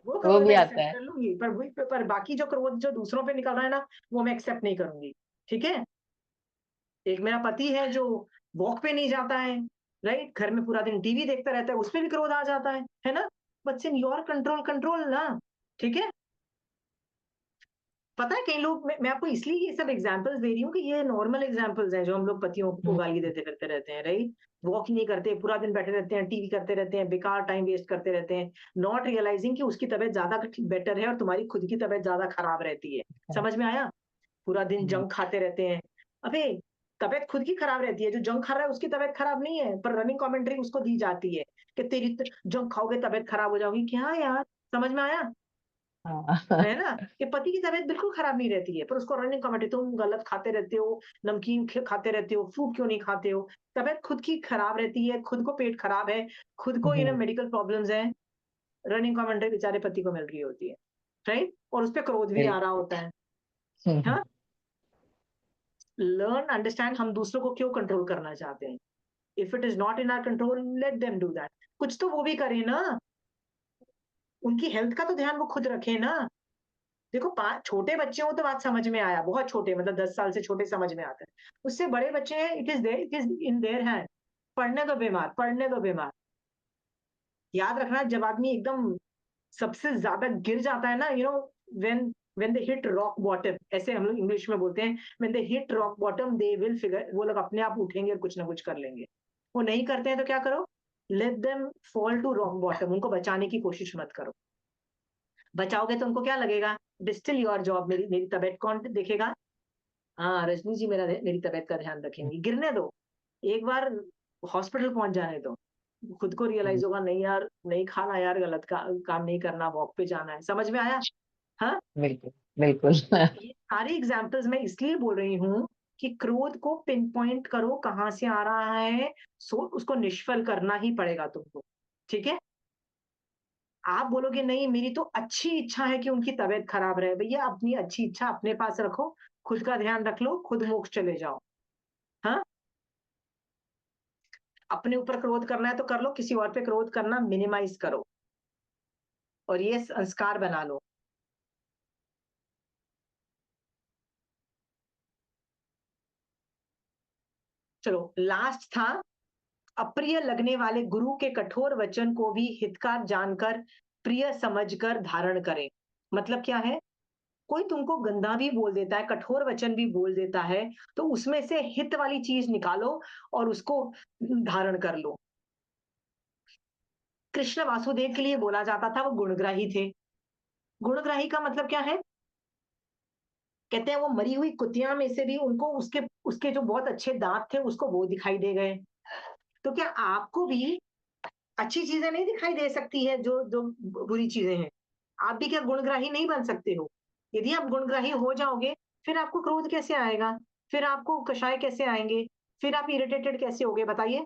वो वो क्रोध भी मैं आता एक्सेप्ट है। कर लूंगी, पर बाकी जो क्रोध जो दूसरों पे निकल रहा है ना, वो मैं एक्सेप्ट नहीं करूंगी। ठीक है? एक मेरा पति है जो वॉक पे नहीं जाता है, राइट? घर में पूरा दिन टीवी देखता रहता है, उसपे भी क्रोध आ जाता है ना? But in your control, control ना। ठीक है? पता है कई लोग, मैं आपको इसलिए ये सब एग्जांपल्स दे रही हूँ कि ये नॉर्मल एग्जांपल्स हैं जो हम लोग पतियों को हम्म, गाली देते फिरते रहते हैं, राइट? वॉक ही नहीं करते, पूरा दिन बैठे रहते हैं, टीवी करते रहते हैं, बेकार टाइम वेस्ट करते रहते हैं, नॉट रियलाइजिंग कि उसकी तबीयत ज्यादा बेटर है और तुम्हारी खुद की तबीयत ज्यादा खराब रहती है। समझ में आया? पूरा दिन जंक खाते रहते हैं। अबे, तबीयत खुद की खराब रहती है, जो जंक खा रहा है उसकी तबीयत खराब नहीं है, पर रनिंग कमेंट्री उसको दी जाती है कि तेरी जंक खाओगे तबीयत खराब हो जाओगी। क्या यार, समझ में आया? हाँ। है ना? कि पति की तबीयत बिल्कुल खराब नहीं रहती है, पर उसको रनिंग कमेंट्री, तुम गलत खाते रहते हो, नमकीन खाते रहते हो, फ्रूट क्यों नहीं खाते हो? तबीयत खुद की खराब रहती है, खुद को पेट खराब है, खुद को मेडिकल प्रॉब्लम्स हैं, रनिंग कमेंट्री बेचारे पति को मिल रही होती है, राइट? और उस पर क्रोध भी आ रहा होता है। हाँ, लर्न अंडरस्टैंड हम दूसरों को क्यों कंट्रोल करना चाहते हैं। If it is not in our control, let them do that. कुछ तो वो भी करें ना, उनकी हेल्थ का तो ध्यान वो खुद रखें ना। देखो, छोटे बच्चे हो तो बात समझ में आया, बहुत छोटे मतलब 10 साल से छोटे समझ में आता है। उससे बड़े बच्चे हैं, it is in their hand. पढ़ने दो बीमार, पढ़ने दो बीमार। याद रखना, जब आदमी एकदम सबसे ज्यादा गिर जाता है ना, when when they hit rock bottom, ऐसे हम लोग इंग्लिश में बोलते हैं, when they hit rock bottom they will figure, वो लोग अपने आप उठेंगे और कुछ ना कुछ कर लेंगे। वो नहीं करते हैं तो क्या करो? Let them fall to rock bottom. उनको बचाने की कोशिश मत करो। बचाओगे तो उनको क्या लगेगा? It is still your job. मेरी मेरी तबीयत कौन देखेगा? हाँ, रजनी जी मेरी तबीयत का ध्यान रखेंगी। गिरने दो, एक बार हॉस्पिटल पहुंच जाने दो, खुद को रियलाइज होगा, नहीं यार, नहीं खाना यार, गलत काम नहीं करना, वॉक पे जाना है। समझ में आया? हाँ। बिल्कुल बिल्कुल। ये सारी एग्जाम्पल्स मैं इसलिए बोल रही हूँ कि क्रोध को पिन पॉइंट करो, कहाँ से आ रहा है, उसको निष्फल करना ही पड़ेगा तुमको। ठीक है? आप बोलोगे नहीं, मेरी तो अच्छी इच्छा है कि उनकी तबीयत खराब रहे। भैया, अपनी अच्छी इच्छा अपने पास रखो, खुद का ध्यान रख लो, खुद मोक्ष चले जाओ। हाँ, अपने ऊपर क्रोध करना है तो कर लो, किसी और पे क्रोध करना मिनिमाइज करो, और ये संस्कार बना लो। चलो, लास्ट था, अप्रिय लगने वाले गुरु के कठोर वचन को भी हितकार जानकर, प्रिय समझकर धारण करें। मतलब क्या है? कोई तुमको गंदा भी बोल देता है, कठोर वचन भी बोल देता है, तो उसमें से हित वाली चीज निकालो और उसको धारण कर लो। कृष्ण वासुदेव के लिए बोला जाता था वो गुणग्राही थे। गुणग्राही का मतलब क्या है? कहते हैं वो मरी हुई कुतिया में से भी उनको उसके उसके जो बहुत अच्छे दांत थे उसको वो दिखाई दे गए। तो क्या आपको भी अच्छी चीजें नहीं दिखाई दे सकती है जो जो बुरी चीजें हैं? आप भी क्या गुणग्राही नहीं बन सकते हो? यदि आप गुणग्राही हो जाओगे, फिर आपको क्रोध कैसे आएगा? फिर आपको कषाय कैसे आएंगे? फिर आप इरिटेटेड कैसे होगे, बताइए?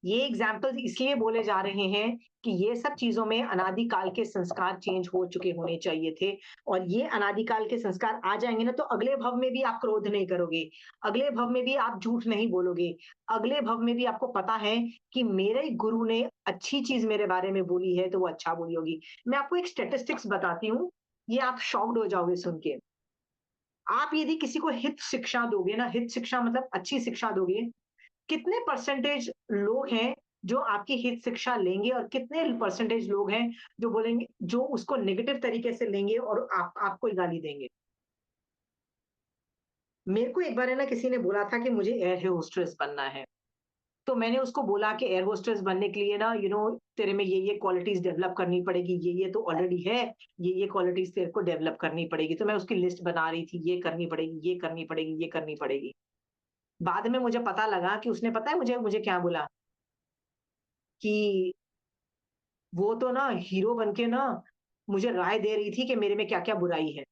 ये एग्जाम्पल्स इसलिए बोले जा रहे हैं कि ये सब चीजों में अनादिकाल के संस्कार चेंज हो चुके होने चाहिए थे, और ये अनादिकाल के संस्कार आ जाएंगे ना, तो अगले भव में भी आप क्रोध नहीं करोगे, अगले भव में भी आप झूठ नहीं बोलोगे, अगले भव में भी आपको पता है कि मेरे गुरु ने अच्छी चीज मेरे बारे में बोली है तो वो अच्छा बोली होगी। मैं आपको एक स्टेटिस्टिक्स बताती हूँ, ये आप शॉक्ड हो जाओगे सुन के। आप यदि किसी को हित शिक्षा दोगे ना, हित शिक्षा मतलब अच्छी शिक्षा दोगे, कितने परसेंटेज लोग हैं जो आपकी हित शिक्षा लेंगे, और कितने परसेंटेज लोग हैं जो बोलेंगे, जो उसको नेगेटिव तरीके से लेंगे और आपको ही गाली देंगे? मेरे को एक बार है ना, किसी ने बोला था कि मुझे एयर होस्टेस बनना है, तो मैंने उसको बोला कि एयर होस्टेस बनने के लिए ना, तेरे में ये क्वालिटीज डेवलप करनी पड़ेगी, ये तो ऑलरेडी है, ये क्वालिटीज तेरे को डेवलप करनी पड़ेगी। तो मैं उसकी लिस्ट बना रही थी, ये करनी पड़ेगी, ये करनी पड़ेगी, ये करनी पड़ेगी। बाद में मुझे पता लगा कि उसने, पता है मुझे मुझे क्या बोला? कि वो तो ना हीरो बन के ना मुझे राय दे रही थी कि मेरे में क्या क्या बुराई है।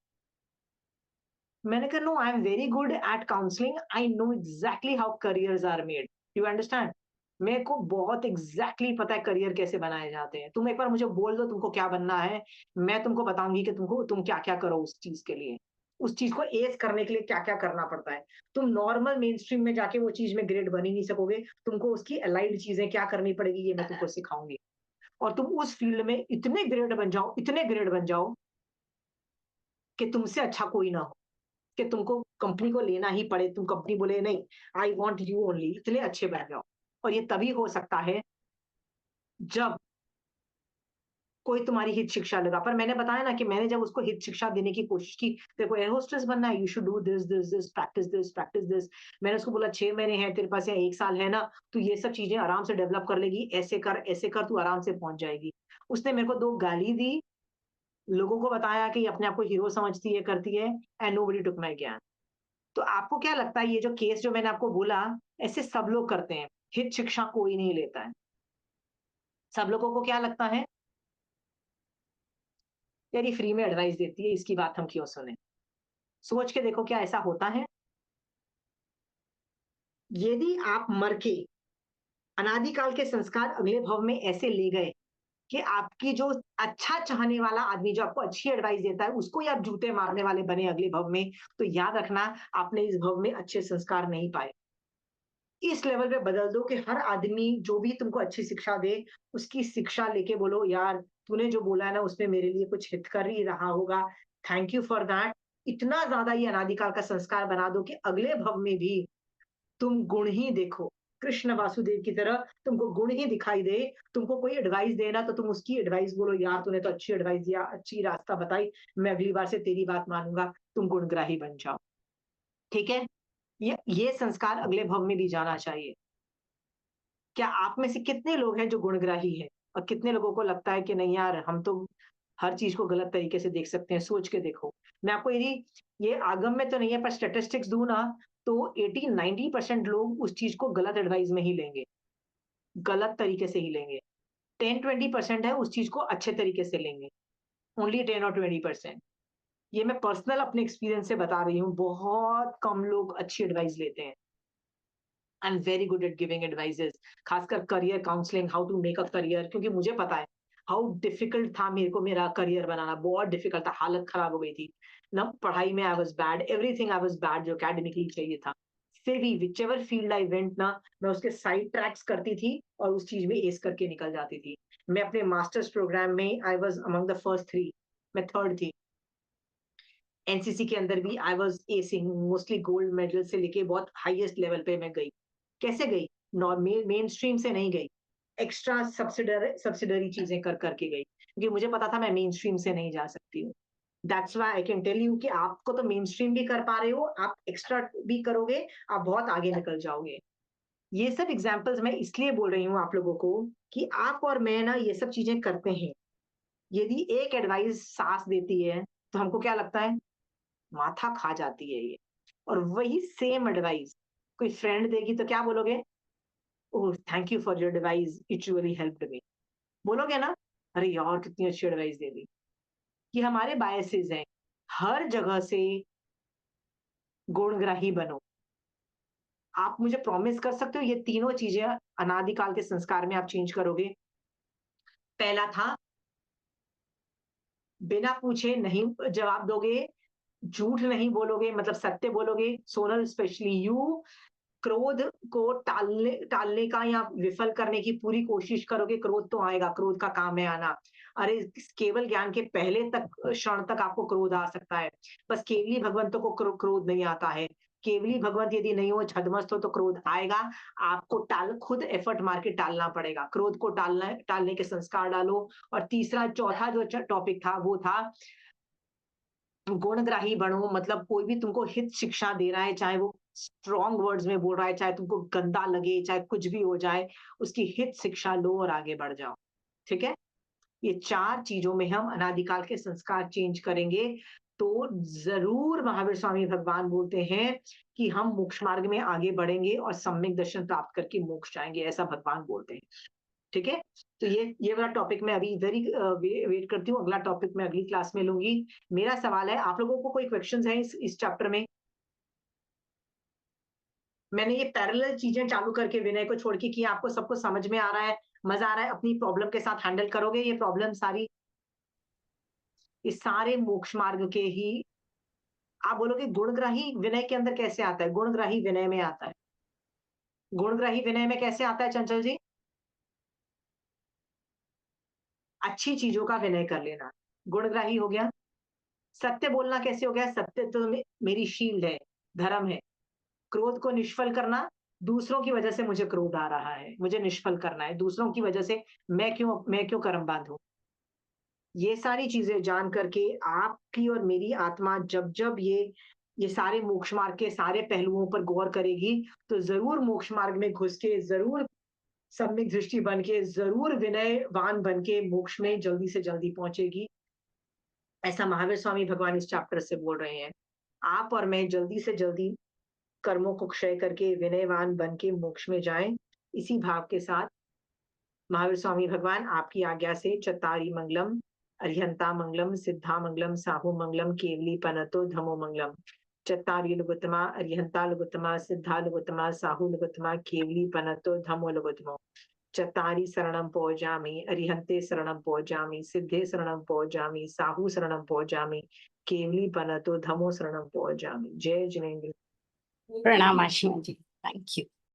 मैंने कहा, no, I am very good at counselling, I know exactly how careers are made, you understand? मेरे को बहुत एग्जैक्टली पता है करियर कैसे बनाए जाते हैं। तुम एक बार मुझे बोल दो तुमको क्या बनना है, मैं तुमको बताऊंगी कि तुम क्या क्या करो उस चीज के लिए, उस चीज को एस करने के लिए क्या क्या करना पड़ता है। तुम नॉर्मल मेन स्ट्रीम में जाके वो चीज में ग्रेड बन ही नहीं सकोगे, तुमको उसकी अलाइड चीजें क्या करनी पड़ेगी ये मैं तुमको सिखाऊंगी। और तुम उस फील्ड में इतने ग्रेड बन जाओ कि तुमसे अच्छा कोई ना हो, कि तुमको कंपनी को लेना ही पड़े, तुम कंपनी बोले नहीं, आई वांट यू ओनली, इतने अच्छे बन जाओ। और ये तभी हो सकता है जब कोई तुम्हारी हित शिक्षा लगा। पर मैंने बताया ना कि मैंने जब उसको हित शिक्षा देने की कोशिश की, तेरे को एयर होस्टेस बनना है, you should do this this this, practice this. मैंने उसको बोला 6 महीने हैं तेरे पास या 1 साल है ना, तू ये सब चीजें आराम से डेवलप कर लेगी, ऐसे कर, तू आराम से पहुंच जाएगी। उसने मेरे को 2 गाली दी, लोगों को बताया कि अपने आप को हीरो समझती है, करती है, एंड नोबडी टुक माय ज्ञान। तो आपको क्या लगता है ये जो केस जो मैंने आपको बोला, ऐसे सब लोग करते हैं, हित शिक्षा कोई नहीं लेता है। सब लोगों को क्या लगता है, यार ये फ्री में एडवाइस देती है, इसकी बात हम क्यों सुने। सोच के देखो क्या ऐसा होता है। यदि आप मर के अनादिकाल के संस्कार अगले भव में ऐसे ले गए कि आपकी जो अच्छा चाहने वाला आदमी जो आपको अच्छी एडवाइस देता है उसको ही आप जूते मारने वाले बने अगले भव में, तो याद रखना आपने इस भव में अच्छे संस्कार नहीं पाए। इस लेवल पे बदल दो कि हर आदमी जो भी तुमको अच्छी शिक्षा दे, उसकी शिक्षा लेके बोलो यार तूने जो बोला है ना उसमें मेरे लिए कुछ हितकर ही रहा होगा, थैंक यू फॉर दैट। इतना ज्यादा ये अनादिकाल का संस्कार बना दो कि अगले भव में भी तुम गुण ही देखो, कृष्ण वासुदेव की तरह तुमको गुण ही दिखाई दे। तुमको कोई एडवाइस देना तो तुम उसकी एडवाइस बोलो, यार तूने तो अच्छी एडवाइस दिया, अच्छी रास्ता बताई, मैं अगली बार से तेरी बात मानूंगा, तुम गुणग्राही बन जाओ। ठीक है, ये संस्कार अगले भव में भी जाना चाहिए। क्या आप में से कितने लोग हैं जो गुणग्राही है, और कितने लोगों को लगता है कि नहीं यार हम तो हर चीज को गलत तरीके से देख सकते हैं। सोच के देखो, मैं आपको यदि ये आगम में तो नहीं है पर स्टेटिस्टिक्स दूं ना, तो 80-90% लोग उस चीज को गलत एडवाइस में ही लेंगे, गलत तरीके से ही लेंगे। 10-20% है उस चीज को अच्छे तरीके से लेंगे, ओनली 10 और 20%। ये मैं पर्सनल अपने एक्सपीरियंस से बता रही हूँ, बहुत कम लोग अच्छी एडवाइस लेते हैं। I am very good at giving advices, खासकर career counselling, how to make a career, क्योंकि मुझे पता है हाउ डिफिकल्ट था मेरे को मेरा करियर बनाना, बहुत डिफिकल्ट था, हालत खराब हो गई थी ना, पढ़ाई में I was bad, everything I was bad जो एकेडमिकली चाहिए था। फिर भी which ever field I went ना, मैं उसके साइड ट्रैक्स करती थी और उस चीज में एस करके निकल जाती थी। मैं अपने मास्टर्स प्रोग्राम में I was among the first 3, मैं थर्ड थी। एनसीसी के अंदर भी I was acing, mostly gold medal से लेके बहुत हाईएस्ट लेवल पे मैं गई। कैसे गई, मेन स्ट्रीम से नहीं गई, एक्स्ट्रा सब्सिडरी चीजें कर करके गई, क्योंकि मुझे पता था मैं मेन स्ट्रीम से नहीं जा सकती हूँ। That's why I can tell you कि आपको तो मेन स्ट्रीम भी कर पा रहे हो, आप एक्स्ट्रा भी करोगे, आप बहुत आगे निकल जाओगे। ये सब एग्जाम्पल्स मैं इसलिए बोल रही हूँ आप लोगों को कि आप और मैं ना ये सब चीजें करते हैं। यदि एक एडवाइस सांस देती है तो हमको क्या लगता है, माथा खा जाती है ये। और वही सेम एडवाइस कोई फ्रेंड देगी तो क्या बोलोगे, oh thank you for your advice, it really helped me, बोलोगे ना, अरे यार कितनी अच्छी एडवाइस दे दी। ये हमारे बायसेस हैं, हर जगह से गुणग्राही बनो। आप मुझे प्रॉमिस कर सकते हो ये तीनों चीजें अनादिकाल के संस्कार में आप चेंज करोगे। पहला था बिना पूछे नहीं जवाब दोगे, झूठ नहीं बोलोगे, मतलब सत्य बोलोगे। सोनल स्पेशली यू क्रोध को टालने का या विफल करने की पूरी कोशिश करोगे। क्रोध तो आएगा, क्रोध का काम है आना। अरे केवल ज्ञान के पहले तक क्षण तक आपको क्रोध आ सकता है, बस केवली भगवंतों को क्रोध नहीं आता है। केवली भगवंत यदि नहीं हो, छदमस्त हो, तो क्रोध आएगा। आपको खुद एफर्ट मार के टालना पड़ेगा। क्रोध को टालने के संस्कार डालो। और तीसरा चौथा जो टॉपिक था वो था गुणग्राही बनो, मतलब कोई भी तुमको हित शिक्षा दे रहा है, चाहे वो स्ट्रॉन्ग वर्ड्स में बोल रहा है, चाहे तुमको गंदा लगे, चाहे कुछ भी हो जाए, उसकी हित शिक्षा लो और आगे बढ़ जाओ। ठीक है, ये 4 चीजों में हम अनादिकाल के संस्कार चेंज करेंगे तो जरूर महावीर स्वामी भगवान बोलते हैं कि हम मोक्ष मार्ग में आगे बढ़ेंगे और सम्यक दर्शन प्राप्त करके मोक्ष जाएंगे, ऐसा भगवान बोलते हैं। ठीक है, तो ये वाला टॉपिक मैं अभी इधर ही वेट करती हूँ, अगला टॉपिक मैं अगली क्लास में लूंगी। मेरा सवाल है, आप लोगों को कोई क्वेश्चंस है इस चैप्टर में? मैंने ये पैरेलल चीजें चालू करके विनय को छोड़ के किया, आपको सबको समझ में आ रहा है, मजा आ रहा है, अपनी प्रॉब्लम के साथ हैंडल करोगे ये प्रॉब्लम सारी? इस सारे मोक्ष मार्ग के ही आप बोलोगे गुणग्राही विनय के अंदर कैसे आता है? गुणग्राही विनय में आता है। गुणग्राही विनय में कैसे आता है चंचल जी? अच्छी चीजों का विनय कर लेना, गुणग्राही हो गया। सत्य बोलना कैसे हो गया? सत्य तो मेरी शील है, धर्म है। क्रोध को निष्फल करना, दूसरों की वजह से मुझे क्रोध आ रहा है, मुझे निष्फल करना है, दूसरों की वजह से मैं क्यों कर्म बांधूं? ये सारी चीजें जान करके आपकी और मेरी आत्मा जब ये सारे मोक्ष मार्ग के सारे पहलुओं पर गौर करेगी, तो जरूर मोक्ष मार्ग में घुस के, जरूर सम्यक दृष्टि बन के, जरूर विनयवान बन के मोक्ष में जल्दी से जल्दी पहुंचेगी। ऐसा महावीर स्वामी भगवान इस चैप्टर से बोल रहे हैं। आप और मैं जल्दी से जल्दी कर्मों को क्षय करके विनयवान बन के मोक्ष में जाएं। इसी भाव के साथ महावीर स्वामी भगवान आपकी आज्ञा से चत्तारी मंगलम, अरिहंता मंगलम, सिद्धा मंगलम, साहू मंगलम, केवली पनतो धमो मंगलम। चत्तारी लुगुतमा, अरिहंता लुगुतमा, सिद्धा लुगुतमा, साहू लुगुतमा, केवली पनतो धमो लुगुतमो। चत्तारी शरणं पौजामि, अरिहंते शरणं पौजामि, सिद्धे शरणं पौजामि, साहू शरणं पौजामि, केवली पनतो धमो शरणं पौजामि। जय जिनेन्द्र। प्रणाम आशिमा जी, थैंक यू।